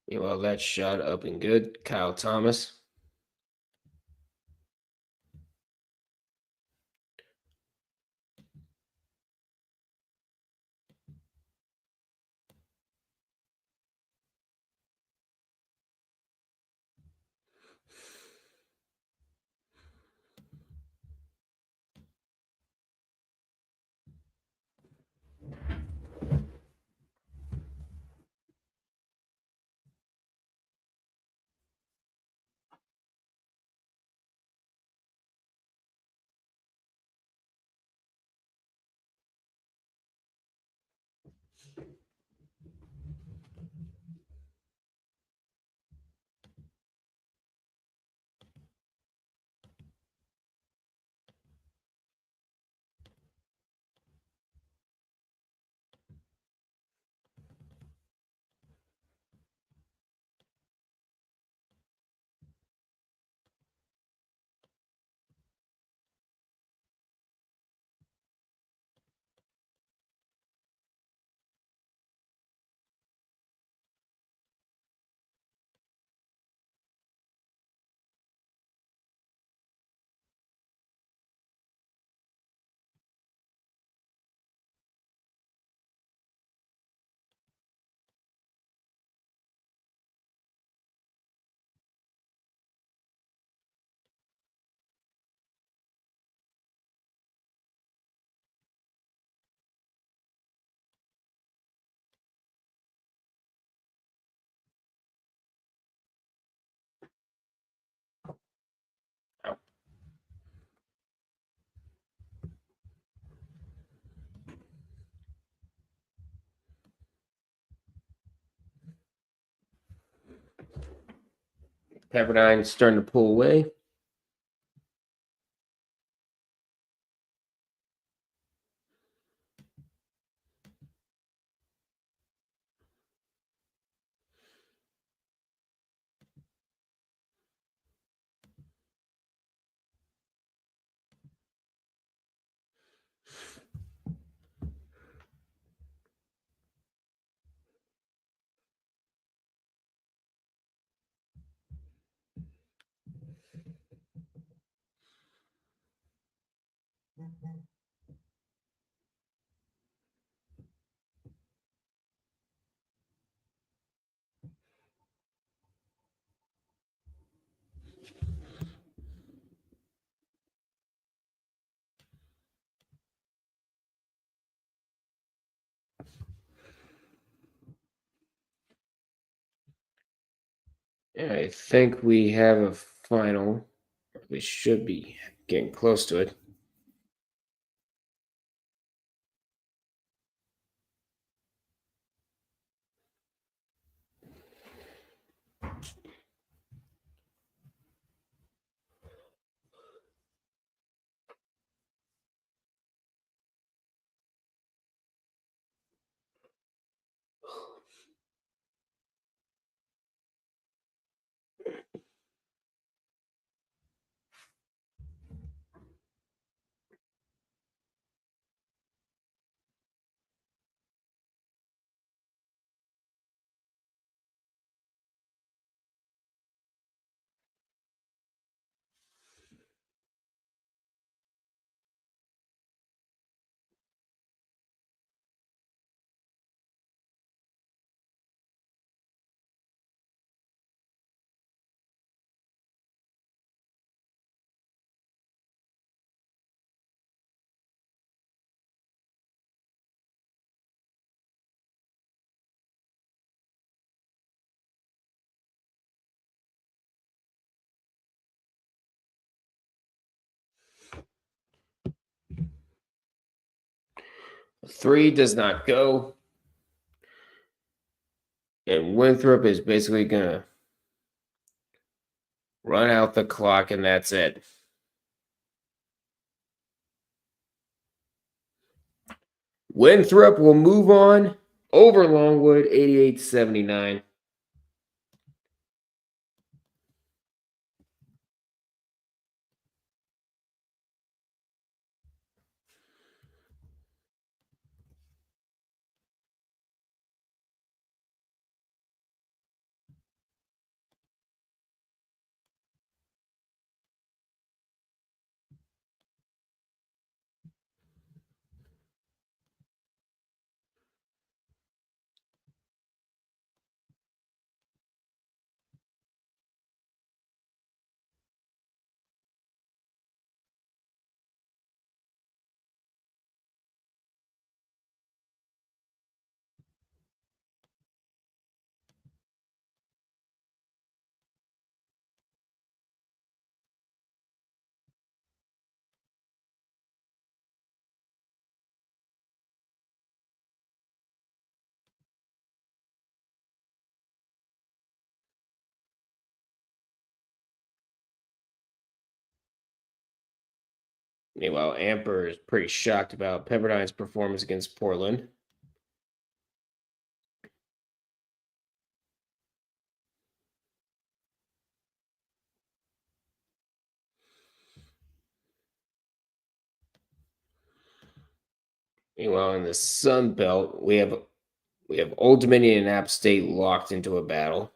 S2: Well, that shot up and good. Kyle Thomas. Pepperdine's starting to pull away. I think we have a final. We should be getting close to it. Three does not go. And Winthrop is basically going to run out the clock, and that's it. Winthrop will move on over Longwood, 88-79. Meanwhile, Amper is pretty shocked about Pepperdine's performance against Portland. Meanwhile, in the Sun Belt, we have Old Dominion and App State locked into a battle.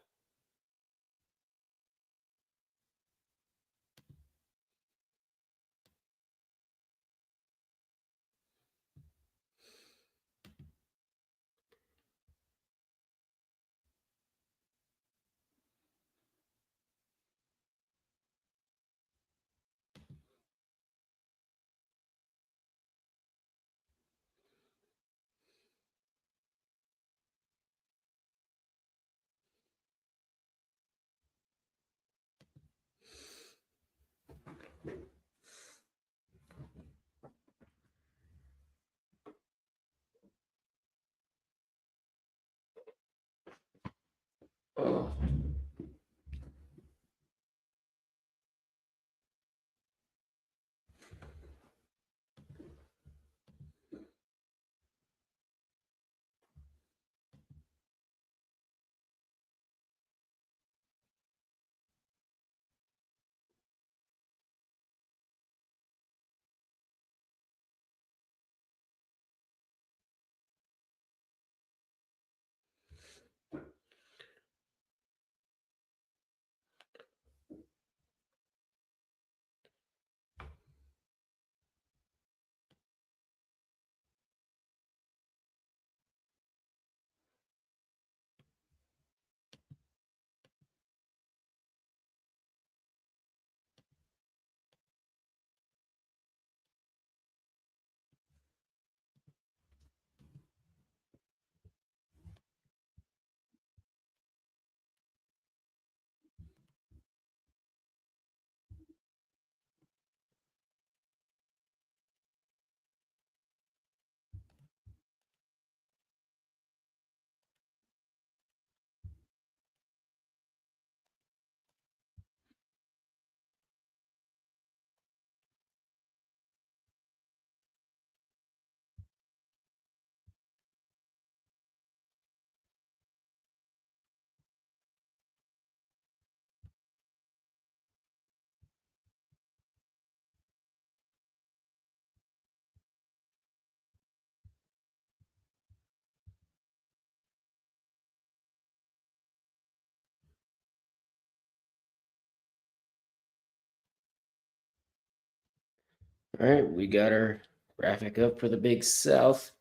S2: right, we got our graphic up for the Big South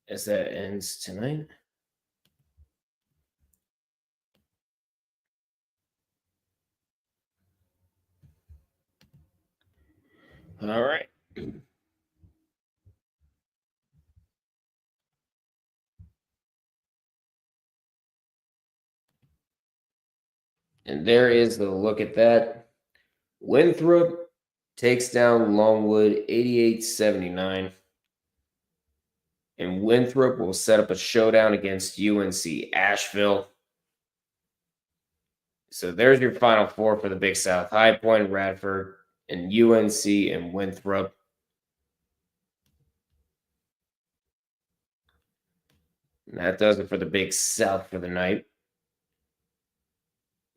S2: as that ends tonight. All right. And there is the look at that. Winthrop takes down Longwood 88-79. And Winthrop will set up a showdown against UNC Asheville. So there's your Final Four for the Big South. High Point, Radford, and UNC and Winthrop. And that does it for the Big South for the night.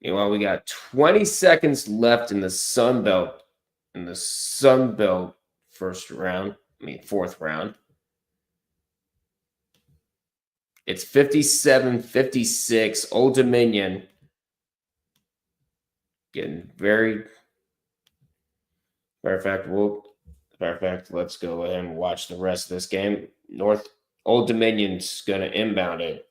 S2: Meanwhile, we got 20 seconds left in the Sun Belt. Fourth round. It's 57-56. Old Dominion getting very. Matter of fact, let's go ahead and watch the rest of this game. Old Dominion's going to inbound it.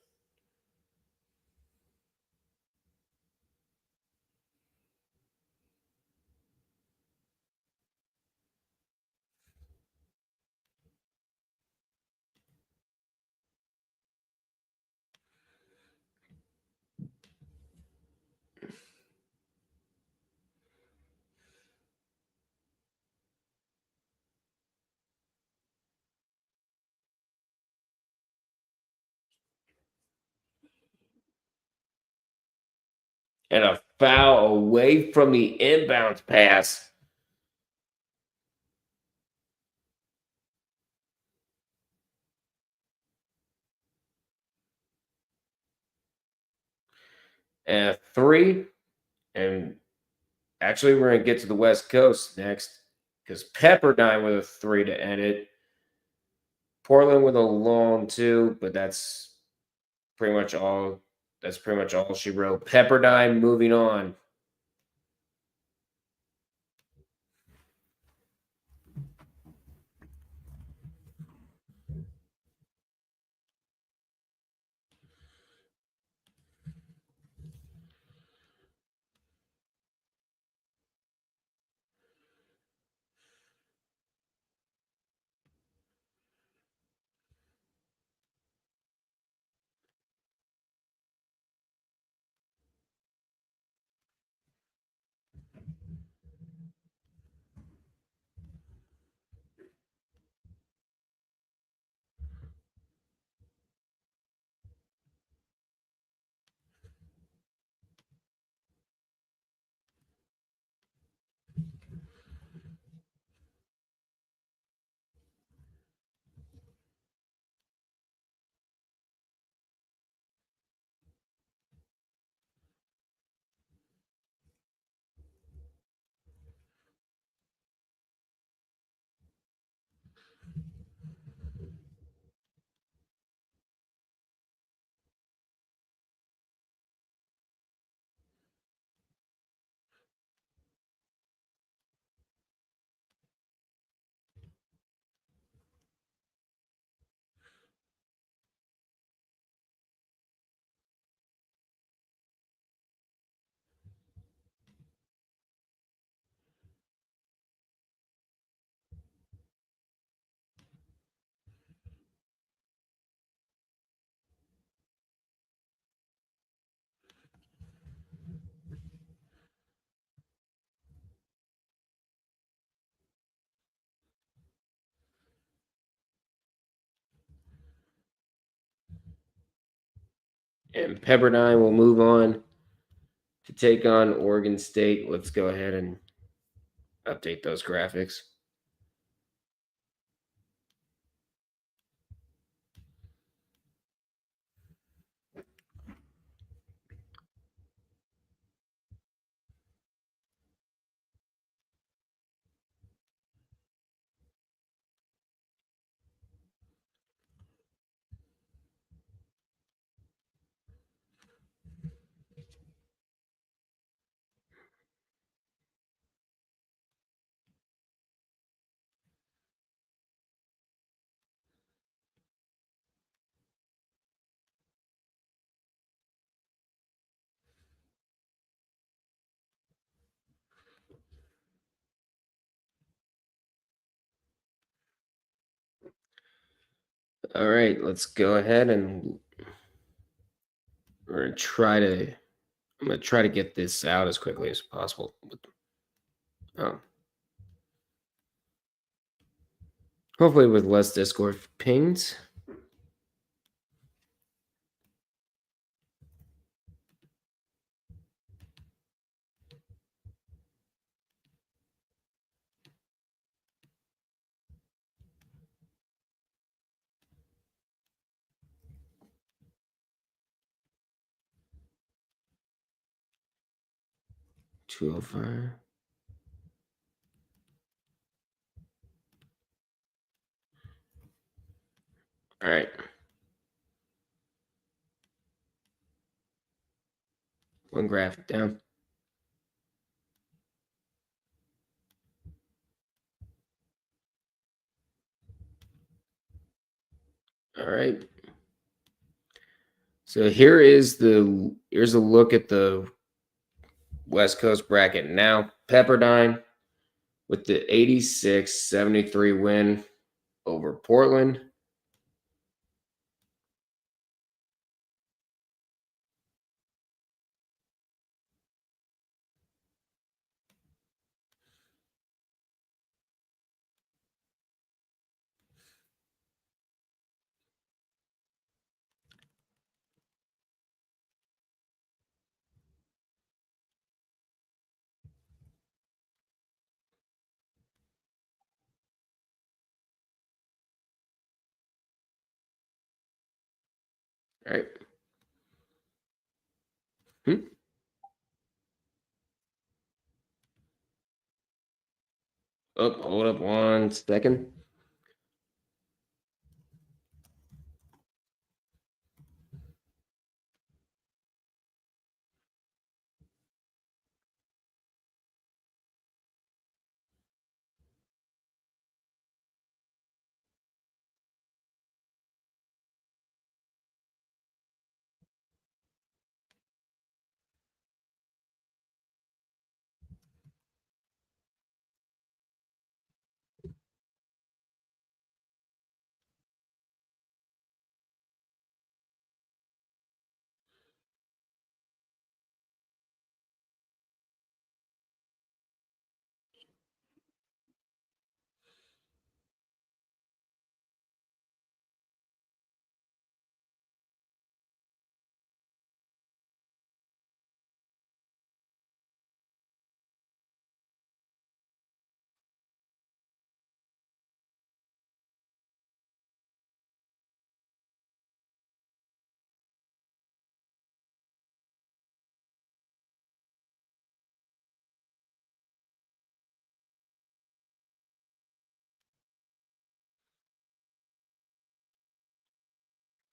S2: And a foul away from the inbounds pass. And a three. And actually, we're going to get to the West Coast next because Pepperdine with a three to end it. Portland with a long two, but that's pretty much all. That's pretty much all she wrote. Pepperdine moving on. And Pepperdine will move on to take on Oregon State. Let's go ahead and update those graphics. All right, let's go ahead and we're gonna try to. I'm gonna try to get this out as quickly as possible. Um, hopefully with less Discord pings. $205. All right. One graphic down. All right. So here's a look at the West Coast bracket now. Pepperdine with the 86-73 win over Portland. All right. Oh, hold up 1 second.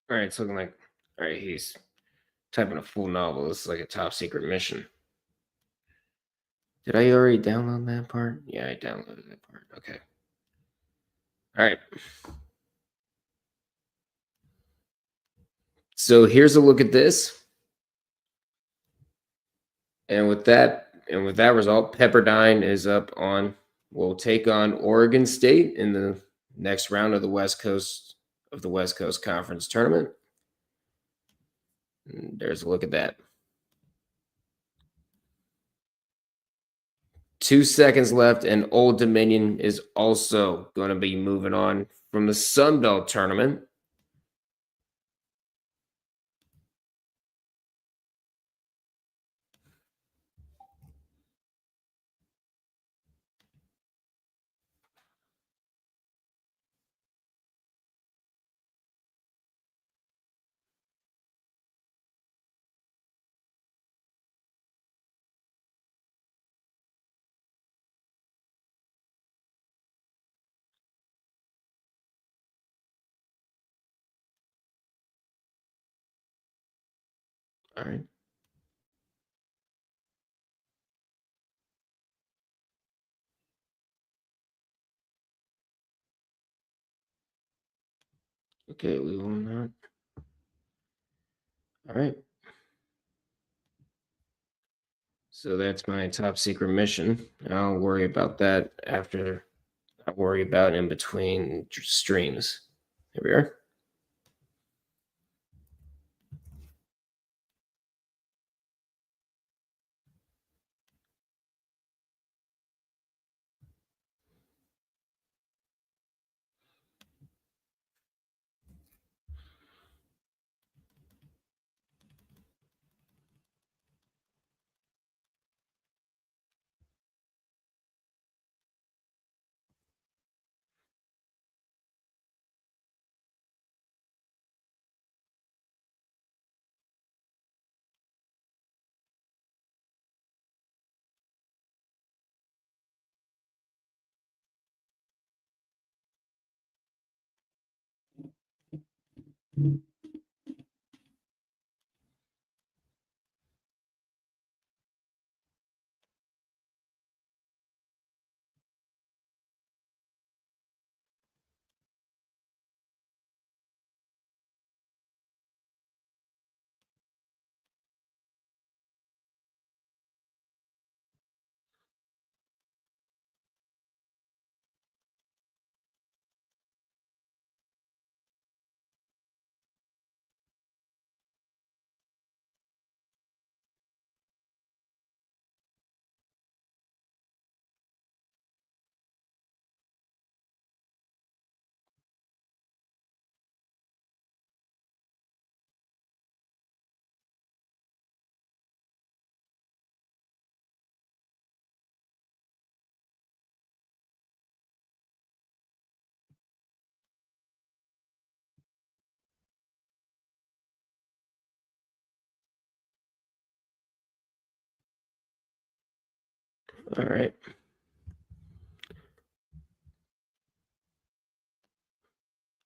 S2: All right, it's looking like all right, he's typing a full novel. This is like a top secret mission. Did I already download that part? Yeah, I downloaded that part. Okay. All right. So here's a look at this. And with that result, Pepperdine is up on will take on Oregon State in the next round of the West Coast Conference Tournament. And there's a look at that. 2 seconds left, and Old Dominion is also going to be moving on from the Sun Belt Tournament. All right. Okay, we will not. All right. So that's my top secret mission. I'll worry about that after. I'll worry about in between streams. Here we are. All right.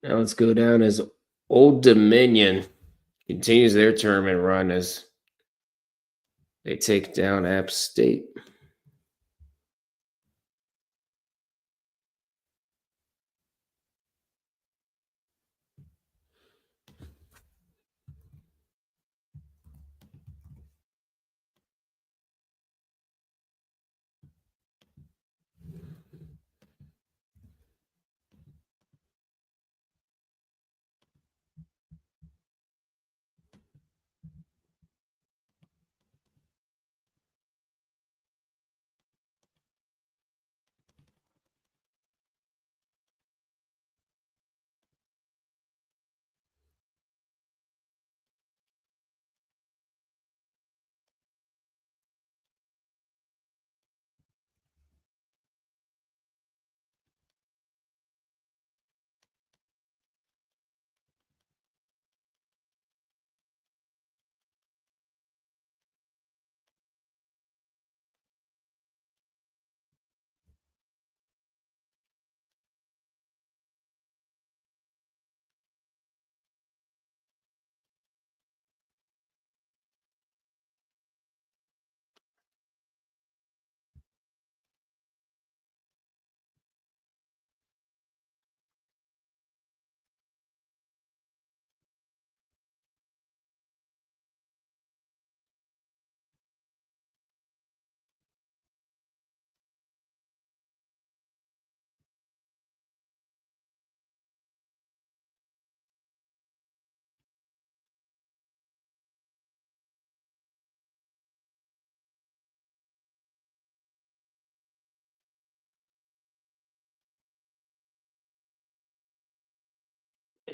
S2: Now let's go down as Old Dominion continues their tournament run as they take down App State.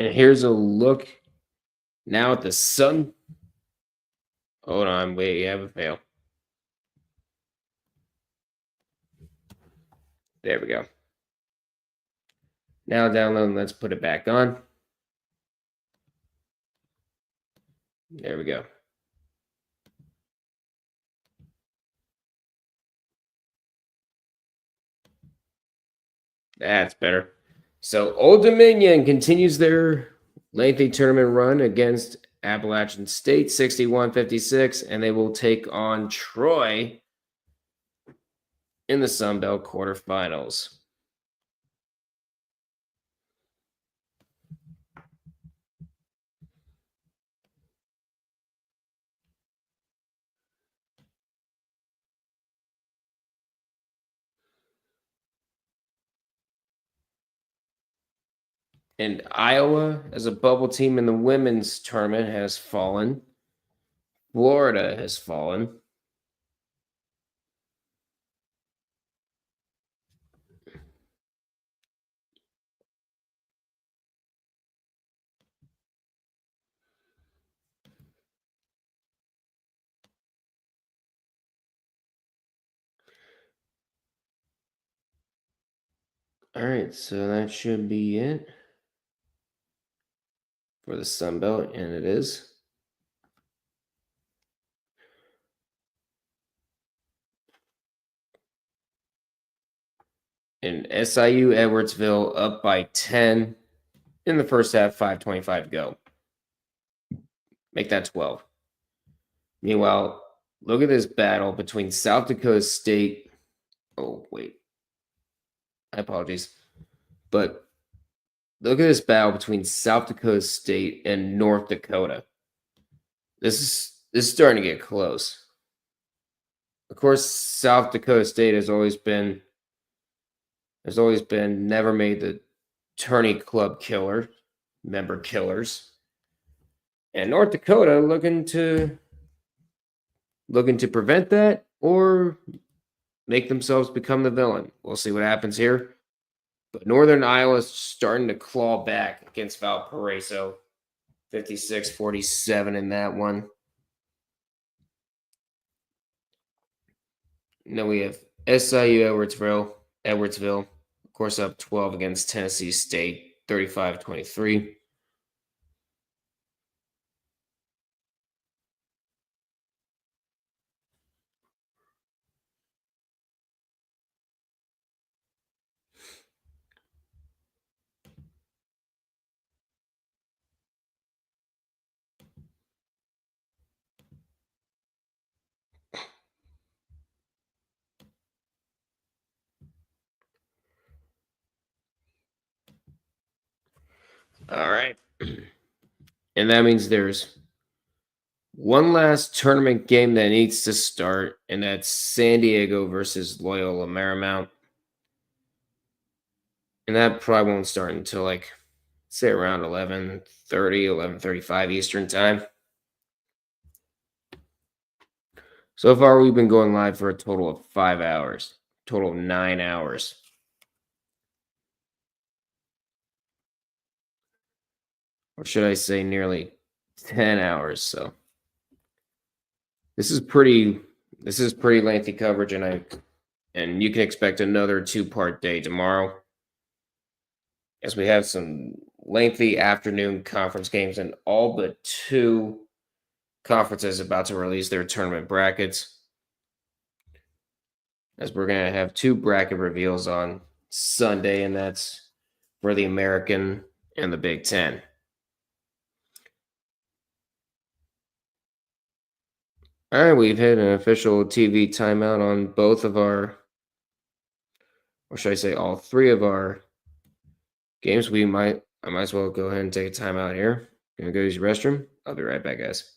S2: And here's a look now at the Sun. Hold on, wait, you have a fail. There we go. Now download, let's put it back on. There we go. That's better. So Old Dominion continues their lengthy tournament run against Appalachian State 61-56, and they will take on Troy in the Sun Belt quarterfinals. And Iowa, as a bubble team in the women's tournament, has fallen. Florida has fallen. All right, so that should be it for the Sun Belt, and it is. And SIU Edwardsville up by 10 in the first half, 5:25 to go. Make that 12. Meanwhile, look at this battle between South Dakota State. Oh, wait. I apologize. But look at this battle between South Dakota State and North Dakota. This is starting to get close. Of course, South Dakota State has always been never made the tourney club killer, member killers. And North Dakota looking to prevent that or make themselves become the villain. We'll see what happens here. But Northern Iowa's starting to claw back against Valparaiso. 56-47 in that one. And then we have SIU Edwardsville, of course, up 12 against Tennessee State, 35-23. All right. And that means there's one last tournament game that needs to start, and that's San Diego versus Loyola Marymount. And that probably won't start until say around 11:30, 11:35 Eastern time. So far, we've been going live for a total of 5 hours, total of 9 hours. Or should I say nearly 10 hours. So this is pretty lengthy coverage, and you can expect another 2-part day tomorrow, as we have some lengthy afternoon conference games, and all but 2 conferences about to release their tournament brackets, as we're going to have 2 bracket reveals on Sunday, and that's for the American and the Big Ten. All right, we've hit an official TV timeout on both of our, or should I say all 3 of our games. I might as well go ahead and take a timeout here. Gonna go use the restroom. I'll be right back, guys.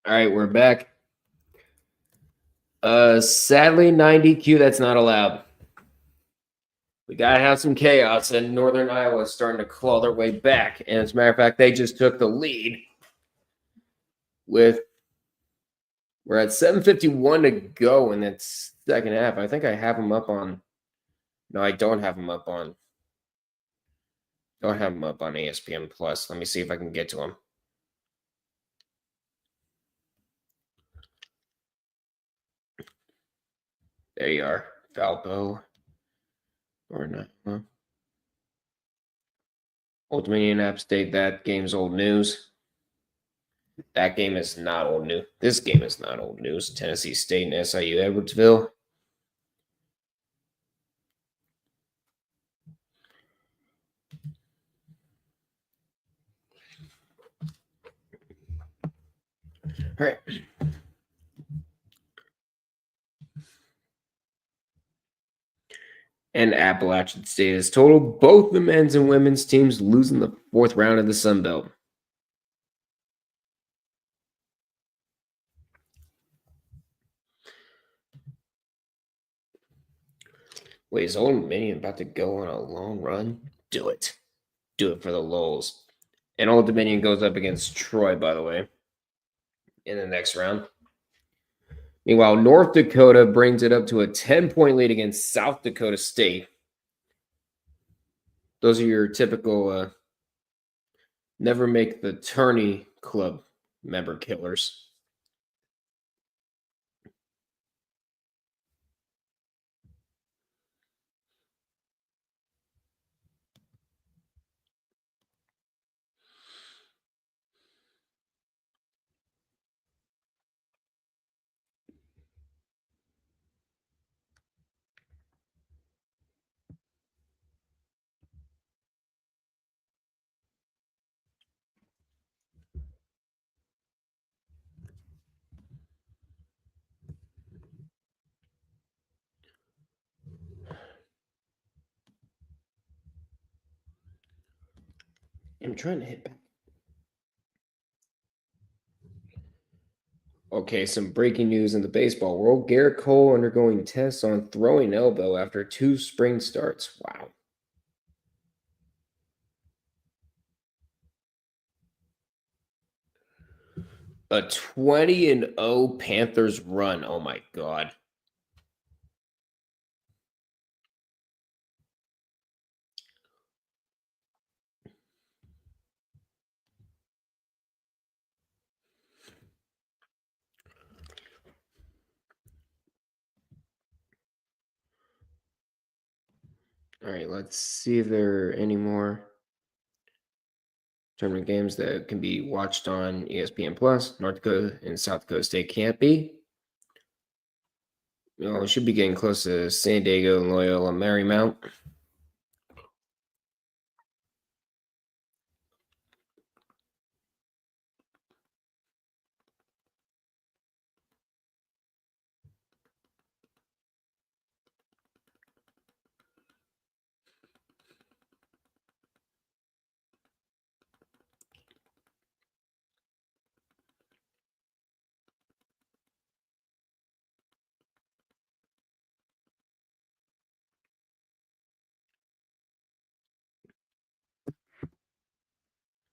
S2: All right, we're back. Sadly, 90Q, that's not allowed. We gotta have some chaos, and Northern Iowa is starting to claw their way back. And as a matter of fact, they just took the lead with we're at 7:51 to go in that second half. I think I have them up on. No, I don't have them up on. Don't have them up on ESPN Plus. Let me see if I can get to them. There you are, Valpo. Or not? Huh? Old Dominion App State. That game's old news. That game is not old news. This game is not old news. Tennessee State and SIU Edwardsville. All right. And Appalachian State is total. Both the men's and women's teams losing the fourth round of the Sun Belt. Wait, is Old Dominion about to go on a long run? Do it. Do it for the Lols. And Old Dominion goes up against Troy, by the way, in the next round. Meanwhile, North Dakota brings it up to a 10-point lead against South Dakota State. Those are your typical never make the tourney club member killers. I'm trying to hit back. Okay, some breaking news in the baseball world. Garrett Cole undergoing tests on throwing elbow after 2 spring starts. Wow. A 20-0 Panthers run. Oh my God. All right, let's see if there are any more tournament games that can be watched on ESPN Plus. North Dakota and South Dakota State can't be. We should be getting close to San Diego and Loyola Marymount.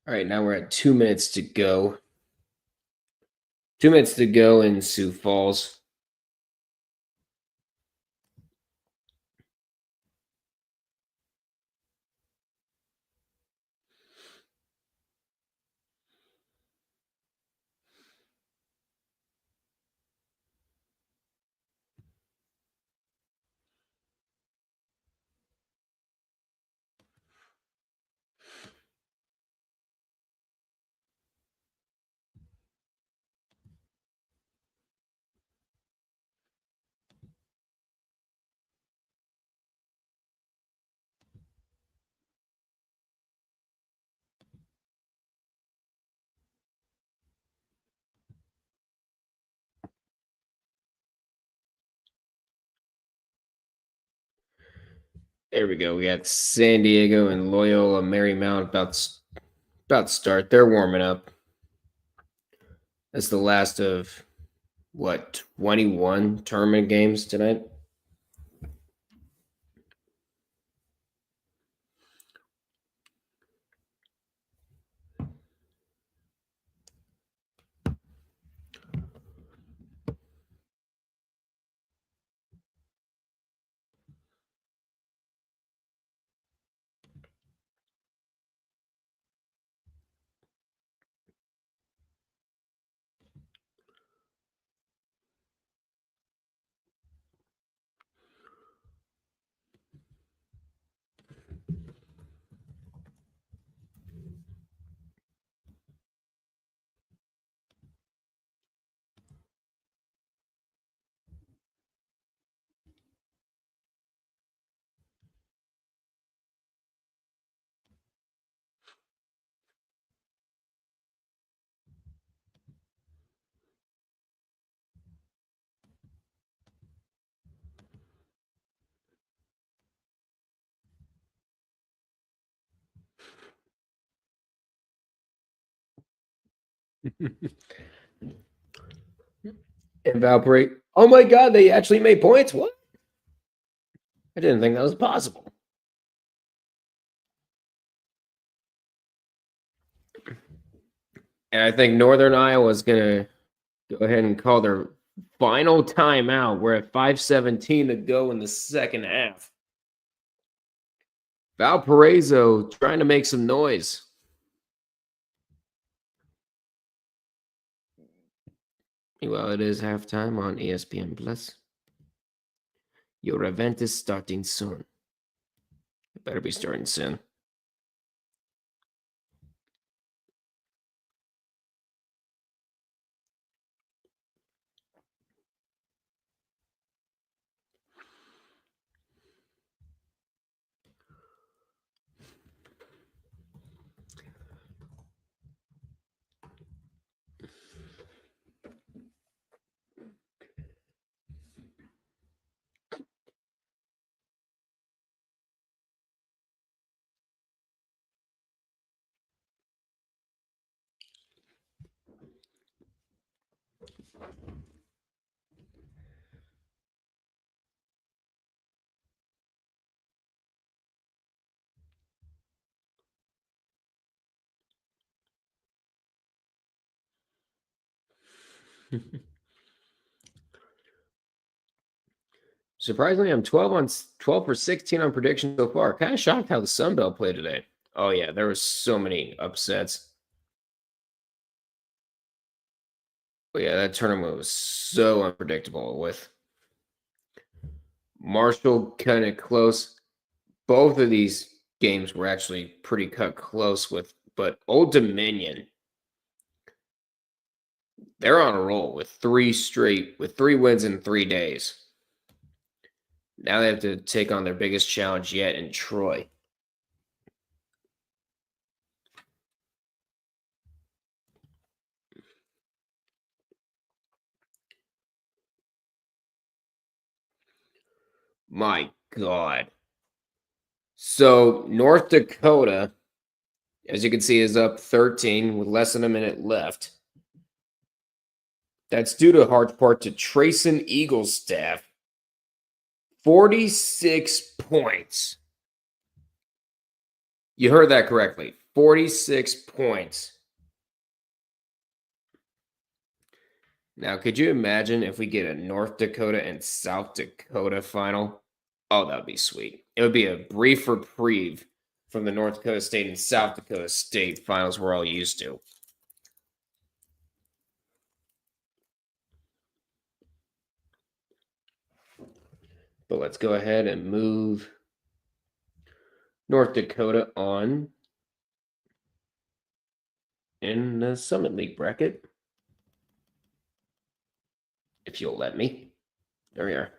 S2: All right, now we're at 2 minutes to go. 2 minutes to go in Sioux Falls. There we go. We got San Diego and Loyola Marymount about to start. They're warming up. That's the last of, 21 tournament games tonight? And Valparaiso. Oh my God, they actually made points? What? I didn't think that was possible. And I think Northern Iowa is going to go ahead and call their final timeout. We're at 5:17 to go in the second half. Valparaiso trying to make some noise. Well, it is halftime on ESPN Plus. Your event is starting soon. It better be starting soon. Surprisingly, I'm 12 for 16 on prediction so far. Kind of shocked how the Sun Belt played today. Oh yeah, there was so many upsets. But yeah, that tournament was so unpredictable with Marshall kind of close. Both of these games were actually pretty cut close but Old Dominion, they're on a roll with with 3 wins in 3 days. Now they have to take on their biggest challenge yet in Troy. My God. So North Dakota, as you can see, is up 13 with less than a minute left. That's due to large part to Trayson Eagles' staff. 46 points. You heard that correctly. 46 points. Now, could you imagine if we get a North Dakota and South Dakota final? Oh, that would be sweet. It would be a brief reprieve from the North Dakota State and South Dakota State finals we're all used to. But let's go ahead and move North Dakota on in the Summit League bracket. If you'll let me. There we are.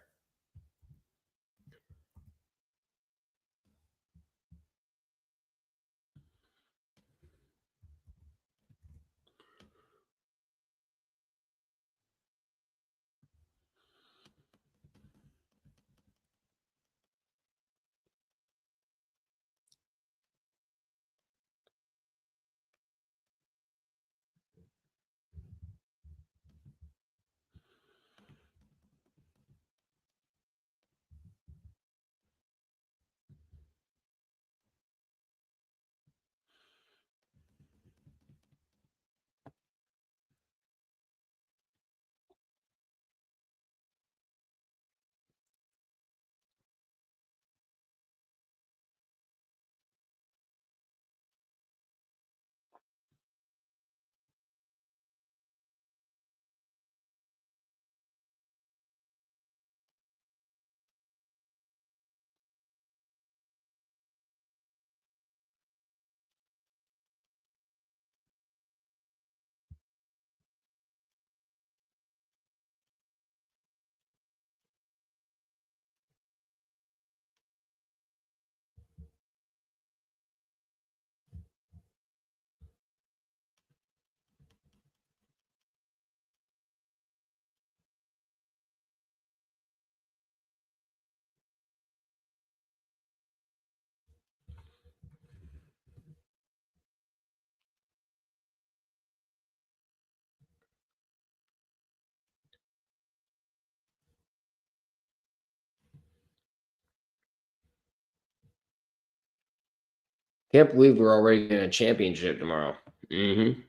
S2: Can't believe we're already in a championship tomorrow. Mm-hmm.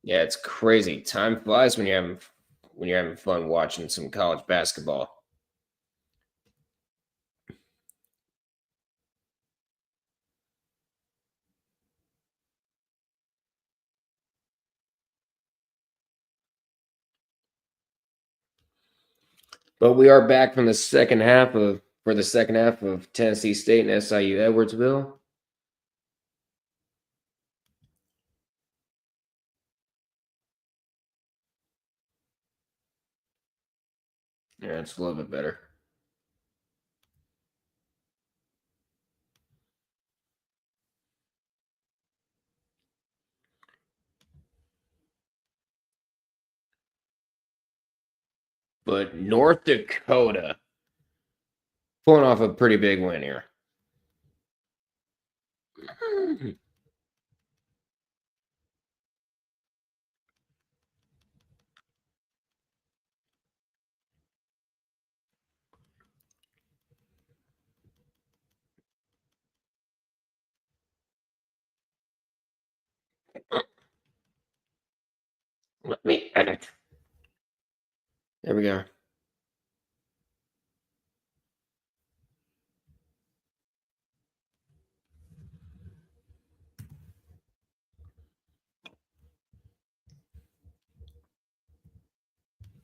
S2: Yeah, it's crazy. Time flies when you're having fun watching some college basketball. But we are back from the second half of Tennessee State and SIU Edwardsville. Yeah, it's a little bit better. But North Dakota pulling off a pretty big win here. Let me edit. There we go.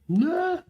S2: Nah.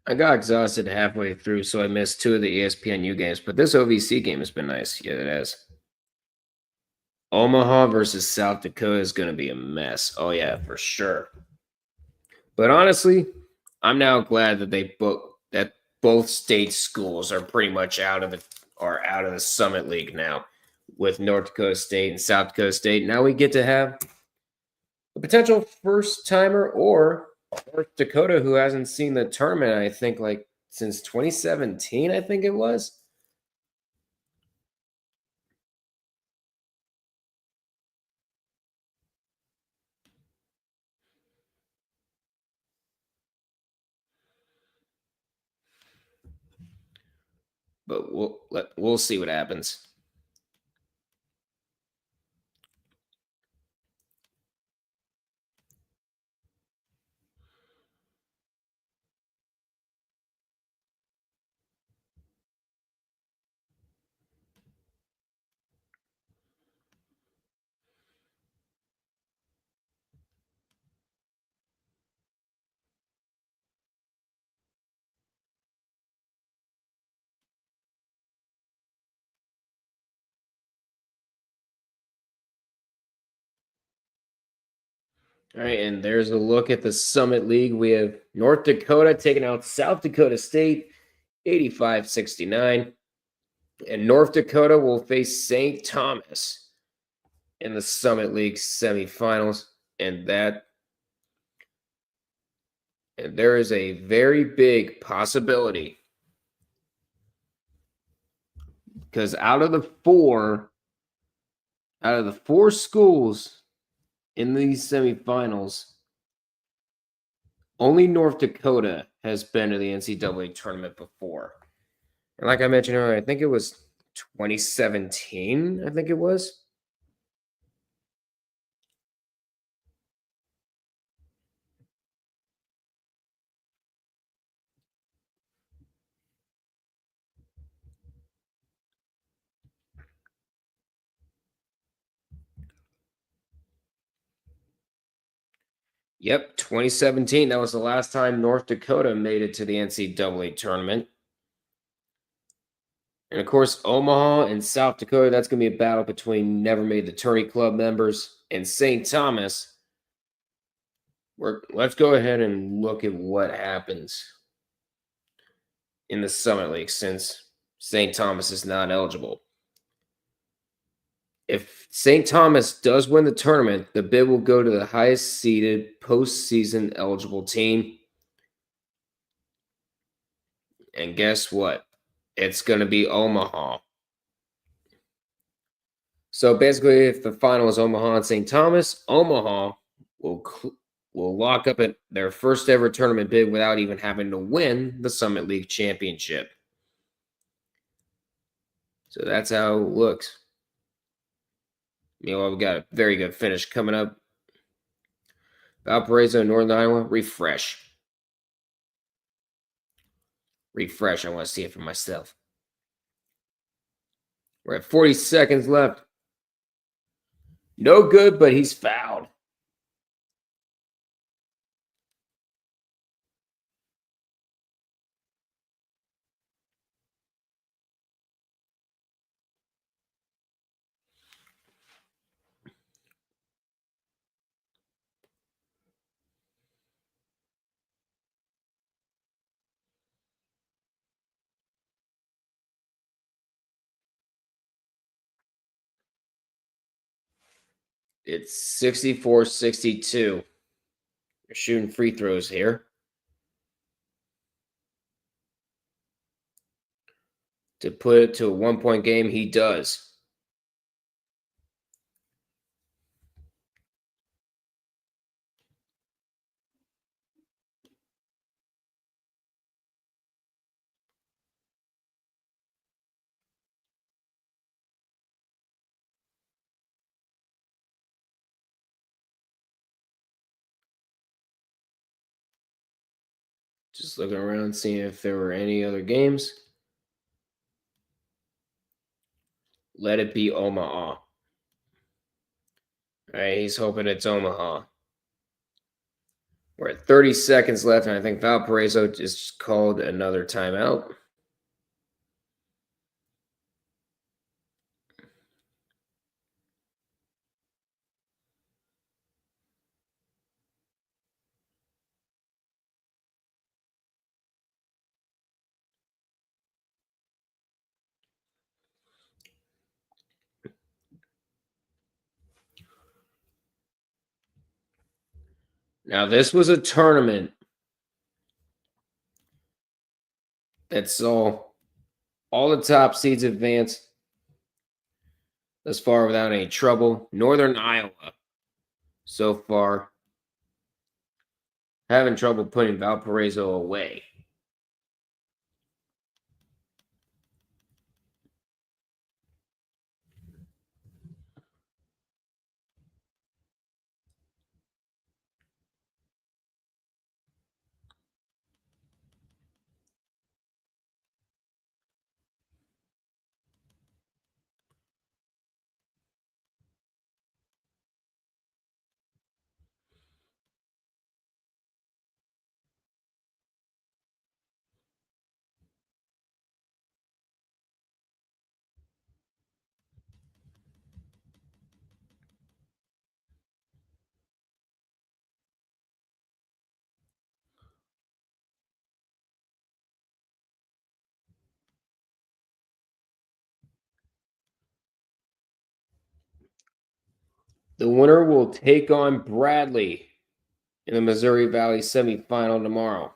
S2: I got exhausted halfway through, so I missed two of the ESPNU games. But this OVC game has been nice. Yeah, it has. Omaha versus South Dakota is going to be a mess. Oh yeah, for sure. But honestly, I'm now glad that both state schools are pretty much out of the Summit League now, with North Dakota State and South Dakota State. Now we get to have a potential first timer or North Dakota who hasn't seen the tournament. I think like since 2017. I think it was. But we'll see what happens. All right, and there's a look at the Summit League. We have North Dakota taking out South Dakota State 85-69. And North Dakota will face St. Thomas in the Summit League semifinals. And there is a very big possibility because out of the four schools in these semifinals, only North Dakota has been to the NCAA tournament before. And like I mentioned earlier, I think it was 2017, I think it was. Yep, 2017. That was the last time North Dakota made it to the NCAA tournament. And of course, Omaha and South Dakota, that's going to be a battle between Never Made the Tourney Club members and St. Thomas. Let's go ahead and look at what happens in the Summit League since St. Thomas is not eligible. If St. Thomas does win the tournament, the bid will go to the highest seeded postseason eligible team. And guess what? It's going to be Omaha. So basically, if the final is Omaha and St. Thomas, Omaha will lock up at their first ever tournament bid without even having to win the Summit League championship. So that's how it looks. Meanwhile, we got a very good finish coming up. Valparaiso, Northern Iowa, refresh. Refresh. I want to see it for myself. We're at 40 seconds left. No good, but he's fouled. It's 64-62. You're shooting free throws here. To put it to a 1-point game, he does. Just looking around, seeing if there were any other games. Let it be Omaha. All right, he's hoping it's Omaha. We're at 30 seconds left, and I think Valparaiso just called another timeout. Now, this was a tournament that saw all the top seeds advance thus far without any trouble. Northern Iowa, so far, having trouble putting Valparaiso away. The winner will take on Bradley in the Missouri Valley Semifinal tomorrow.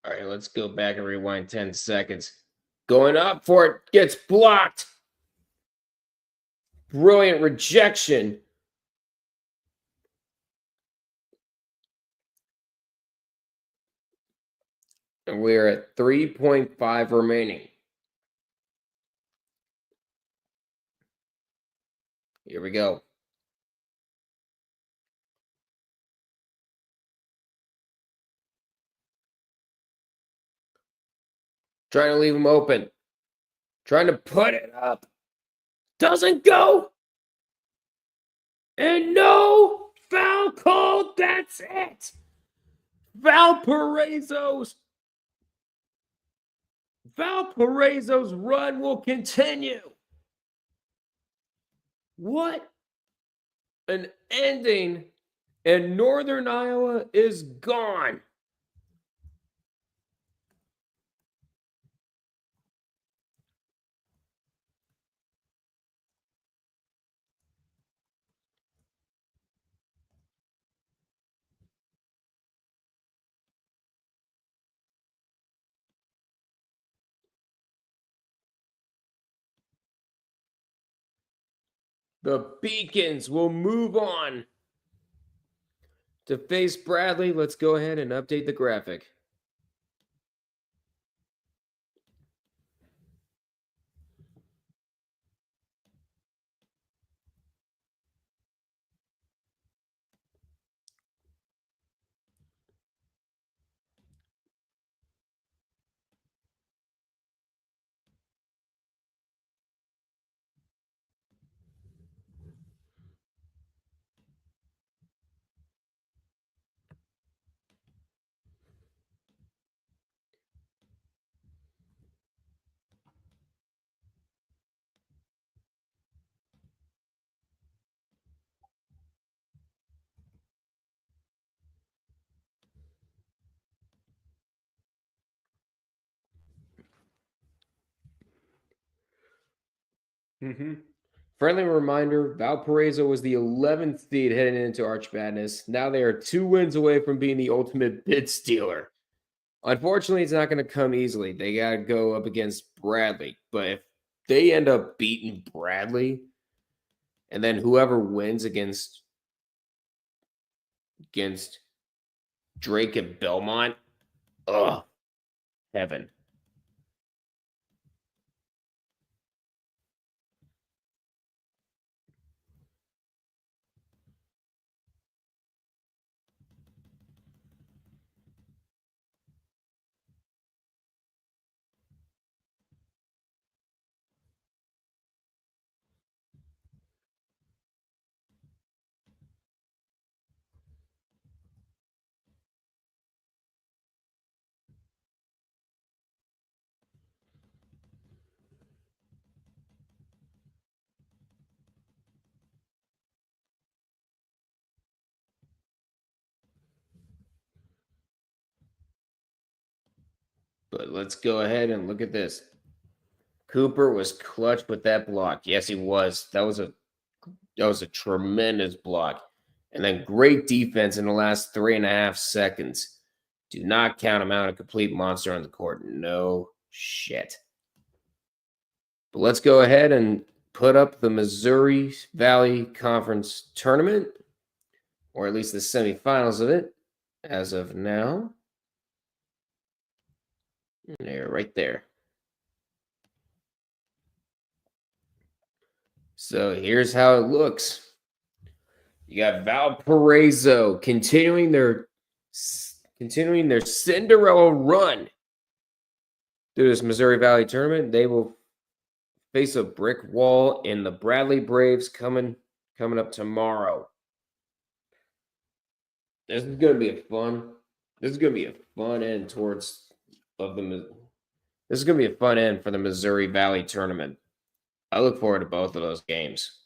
S2: All right, let's go back and rewind 10 seconds. Going up for it, gets blocked. Brilliant rejection. And we're at 3.5 remaining. Here we go. Trying to leave him open. Trying to put it up. Doesn't go. And no foul called. That's it. Valparaiso's run will continue. What an ending. And Northern Iowa is gone. The Beacons will move on to face Bradley. Let's go ahead and update the graphic. Friendly reminder, Valparaiso was the 11th seed heading into Arch Madness. Now they are 2 wins away from being the ultimate bid stealer. Unfortunately, it's not going to come easily. They got to go up against Bradley. But if they end up beating Bradley, and then whoever wins against Drake and Belmont, heaven. But let's go ahead and look at this. Cooper was clutch with that block. Yes, he was. That was a tremendous block. And then great defense in the last 3.5 seconds. Do not count him out a complete monster on the court. No shit. But let's go ahead and put up the Missouri Valley Conference Tournament, or at least the semifinals of it, as of now. There, right there. So here's how it looks. You got Valparaiso continuing their Cinderella run through this Missouri Valley tournament. They will face a brick wall in the Bradley Braves coming up tomorrow. This is going to be a fun end this is going to be a fun end for the Missouri Valley tournament. I look forward to both of those games.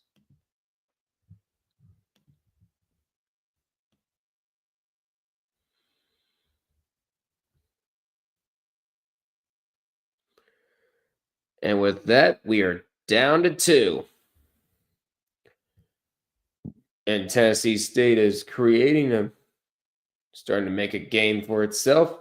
S2: And with that, we are down to 2. And Tennessee State is starting to make a game for itself.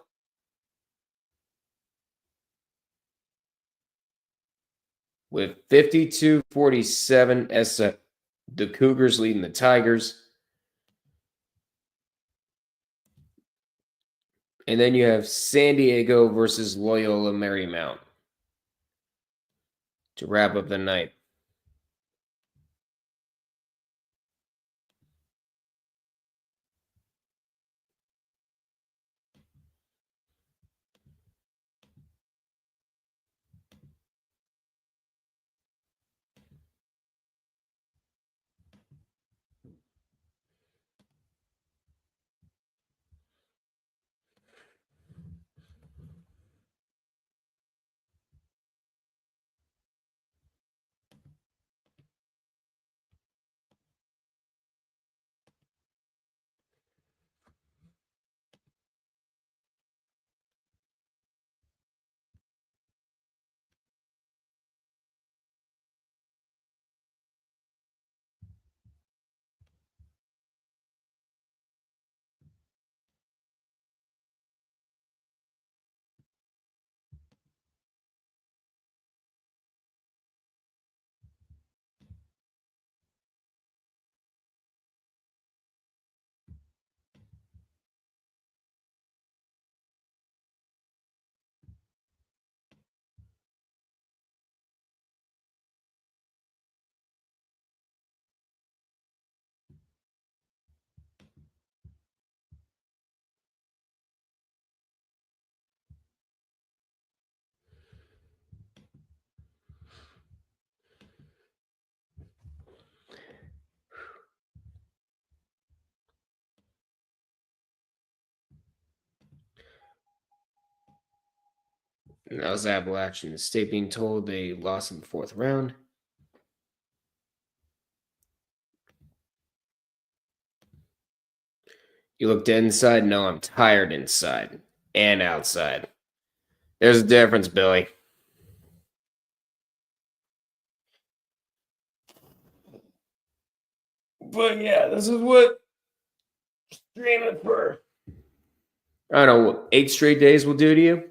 S2: with 52-47 as the Cougars leading the Tigers. And then you have San Diego versus Loyola Marymount to wrap up the night. And that was Appalachian State being told they lost in the fourth round. You look dead inside? No, I'm tired inside and outside. There's a difference, Billy. But yeah, this is what streaming for, I don't know, what 8 straight days will do to you.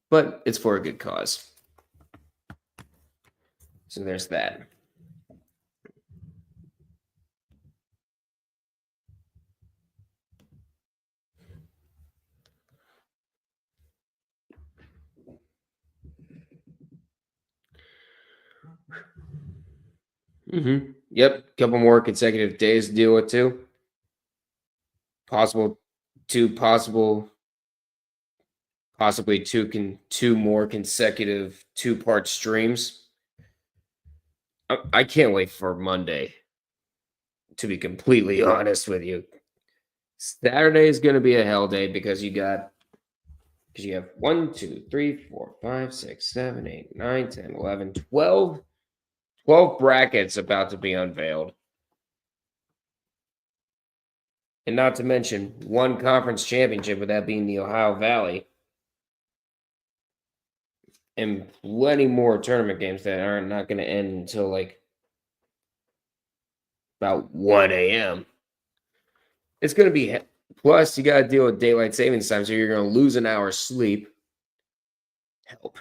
S2: But it's for a good cause. So there's that. Yep, couple more consecutive days to deal with too. Possibly two more consecutive 2-part streams. I can't wait for Monday, to be completely honest with you. Saturday is going to be a hell day because you have 1, 2, 3, 4, 5, 6, 7, 8, 9, 10, 11, 12 brackets about to be unveiled. And not to mention one conference championship, with that being the Ohio Valley. And plenty more tournament games that are not going to end until like about 1 a.m. It's going to be, plus you got to deal with daylight savings time, so you're going to lose an hour's sleep. Help.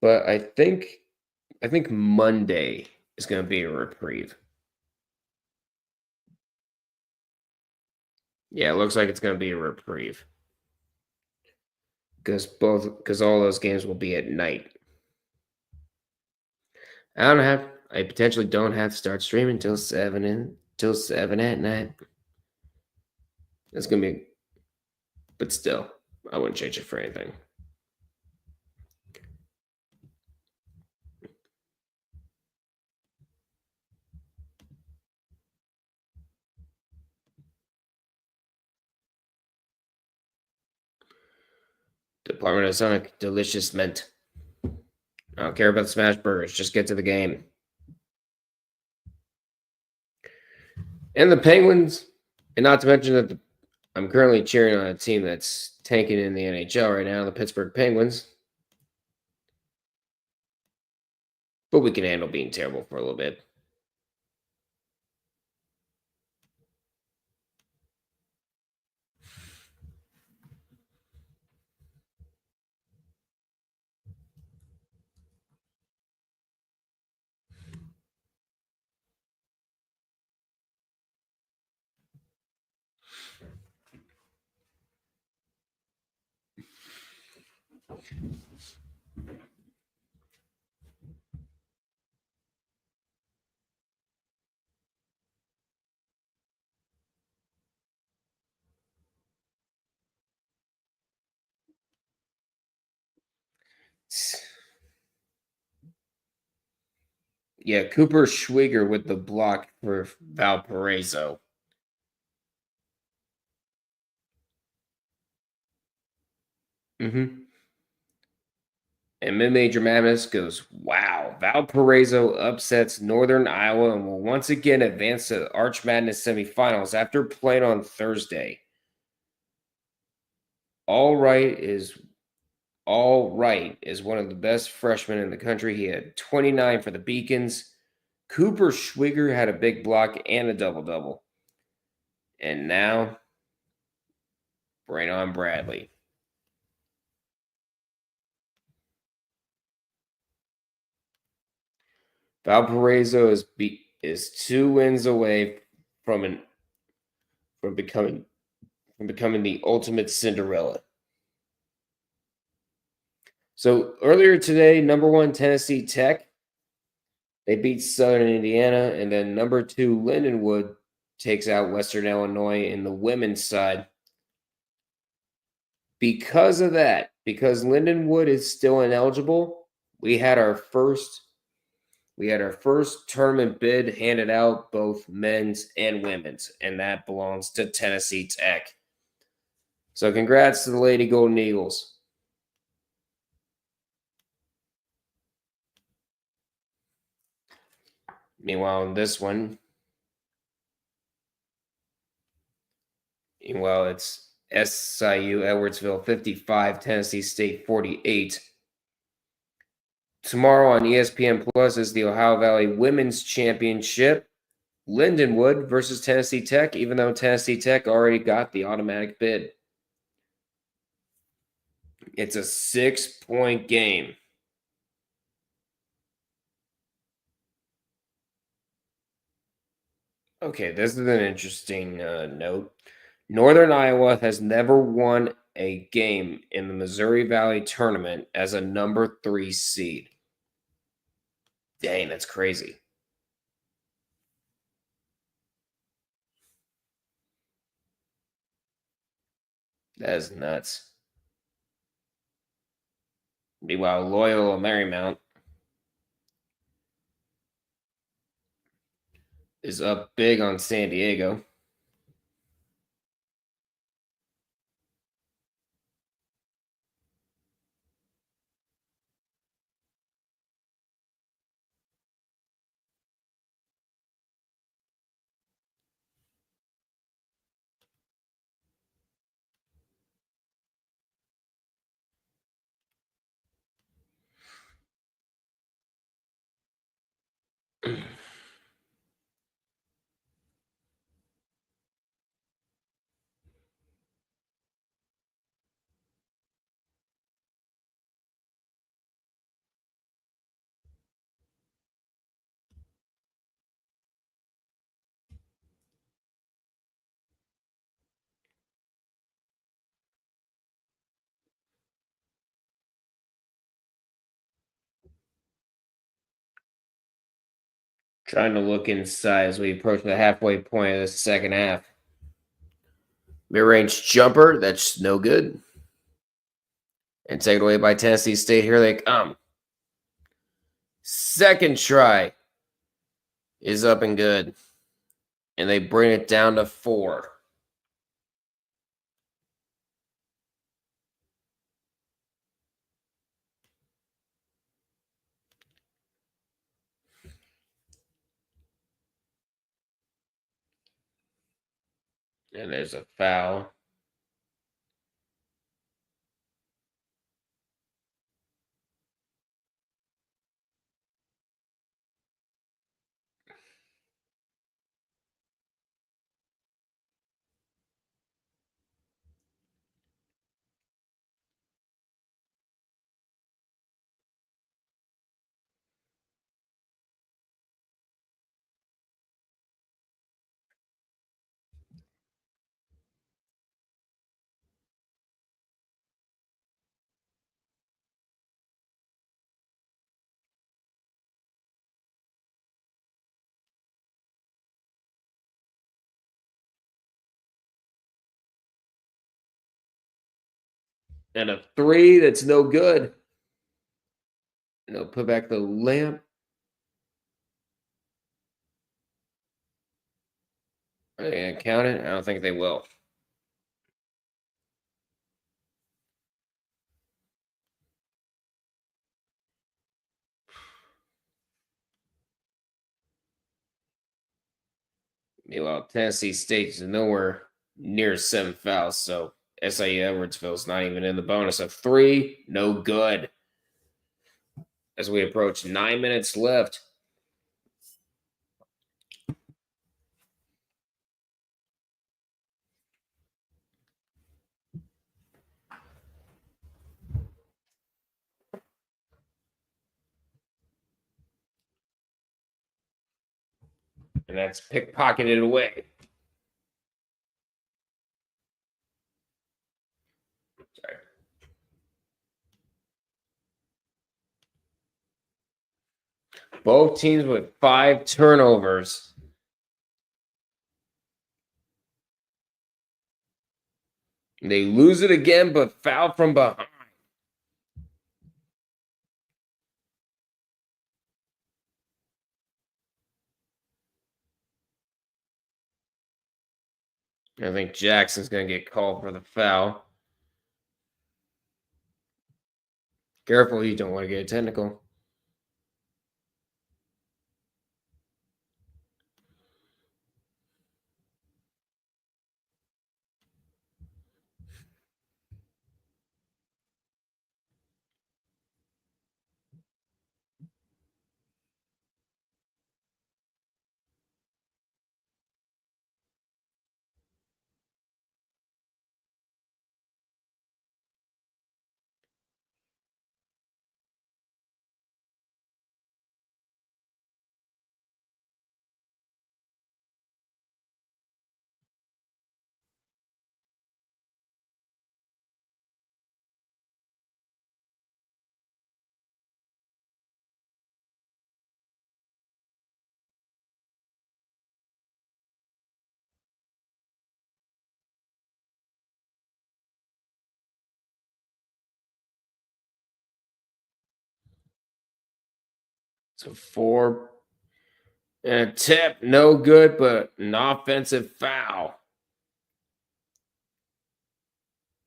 S2: But I think Monday is going to be a reprieve. Yeah, it looks like it's going to be a reprieve. Because all those games will be at night. I potentially don't have to start streaming till 7 at night. It's going to be, but still, I wouldn't change it for anything. Department of Sonic, delicious mint. I don't care about the smash burgers. Just get to the game. And the Penguins, and not to mention that I'm currently cheering on a team that's tanking in the NHL right now, the Pittsburgh Penguins. But we can handle being terrible for a little bit. Yeah, Cooper Schwieger with the block for Valparaiso. Mm-hmm. And Mid-Major Madness goes, wow, Valparaiso upsets Northern Iowa and will once again advance to the Arch Madness semifinals after playing on Thursday. All right is one of the best freshmen in the country. He had 29 for the Beacons. Cooper Schwieger had a big block and a double-double. And now, Braylon Bradley. Valparaiso is 2 wins away from becoming the ultimate Cinderella. So earlier today, number 1 Tennessee Tech, they beat Southern Indiana, and then number 2 Lindenwood takes out Western Illinois in the women's side. Because of that, because Lindenwood is still ineligible, we had our first tournament bid handed out, both men's and women's, and that belongs to Tennessee Tech. So congrats to the Lady Golden Eagles. Meanwhile, in this one, it's SIU Edwardsville 55, Tennessee State 48. Tomorrow on ESPN Plus is the Ohio Valley Women's Championship. Lindenwood versus Tennessee Tech, even though Tennessee Tech already got the automatic bid. It's a 6-point game. Okay, this is an interesting note. Northern Iowa has never won a game in the Missouri Valley Tournament as a number 3 seed. Dang, that's crazy. That is nuts. Meanwhile, Loyola Marymount is up big on San Diego. Trying to look inside as we approach the halfway point of the second half. Mid-range jumper, that's no good. And taken away by Tennessee State. Here they come. Second try is up and good. And they bring it down to 4. And there's a foul. And a 3 that's no good. And they'll put back the lamp. Are they going to count it? I don't think they will. Meanwhile, Tennessee State is nowhere near 7 fouls, so SIU Edwardsville's not even in the bonus. A 3, no good. As we approach 9 minutes left. And that's pickpocketed away. Sorry. Both teams with 5 turnovers. They lose it again, but foul from behind. I think Jackson's going to get called for the foul. Careful, you don't want to get a technical. So 4 and a tip, no good, but an offensive foul.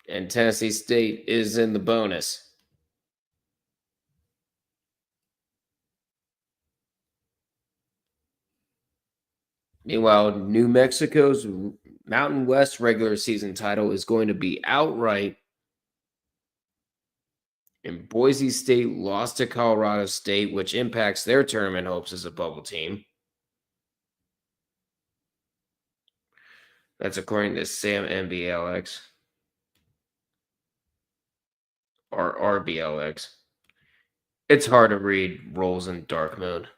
S2: And Tennessee State is in the bonus. Meanwhile, New Mexico's Mountain West regular season title is going to be outright. And Boise State lost to Colorado State, which impacts their tournament hopes as a bubble team. That's according to Sam MBLX or RBLX. It's hard to read rolls in dark mode.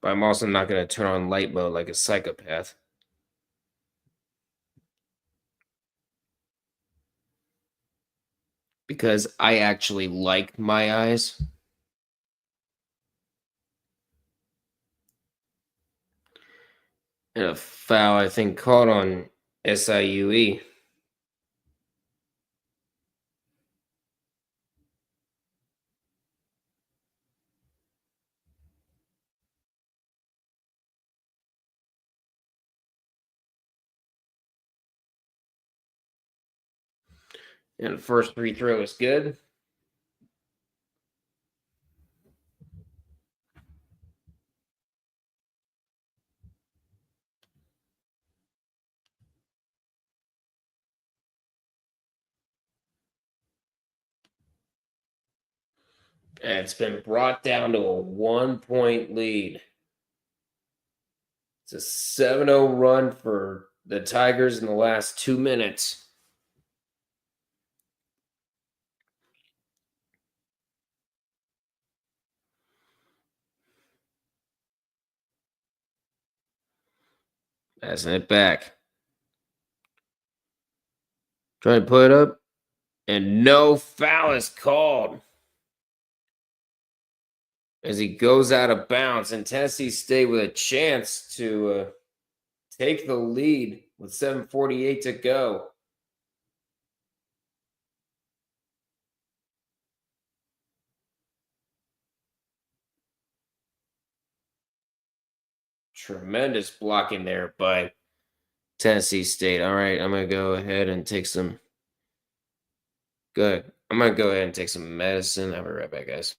S2: But I'm also not going to turn on light mode like a psychopath. Because I actually like my eyes. And a foul, I think, caught on SIUE. And the first free throw is good. And it's been brought down to a 1-point lead. It's a 7-0 run for the Tigers in the last 2 minutes. Passing it back. Trying to put it up. And no foul is called. as he goes out of bounds, and Tennessee State with a chance to take the lead with 7:48 to go. Tremendous blocking there by Tennessee State. All right, I'm going to go ahead and take some. Good. I'm going to go ahead and take some medicine. I'll be right back, guys.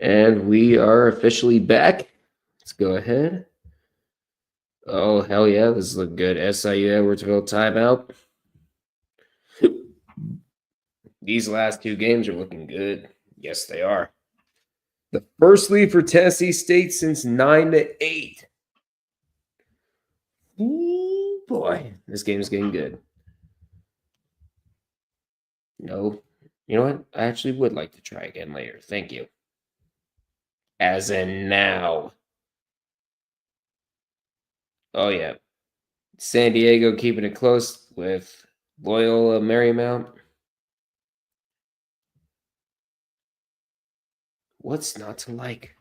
S2: And we are officially back. Let's go ahead. Oh, hell yeah. This is looking good. SIU Edwardsville timeout. These last two games are looking good. Yes, they are. The first lead for Tennessee State since 9-8. Ooh, boy. This game is getting good. No. You know what? I actually would like to try again later. Thank you. As in now. Oh, yeah. San Diego keeping it close with Loyola Marymount. What's not to like?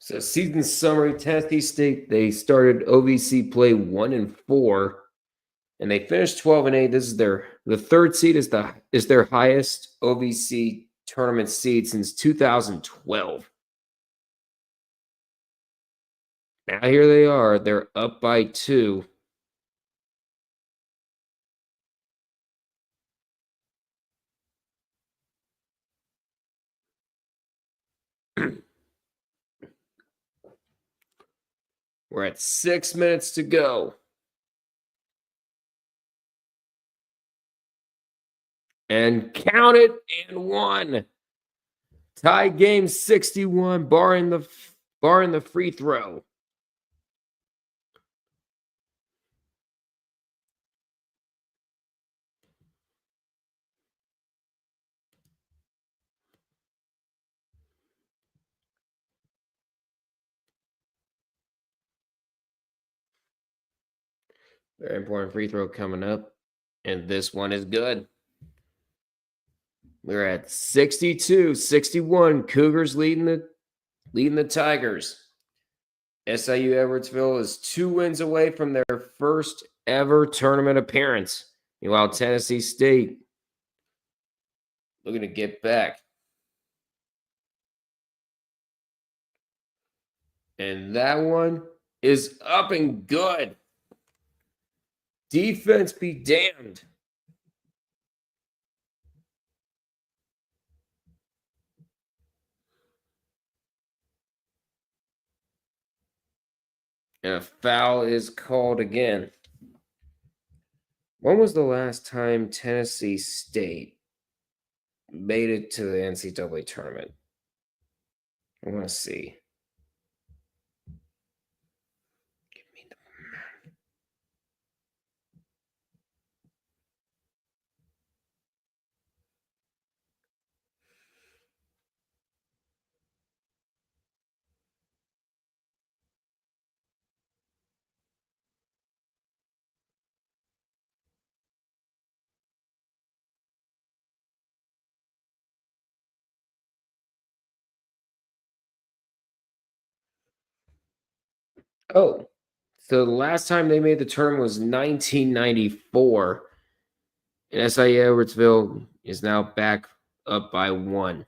S2: So season summary: Tennessee State, they started OVC play 1-4, and they finished 12-8. This is the third seed is their highest OVC tournament seed since 2012. Now here they are. They're up by 2. We're at 6 minutes to go. And count it, and 1. Tie game 61, barring the free throw. Very important free throw coming up. And this one is good. We're at 62-61. Cougars leading the Tigers. SIU Edwardsville is 2 wins away from their first ever tournament appearance. Meanwhile, Tennessee State looking to get back. And that one is up and good. Defense be damned. And a foul is called again. When was the last time Tennessee State made it to the NCAA tournament? I want to see. Give me the map. Oh, so the last time they made the tournament was 1994. And SIU Edwardsville is now back up by 1.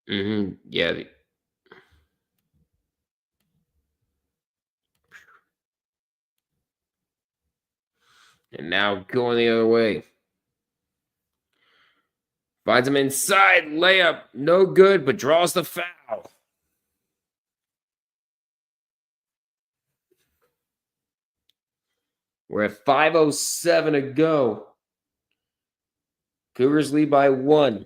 S2: Yeah. And now going the other way. Finds him inside. Layup. No good, but draws the foul. We're at 5:07 to go. Cougars lead by 1.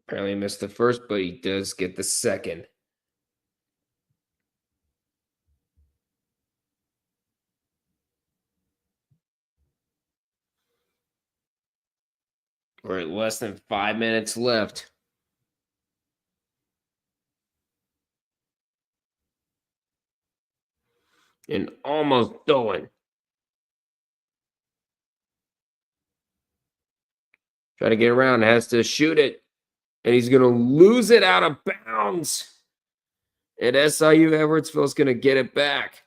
S2: Apparently missed the first, but he does get the second. We're at less than 5 minutes left. And almost going. Try to get around, has to shoot it. And he's going to lose it out of bounds. And SIU Edwardsville's going to get it back.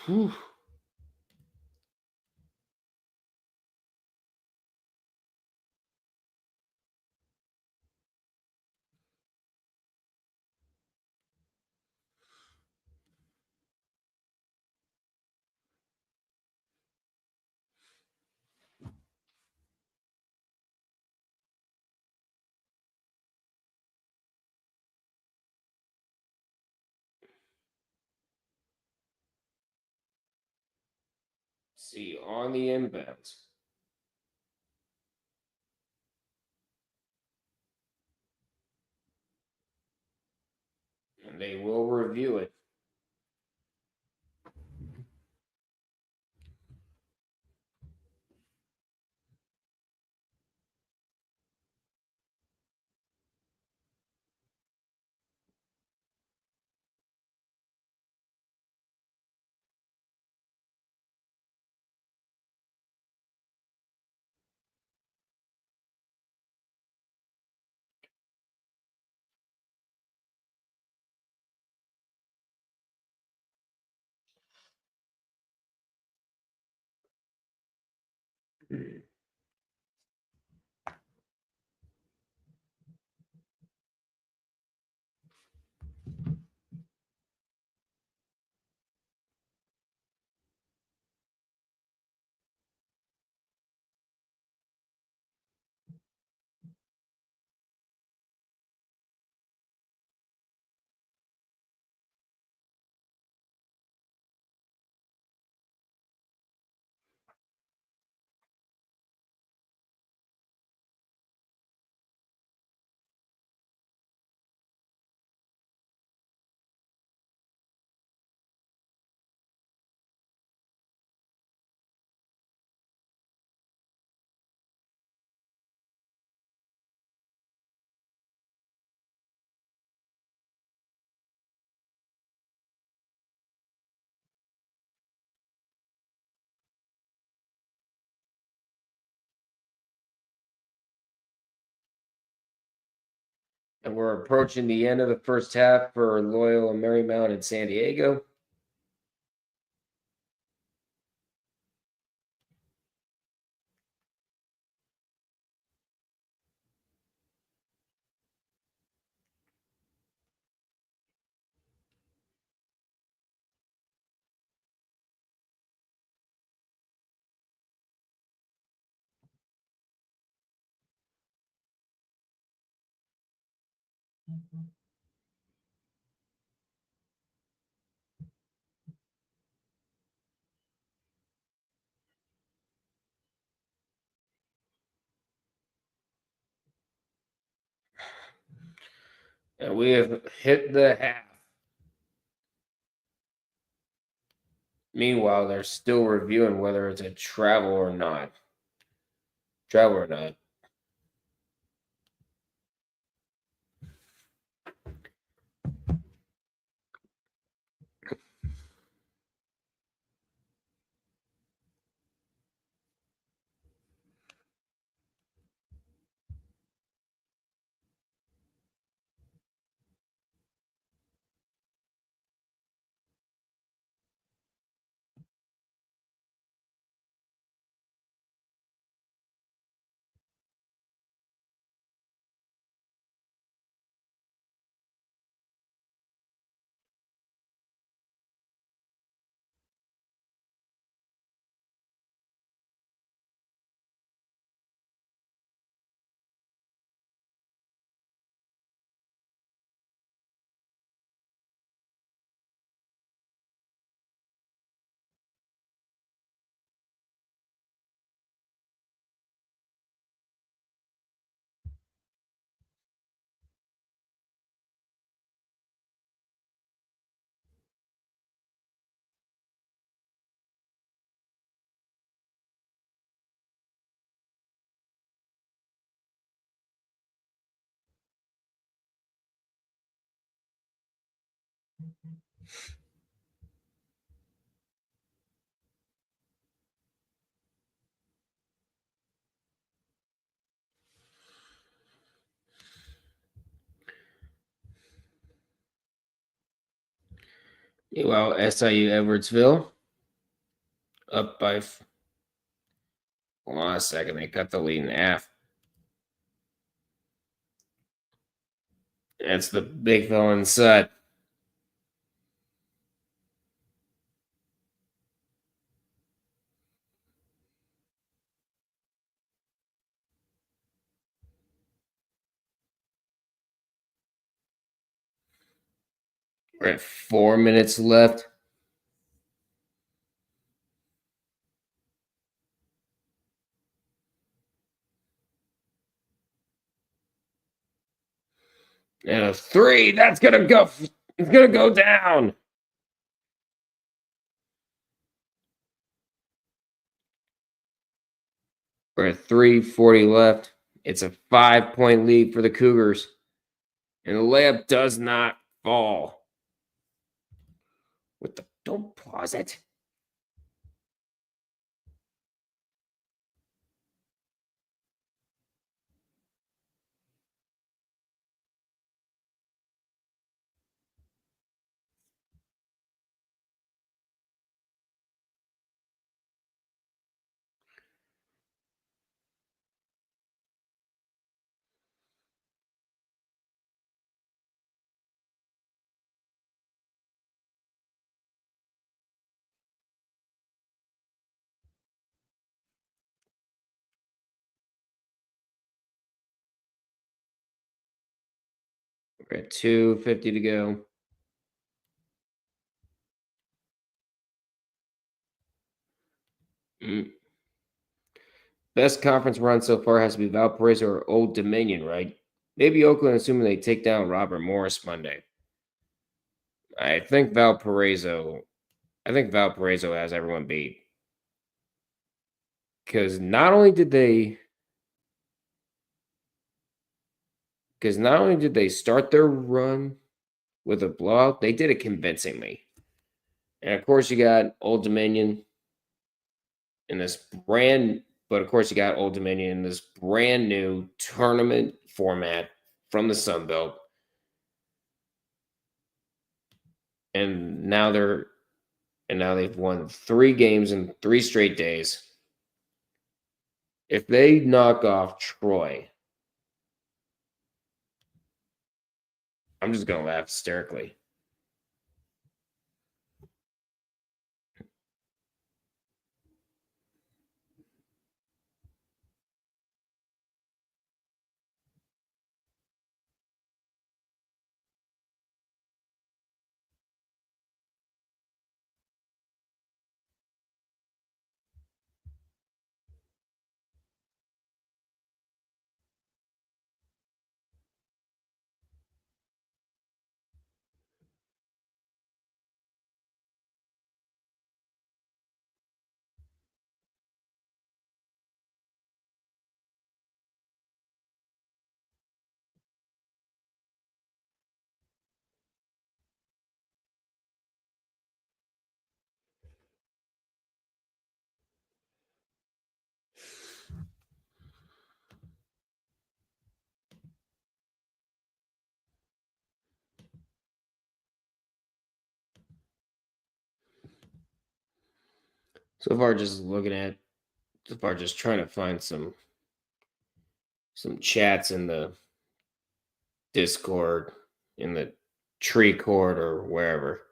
S2: Whew. See, on the inbounds. And they will review it. And we're approaching the end of the first half for Loyola Marymount in San Diego. And we have hit the half. Meanwhile, they're still reviewing whether it's a travel or not. Travel or not. Meanwhile, SIU Edwardsville up by. Hold on a second. They cut the lead in half. That's the big fella inside. We're at 4 minutes left. And a 3. That's gonna go. It's gonna go down. We're at 3:40 left. It's a 5-point lead for the Cougars. And the layup does not fall. Don't pause it. We're at 2:50 to go. Best conference run so far has to be Valparaiso or Old Dominion, right? Maybe Oakland, assuming they take down Robert Morris Monday. I think Valparaiso has everyone beat. Because not only did they start their run with a blowout, they did it convincingly. And of course, you got Old Dominion in this brand new tournament format from the Sun Belt. And now they've won 3 games in 3 straight days. If they knock off Troy, I'm just going to laugh hysterically. So far, just trying to find some chats in the Discord, in the tree court, or wherever.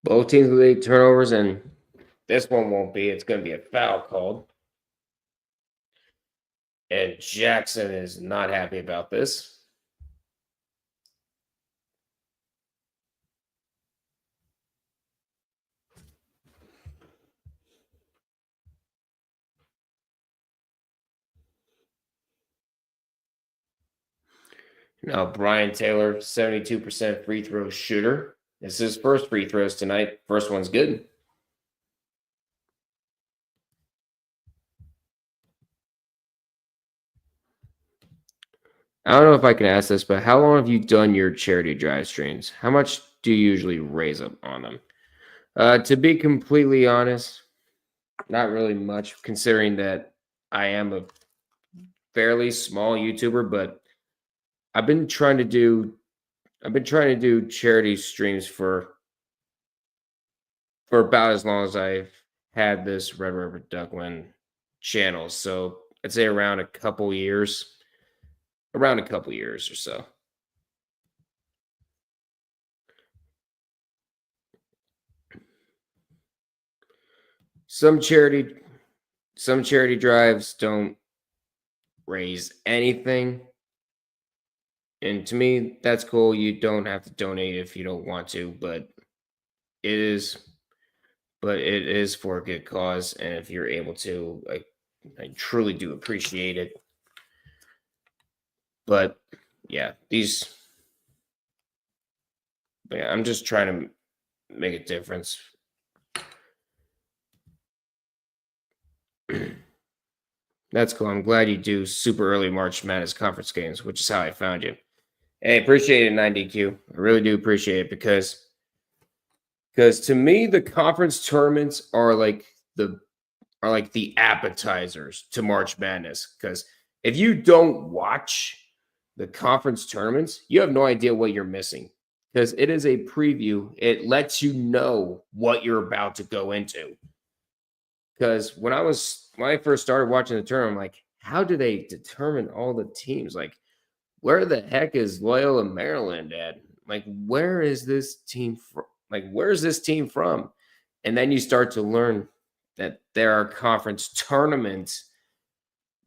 S2: Both teams with 8 turnovers, and this one won't be. It's going to be a foul called. And Jackson is not happy about this. Now, Brian Taylor, 72% free throw shooter. This is his first free throws tonight. First one's good. I don't know if I can ask this, but how long have you done your charity drive streams? How much do you usually raise up on them? To be completely honest, not really much, considering that I am a fairly small YouTuber, but I've been trying to do charity streams for about as long as I've had this Red River Duckland channel. So I'd say around a couple years or so. Some charity drives don't raise anything. And to me, that's cool. You don't have to donate if you don't want to, but it is for a good cause. And if you're able to, I truly do appreciate it. But yeah, I'm just trying to make a difference. That's cool. I'm glad you do super early March Madness conference games, which is how I found you. Hey, appreciate it, 9DQ. I really do appreciate it because to me, the conference tournaments are like the appetizers to March Madness. Because if you don't watch the conference tournaments, you have no idea what you're missing. Because it is a preview. It lets you know what you're about to go into. Because when I first started watching the tournament, I'm like, how do they determine all the teams? Like, where the heck is Loyola Maryland at? Like, where is this team from? Like, where's this team from? And then you start to learn that there are conference tournaments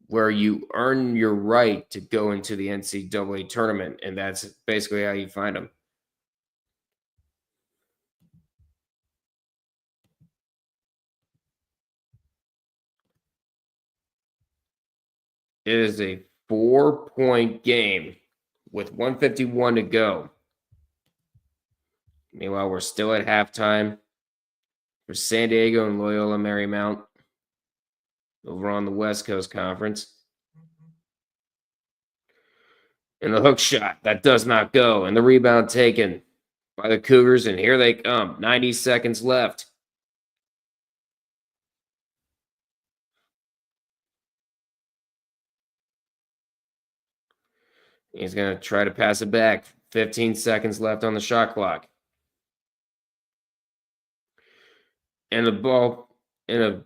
S2: where you earn your right to go into the NCAA tournament, and that's basically how you find them. It is a 4-point game with 151 to go. Meanwhile, we're still at halftime for San Diego and Loyola Marymount over on the West Coast Conference. And the hook shot, that does not go. And the rebound taken by the Cougars. And here they come. 90 seconds left. He's going to try to pass it back. 15 seconds left on the shot clock. And the ball in a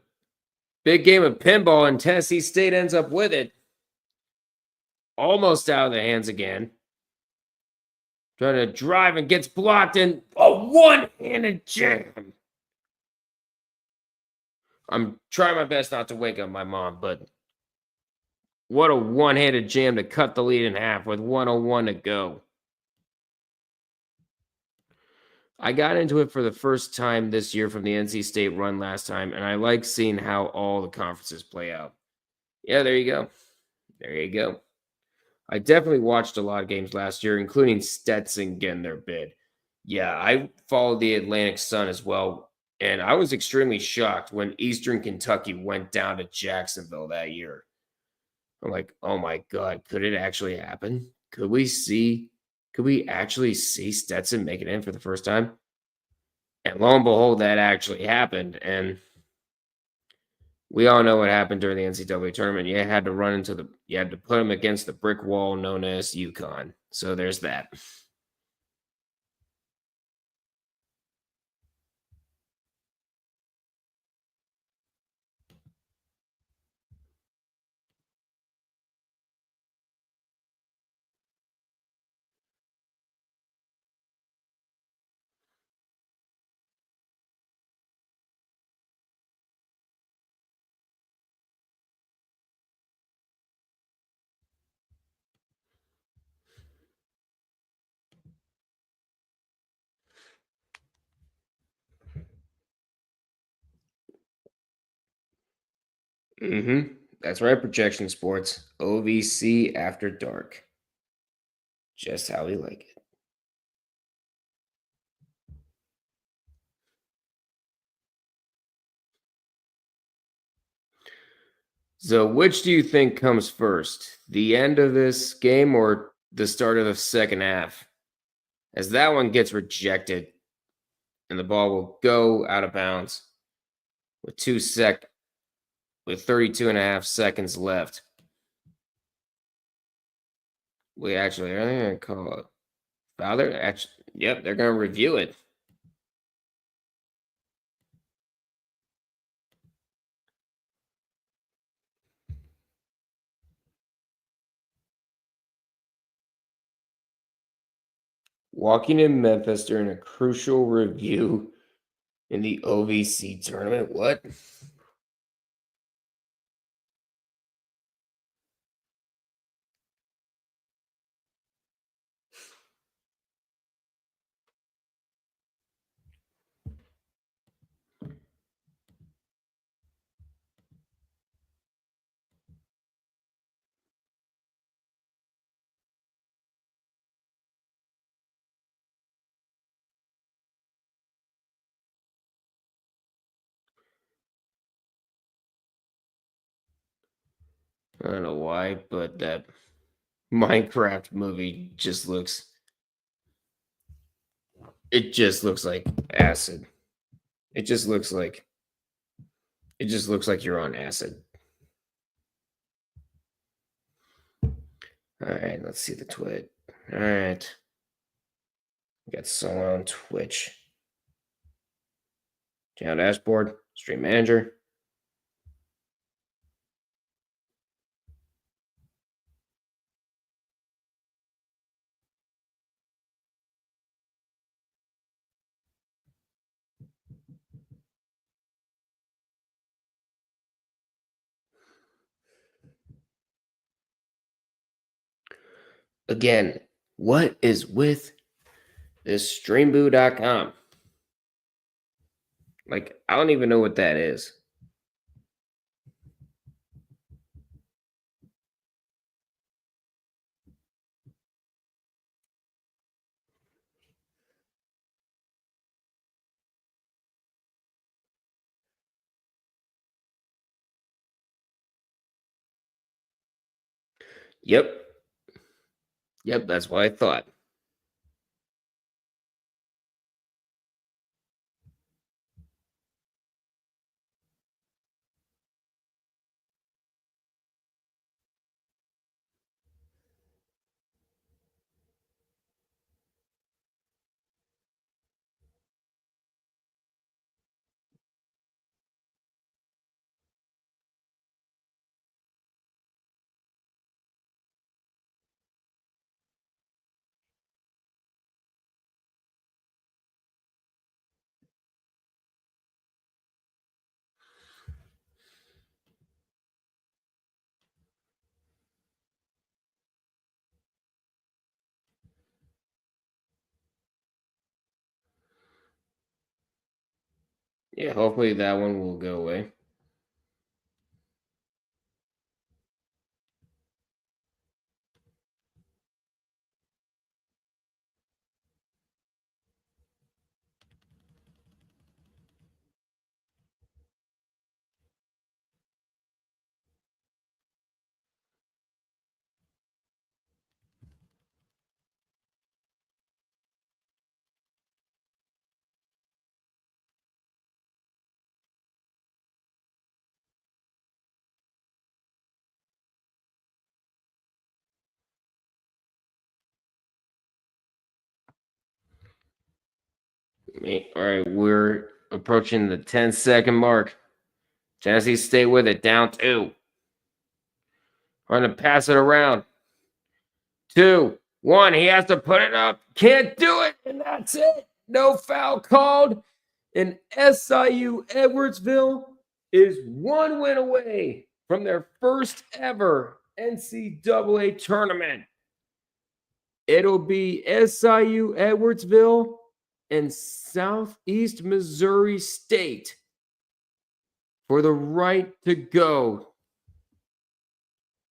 S2: big game of pinball, and Tennessee State ends up with it. Almost out of the hands again. Trying to drive and gets blocked, and a one-handed jam. I'm trying my best not to wake up my mom, but what a one-handed jam to cut the lead in half with 1:01 to go. I got into it for the first time this year from the NC State run last time, and I like seeing how all the conferences play out. Yeah, there you go. There you go. I definitely watched a lot of games last year, including Stetson getting their bid. Yeah, I followed the Atlantic Sun as well, and I was extremely shocked when Eastern Kentucky went down to Jacksonville that year. I'm like, oh my God, could it actually happen? Could we actually see Stetson make it in for the first time? And lo and behold, that actually happened. And we all know what happened during the NCAA tournament. You had to put him against the brick wall known as UConn. So there's that. That's right, Projection Sports. OVC After Dark. just how we like it. So, which do you think comes first, the end of this game or the start of the second half? As that one gets rejected and the ball will go out of bounds with 32 and a half seconds left. We actually are they going to call it foul? Yep, they're going to review it. Walking in Memphis during a crucial review in the OVC tournament. What? I don't know why, but that Minecraft movie just looks like acid. It just looks like you're on acid. All right, let's see the twit. All right. We got someone on Twitch. Channel dashboard, stream manager. Again, what is with this streamboo.com? Like, I don't even know what that is. Yep. Yep, that's what I thought. Yeah, hopefully that one will go away. All right, we're approaching the 10-second mark. Tennessee State with it, down 2. Trying to pass it around. 2, 1. He has to put it up. Can't do it, and that's it. No foul called. And SIU Edwardsville is 1 win away from their first ever NCAA tournament. It'll be SIU Edwardsville and Southeast Missouri State for the right to go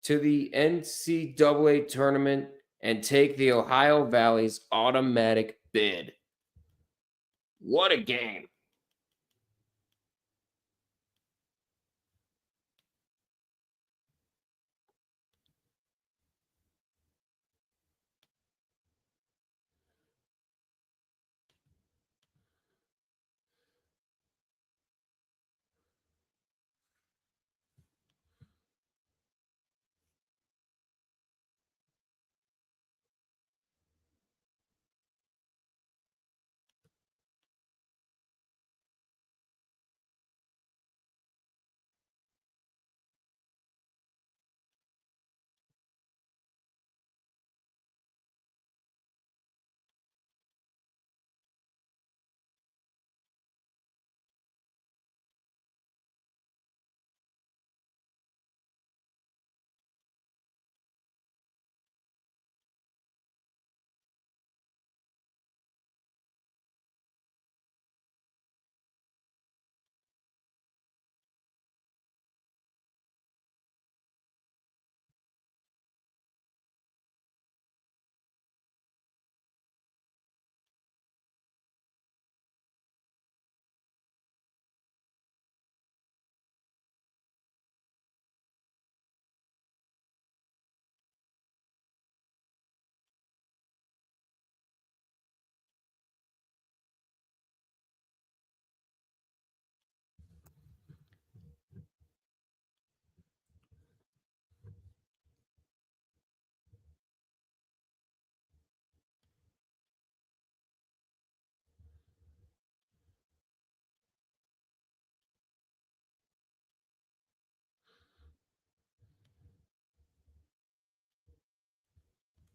S2: to the NCAA tournament and take the Ohio Valley's automatic bid. What a game.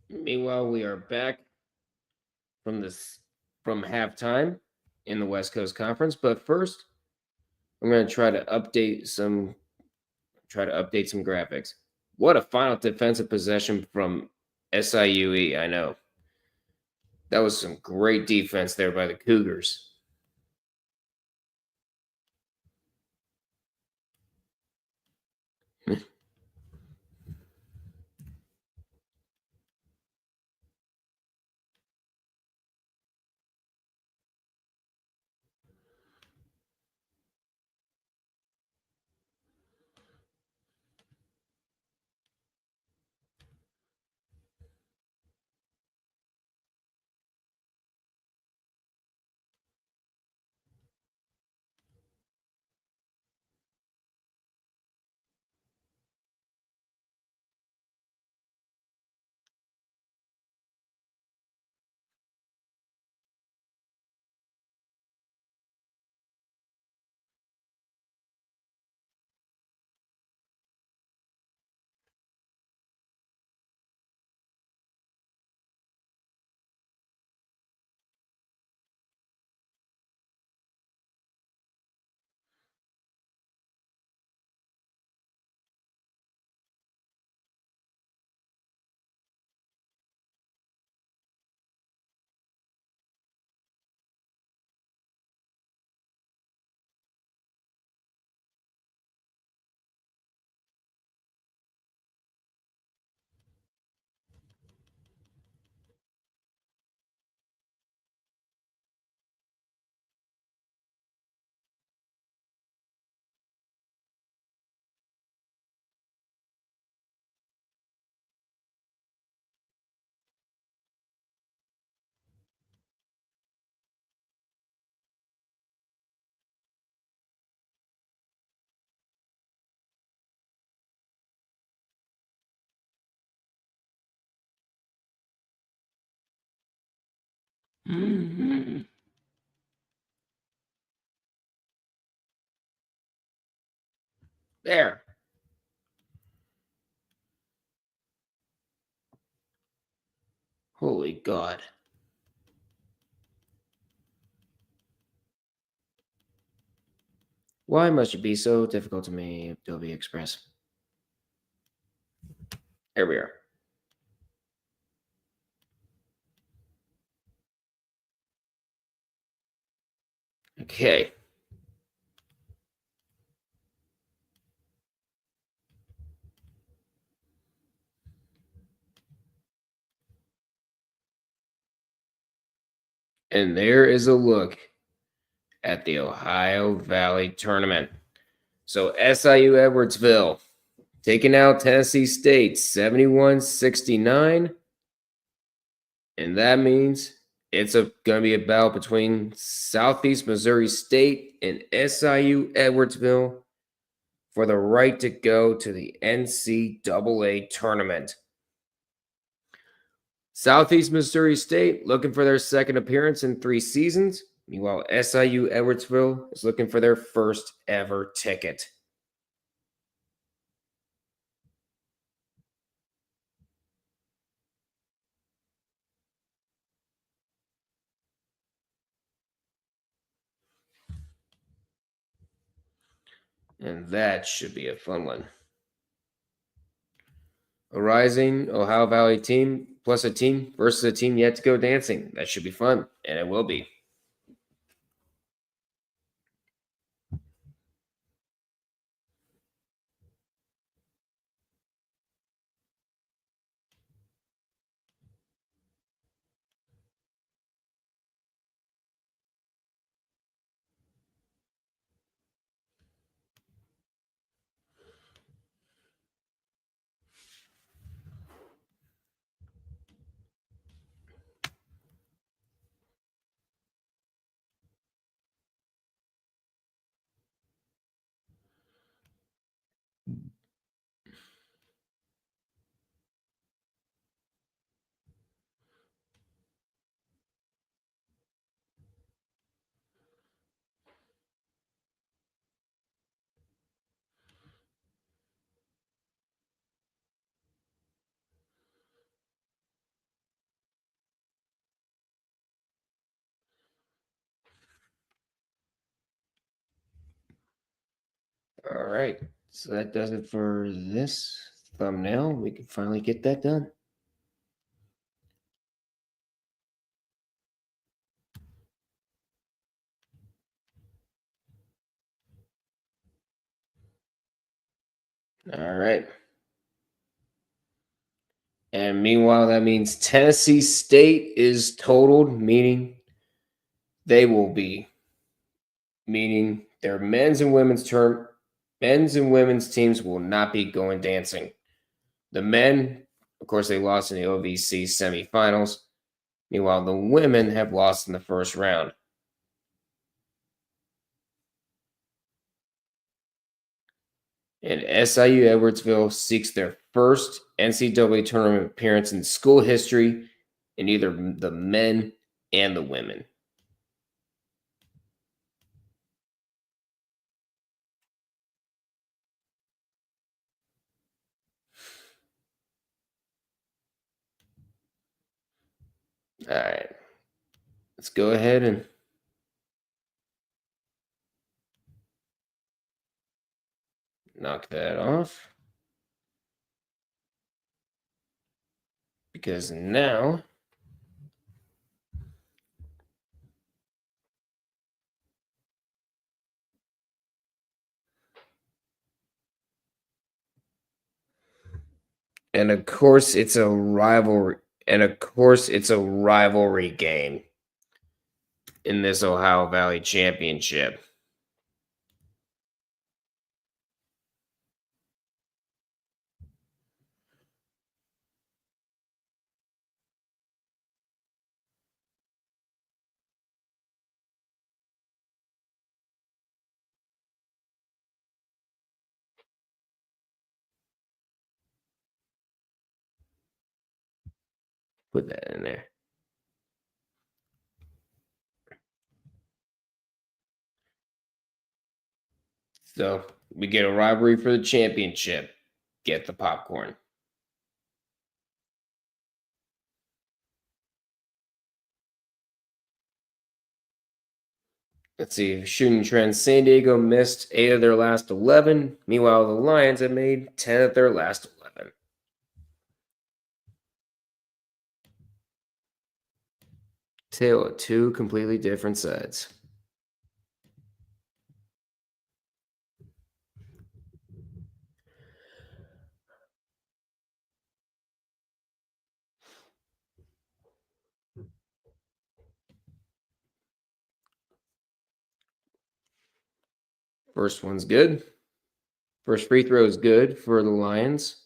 S2: Meanwhile, we are back from halftime in the West Coast Conference. But first, I'm going to try to update some graphics. What a final defensive possession from SIUE. I know. That was some great defense there by the Cougars. Mm-hmm. There. Holy God. Why must it be so difficult to me, Adobe Express? Here we are. Okay. And there is a look at the Ohio Valley Tournament. So SIU Edwardsville taking out Tennessee State 71-69. And that means it's going to be a battle between Southeast Missouri State and SIU Edwardsville for the right to go to the NCAA Tournament. Southeast Missouri State looking for their second appearance in 3 seasons. Meanwhile, SIU Edwardsville is looking for their first ever ticket. And that should be a fun one. A rising Ohio Valley team plus a team versus a team yet to go dancing. That should be fun, and it will be. All right. So that does it for this thumbnail. We can finally get that done. All right. And meanwhile, that means Tennessee State is totaled, meaning they will be, meaning their men's and women's teams will not be going dancing. The men, of course, they lost in the OVC semifinals. Meanwhile, the women have lost in the first round. And SIU Edwardsville seeks their first NCAA tournament appearance in school history in either the men and the women. All right. Let's go ahead and knock that off. Because now and of course it's a rivalry game in this Ohio Valley Championship. Put that in there. So we get a rivalry for the championship. Get the popcorn. Let's see. Shooting trends. San Diego missed 8 of their last 11. Meanwhile, the Lions have made 10 of their last 11. Tale of two completely different sides. First one's good. First free throw is good for the Lions.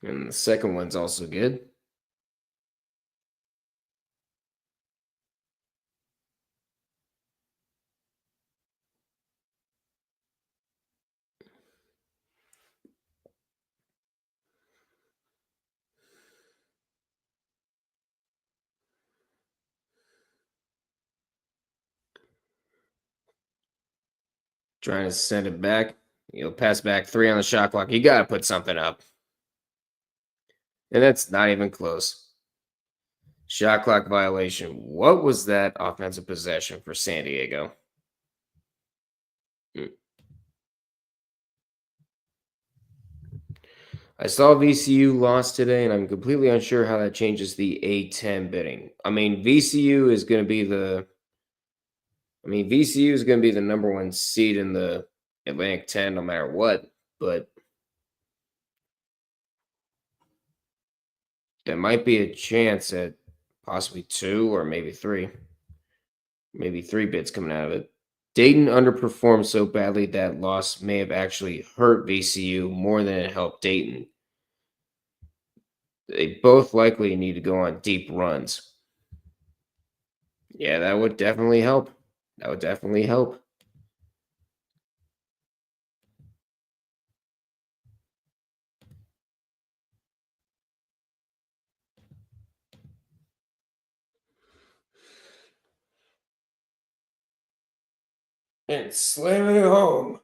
S2: And the second one's also good. Trying to send it back. Pass back 3 on the shot clock. You got to put something up. And that's not even close. Shot clock violation. What was that offensive possession for San Diego? I saw VCU lost today, and I'm completely unsure how that changes the A10 bidding. I mean, VCU is going to be the number 1 seed in the Atlantic 10 no matter what, but there might be a chance at possibly 2 or maybe 3. Maybe 3 bids coming out of it. Dayton underperformed so badly that loss may have actually hurt VCU more than it helped Dayton. They both likely need to go on deep runs. Yeah, that would definitely help. That would definitely help. And slamming it home.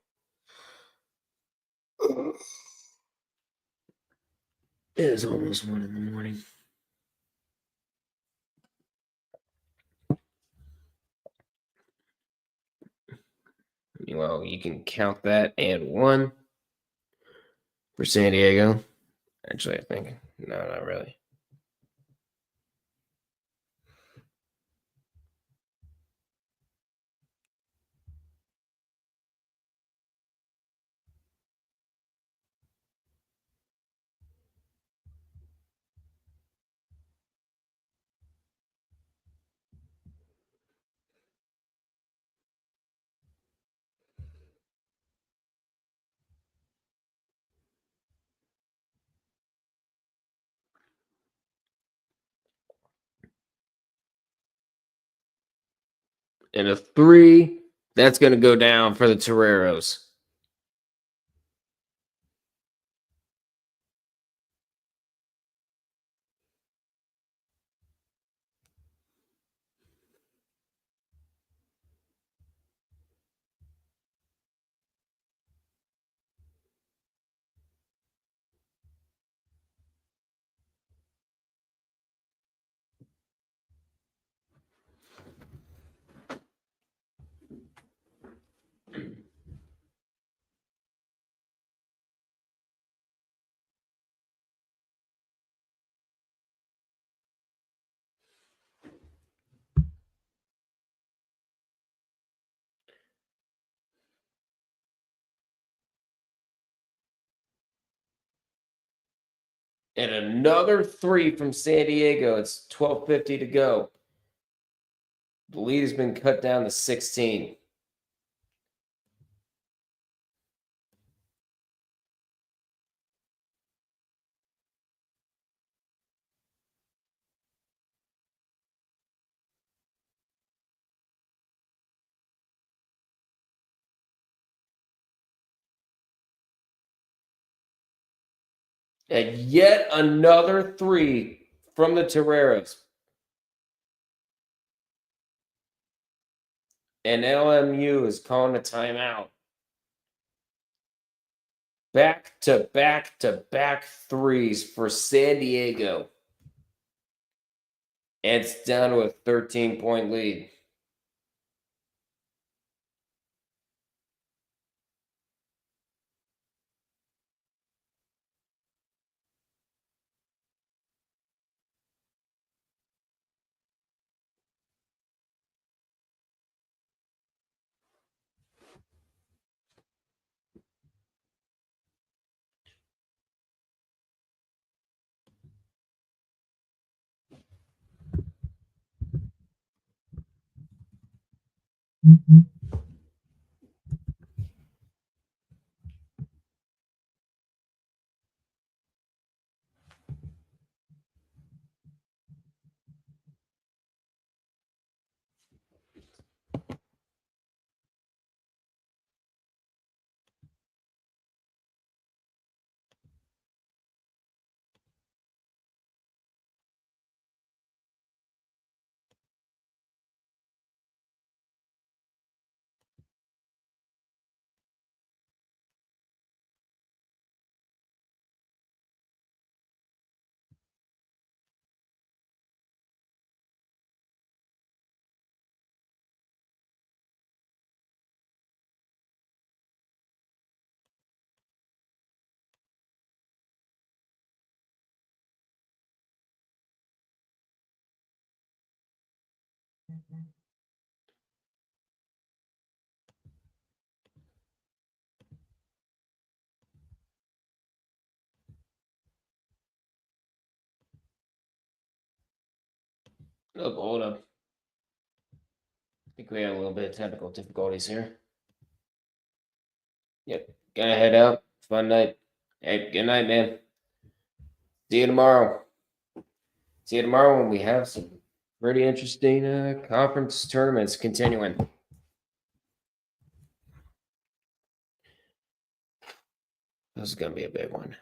S2: It is almost 1 in the morning. Well, you can count that and 1 for San Diego. Actually, I think. No, not really. And a 3, that's going to go down for the Toreros. And another 3 from San Diego. It's 12:50 to go. The lead has been cut down to 16. And yet another 3 from the Toreros. And LMU is calling a timeout. Back to back 3s for San Diego. And it's down to a 13-point lead. Oh, hold up. I think we had a little bit of technical difficulties here. Yep. Gonna head out. Fun night. Hey, good night, man. See you tomorrow. See you tomorrow when we have some pretty interesting conference tournaments continuing. This is gonna be a big one.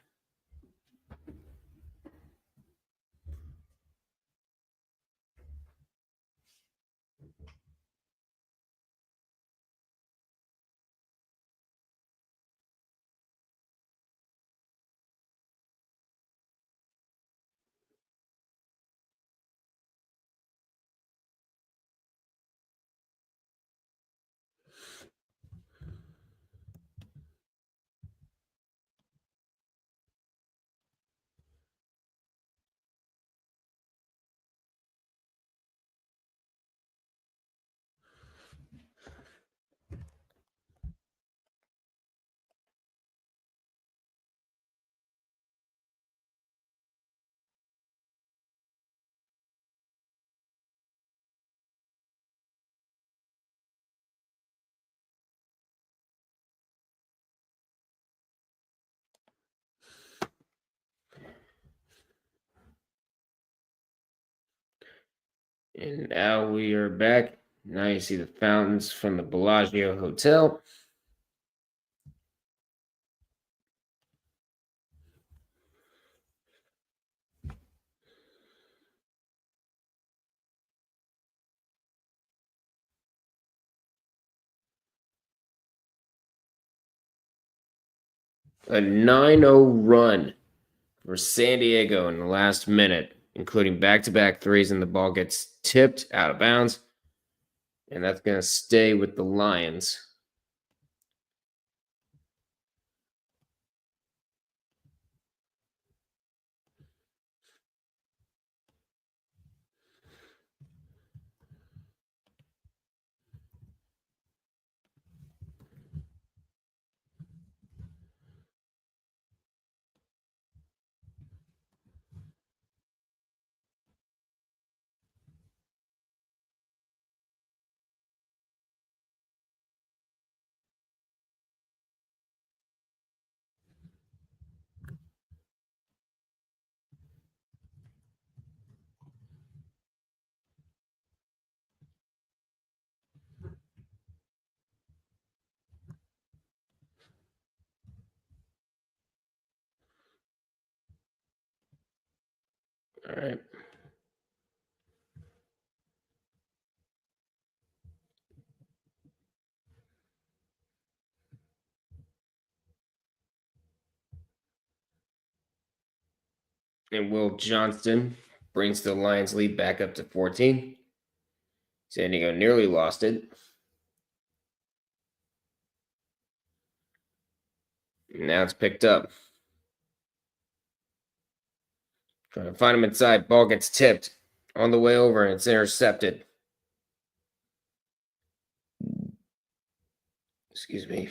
S2: And now we are back. Now you see the fountains from the Bellagio Hotel. A 9-0 run for San Diego in the last minute, including back-to-back threes, and the ball gets tipped out of bounds. And that's going to stay with the Lions. All right. And Will Johnston brings the Lions lead back up to 14. San Diego nearly lost it. Now it's picked up. Trying to find him inside. Ball gets tipped on the way over, and it's intercepted. Excuse me.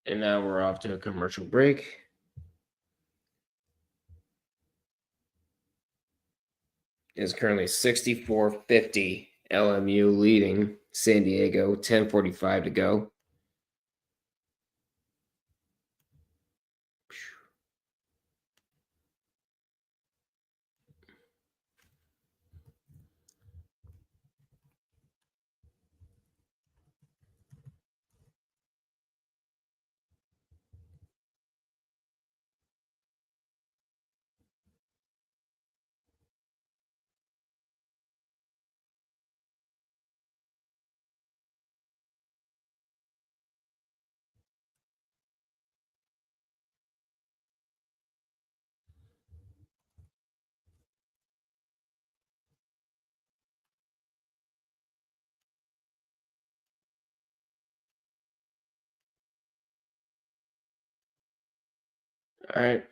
S2: And now we're off to a commercial break. It's currently 64-50. LMU leading San Diego, 10:45 to go. All right.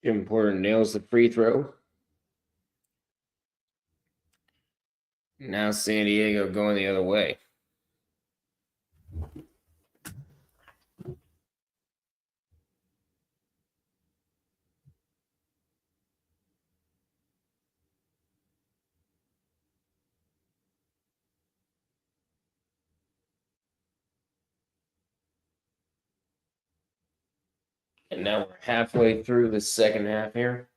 S2: Jim Porter nails the free throw. Now San Diego going the other way. And now we're halfway through the second half here.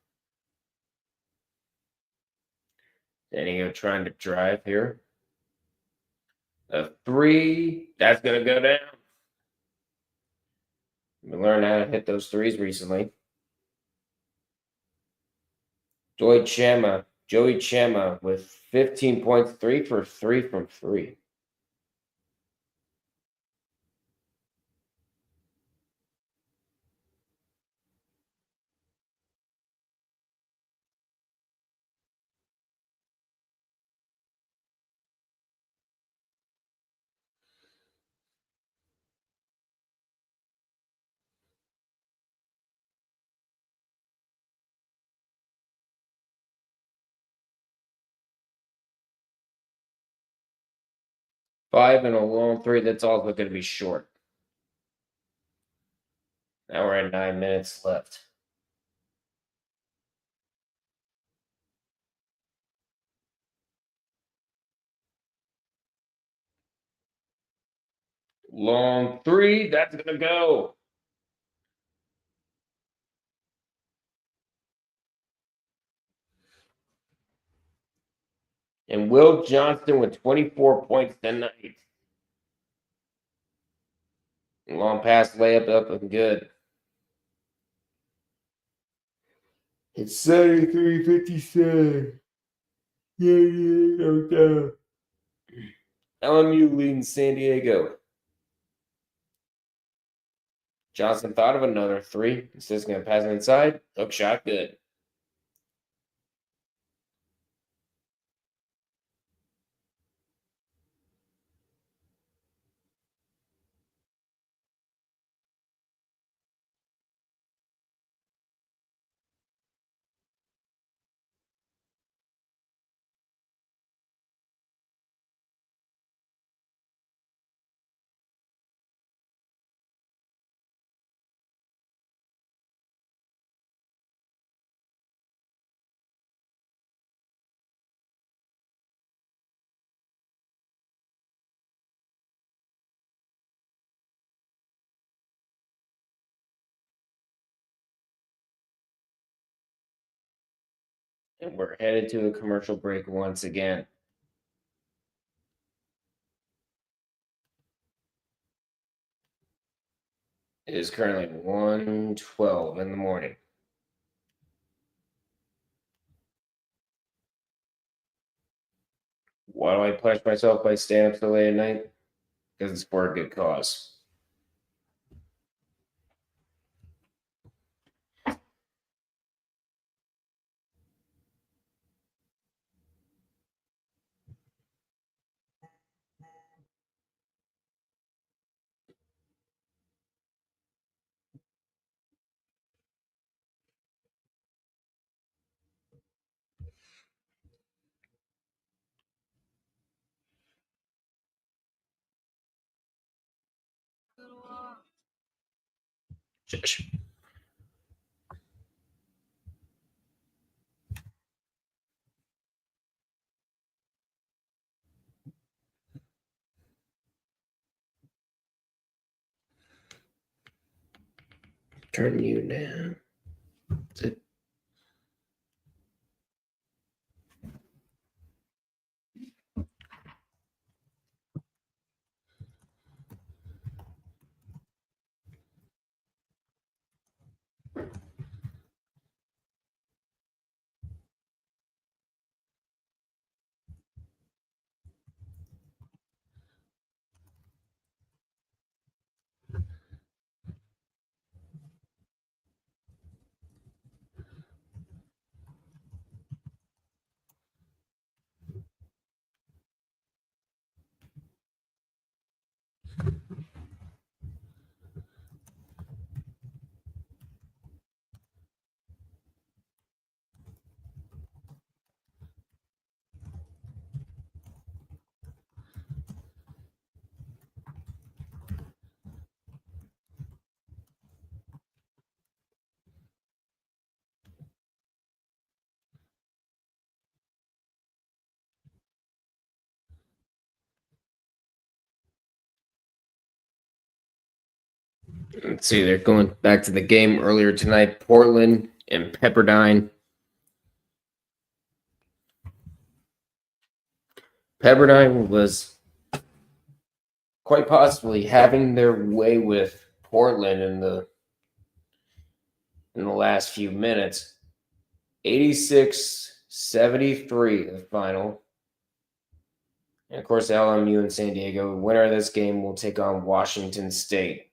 S2: San Diego trying to drive here. A three. That's going to go down. We learned how to hit those threes recently. Joey Chama with 15 points, 3 for 3 from 3. 5 and a long 3. That's also going to be short. Now we're at 9 minutes left. Long 3. That's going to go. And Will Johnston with 24 points tonight. Long pass layup up and good. It's 73-57. Yeah. LMU leading San Diego. Johnson thought of another 3. He's just going to pass it inside. Hook shot, good. And we're headed to a commercial break once again. It is currently 1:12 in the morning. Why do I punish myself by staying up so late at night? Because it's for a good cause. Shush. Turn you down. Let's see, they're going back to the game earlier tonight. Portland and Pepperdine. Pepperdine was quite possibly having their way with Portland in the last few minutes. 86-73 the final. And of course, LMU and San Diego. The winner of this game will take on Washington State.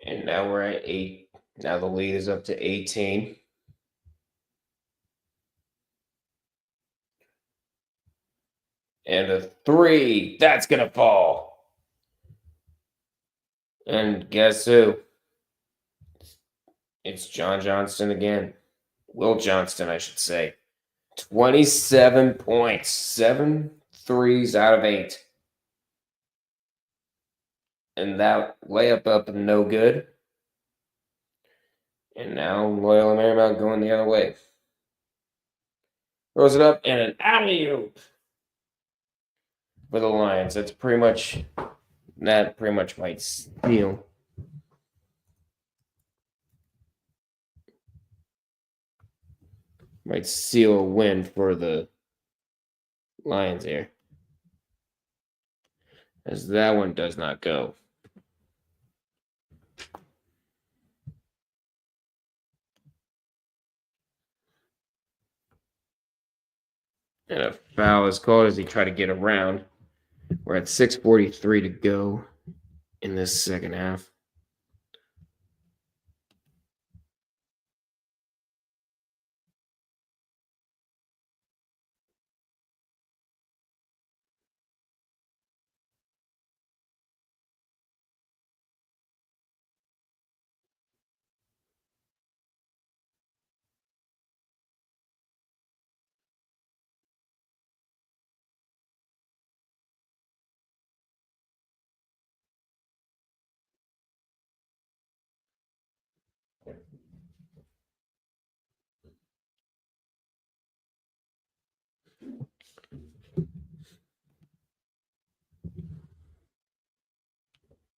S2: And now we're at 8. Now the lead is up to 18. And a 3. That's going to fall. And guess who? It's John Johnston again. Will Johnston, I should say. 27 points. 7 threes out of 8. And that layup up and no good. And now Loyola Marymount going the other way. Throws it up and an alley-oop for the Lions. That pretty much might steal. Might seal a win for the Lions here. As that one does not go. And a foul is called as he tried to get around. We're at 6:43 to go in this second half.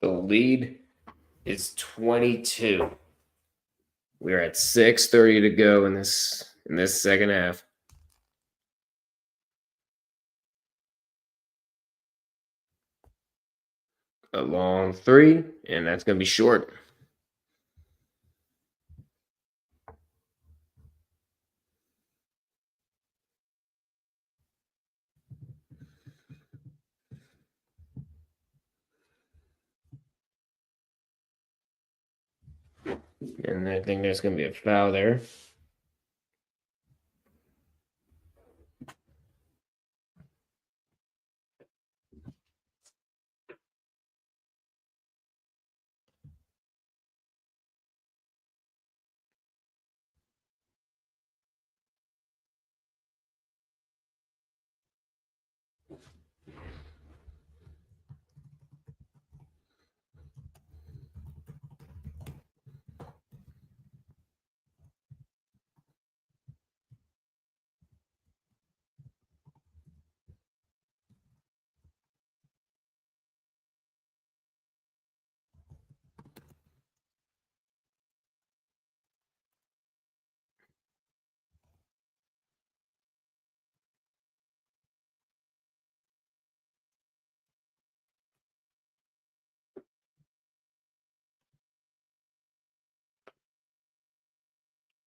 S2: The lead is 22. We're at 6:30 to go in this second half. A long 3, and that's going to be short. And I think there's going to be a foul there.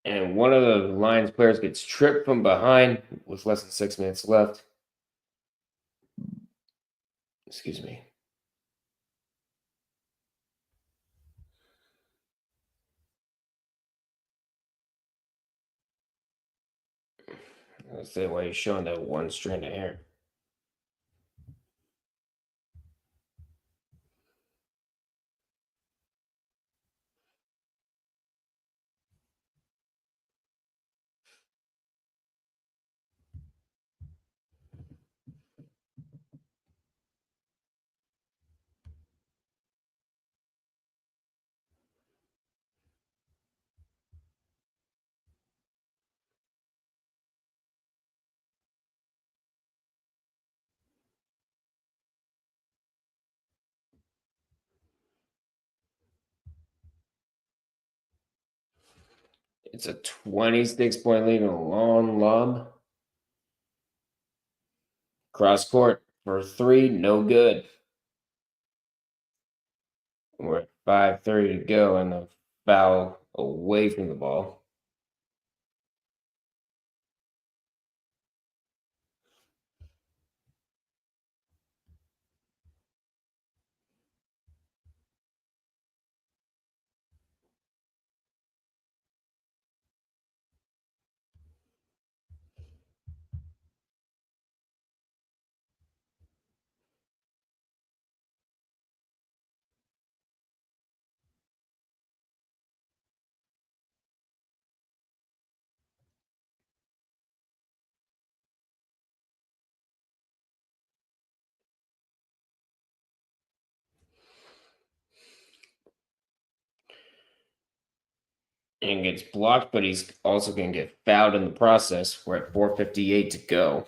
S2: And one of the Lions players gets tripped from behind with less than 6 minutes left. Excuse me. Let's say why he's showing that one strand of hair. It's a 26-point lead and a long lob. Cross court for 3, no good. We're at 5:30 to go and the foul away from the ball. and gets blocked, but he's also going to get fouled in the process. We're at 4:58 to go.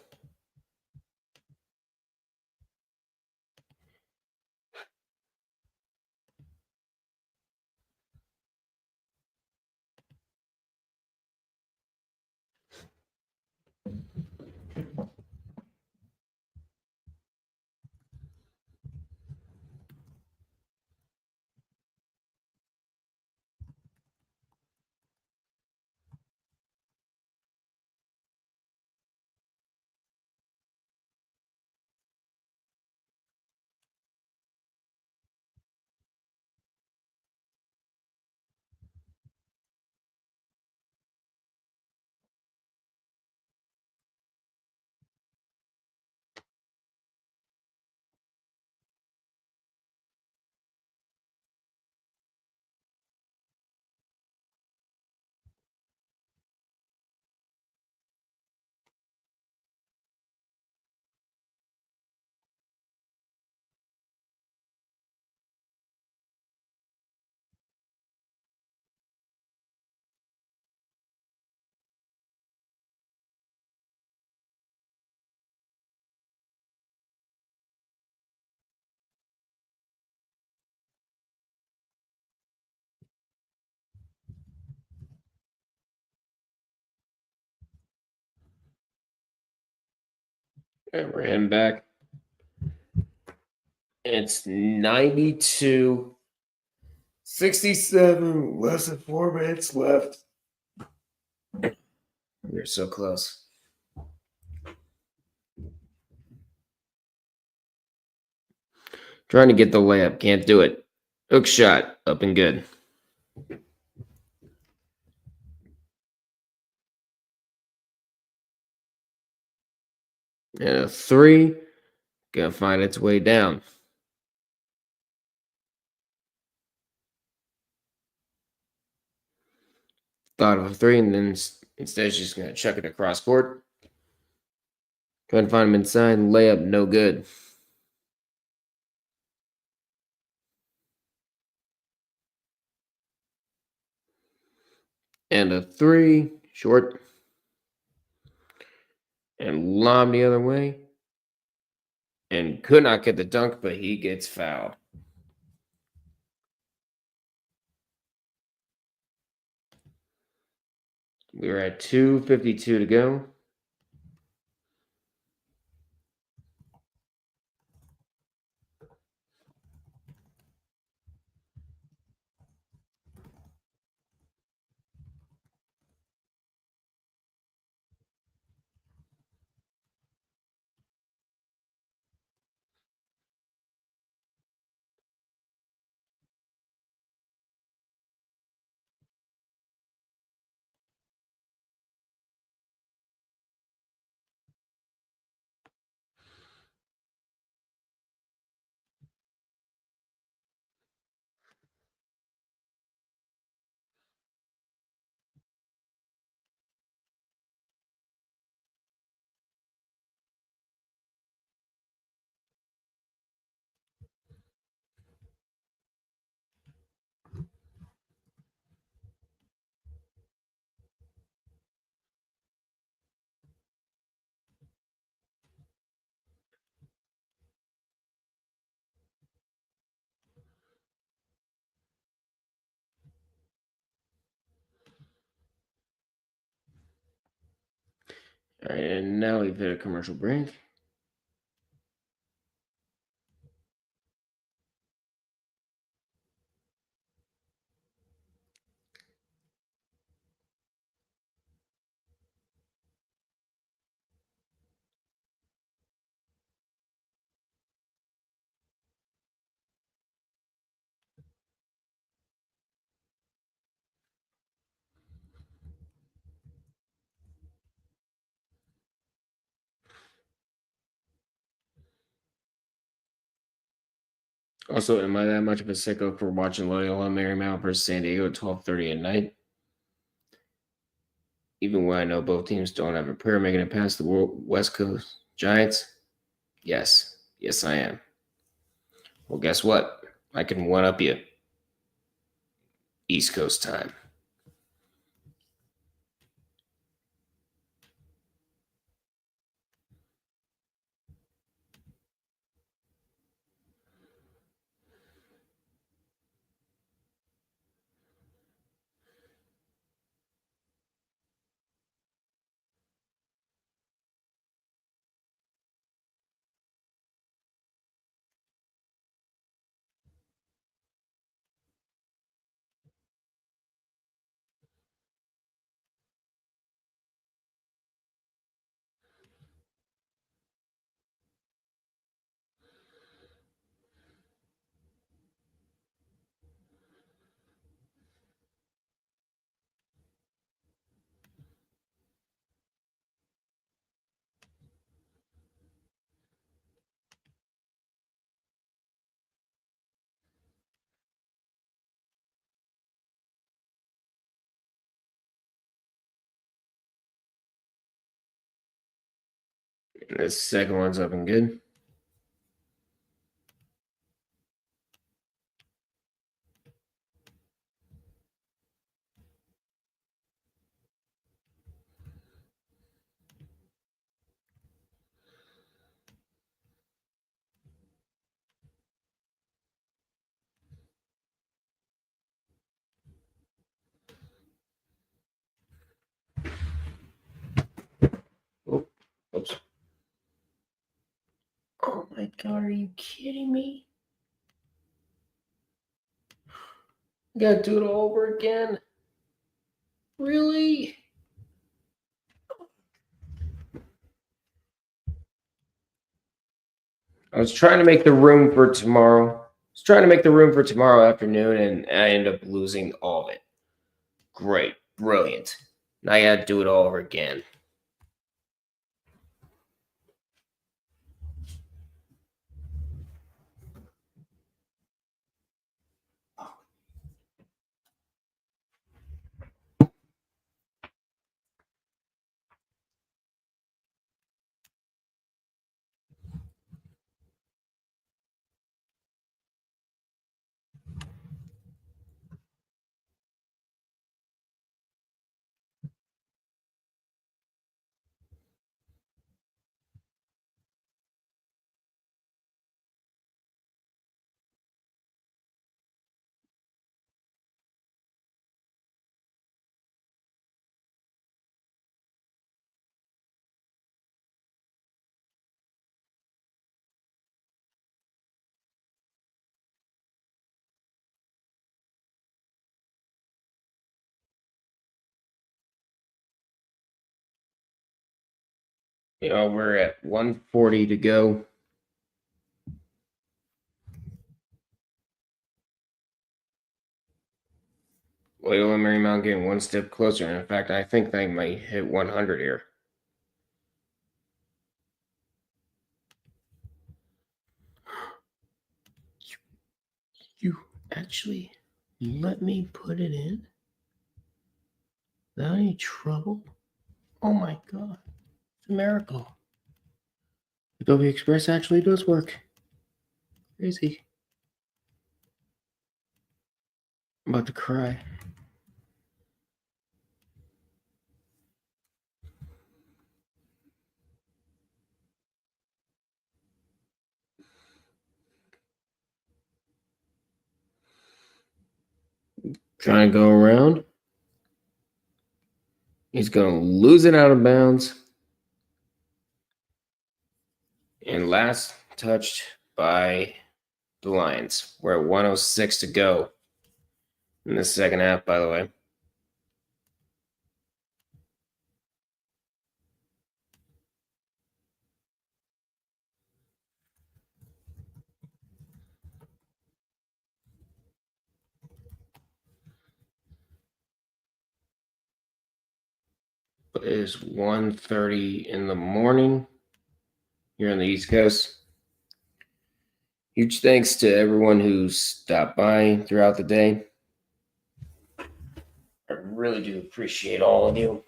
S2: And we're heading back. It's 92-67. Less than 4 minutes left. We're so close. Trying to get the layup. Can't do it. Hook shot. Up and good. And a 3. Gonna find its way down. Thought of a 3, and then instead she's gonna chuck it across court. Trying to find him inside. Layup. No good. And a 3. Short. And lob the other way. And could not get the dunk, but he gets fouled. We are at 2:52 to go. All right, and now we've hit a commercial break. Also, am I that much of a sicko for watching Loyola Marymount versus San Diego at 12:30 at night? Even when I know both teams don't have a prayer making it past the West Coast Giants? Yes. Yes, I am. Well, guess what? I can one-up you. East Coast time. This second one's up and good. Oh, oops. Oh my God, are you kidding me? I gotta do it all over again. Really? I was trying to make the room for tomorrow. Afternoon, and I ended up losing all of it. Great. Brilliant. Now I gotta do it all over again. We're at 140 to go. Loyola Marymount getting one step closer. And in fact, I think they might hit 100 here. You actually let me put it in without any trouble? Oh my God. It's a miracle. Adobe Express actually does work. Crazy. I'm about to cry. Trying to go around. He's going to lose it out of bounds. And last touched by the Lions. We're at 106 to go in the second half, by the way. It is 1:30 in the morning here on the East Coast. Huge thanks to everyone who's stopped by throughout the day. I really do appreciate all of you.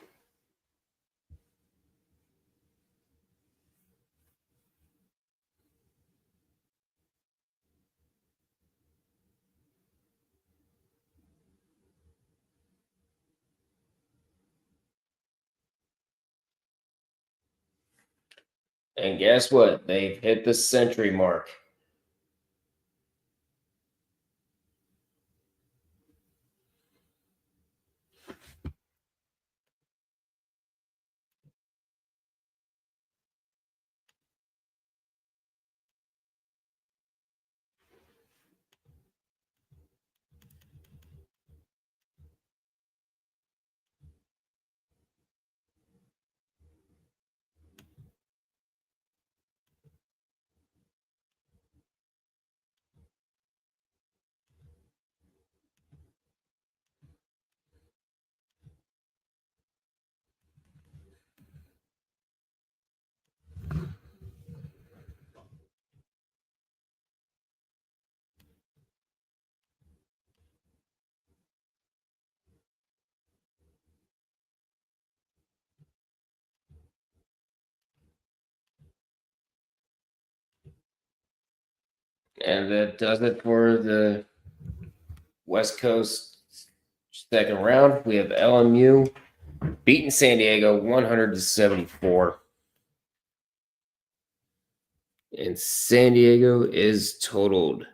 S2: And guess what? They've hit the century mark. And that does it for the West Coast second round. We have LMU beating San Diego 100-74. And San Diego is totaled.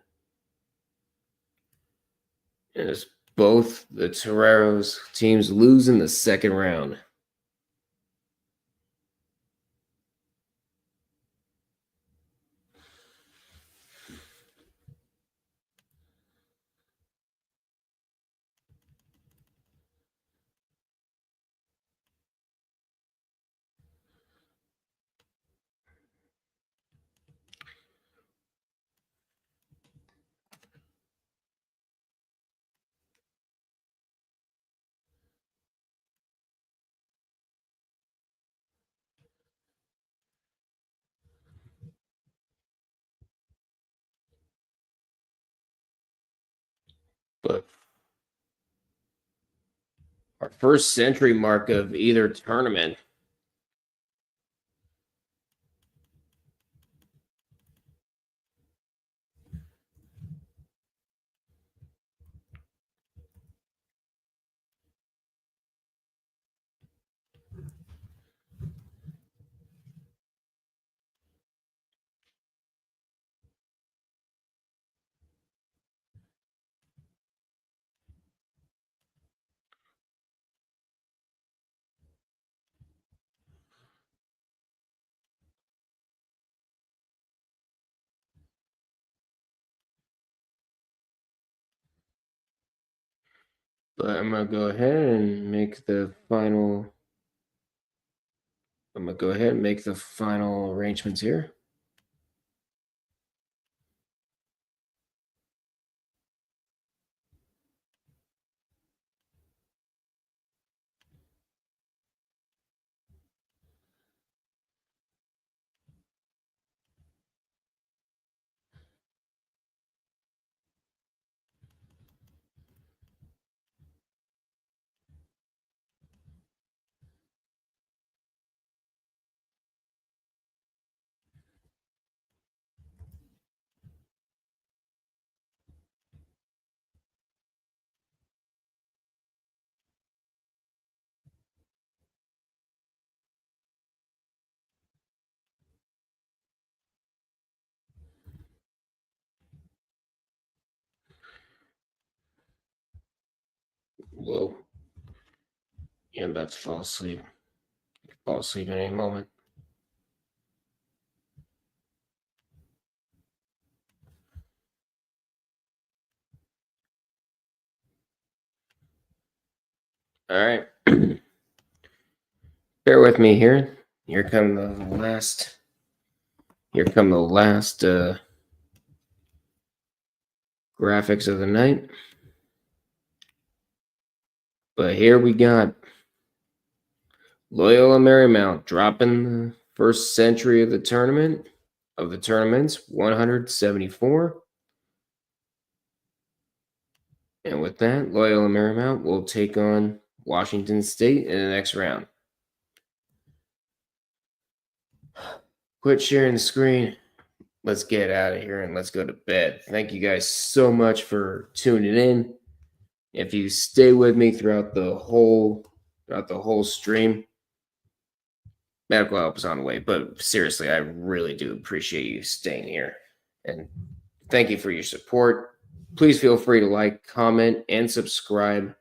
S2: And it's both the Toreros teams lose in the second round. But our first century mark of either tournament. But I'm going to go ahead and make the final. I'm going to go ahead and make the final arrangements here. Whoa. Yeah, I'm about to fall asleep. Fall asleep at any moment. All right. Bear with me here. Here come the last graphics of the night. But here we got Loyola Marymount dropping the first century of the tournaments, 174. And with that, Loyola Marymount will take on Washington State in the next round. Quit sharing the screen. Let's get out of here and let's go to bed. Thank you guys so much for tuning in. If you stay with me throughout the whole stream, medical help is on the way. But seriously, I really do appreciate you staying here. And thank you for your support. Please feel free to like, comment, and subscribe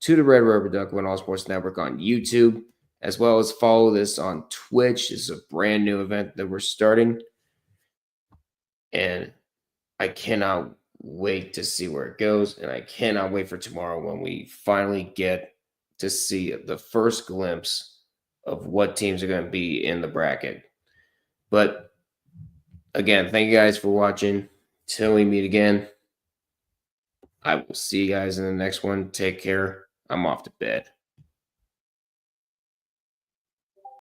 S2: to the Red Rubber Duck Win All Sports Network on YouTube, as well as follow this on Twitch. This is a brand new event that we're starting. And I cannot wait to see where it goes. And I cannot wait for tomorrow when we finally get to see the first glimpse of what teams are going to be in the bracket. But again, thank you guys for watching. Till we meet again, I will see you guys in the next one. Take care. I'm off to bed.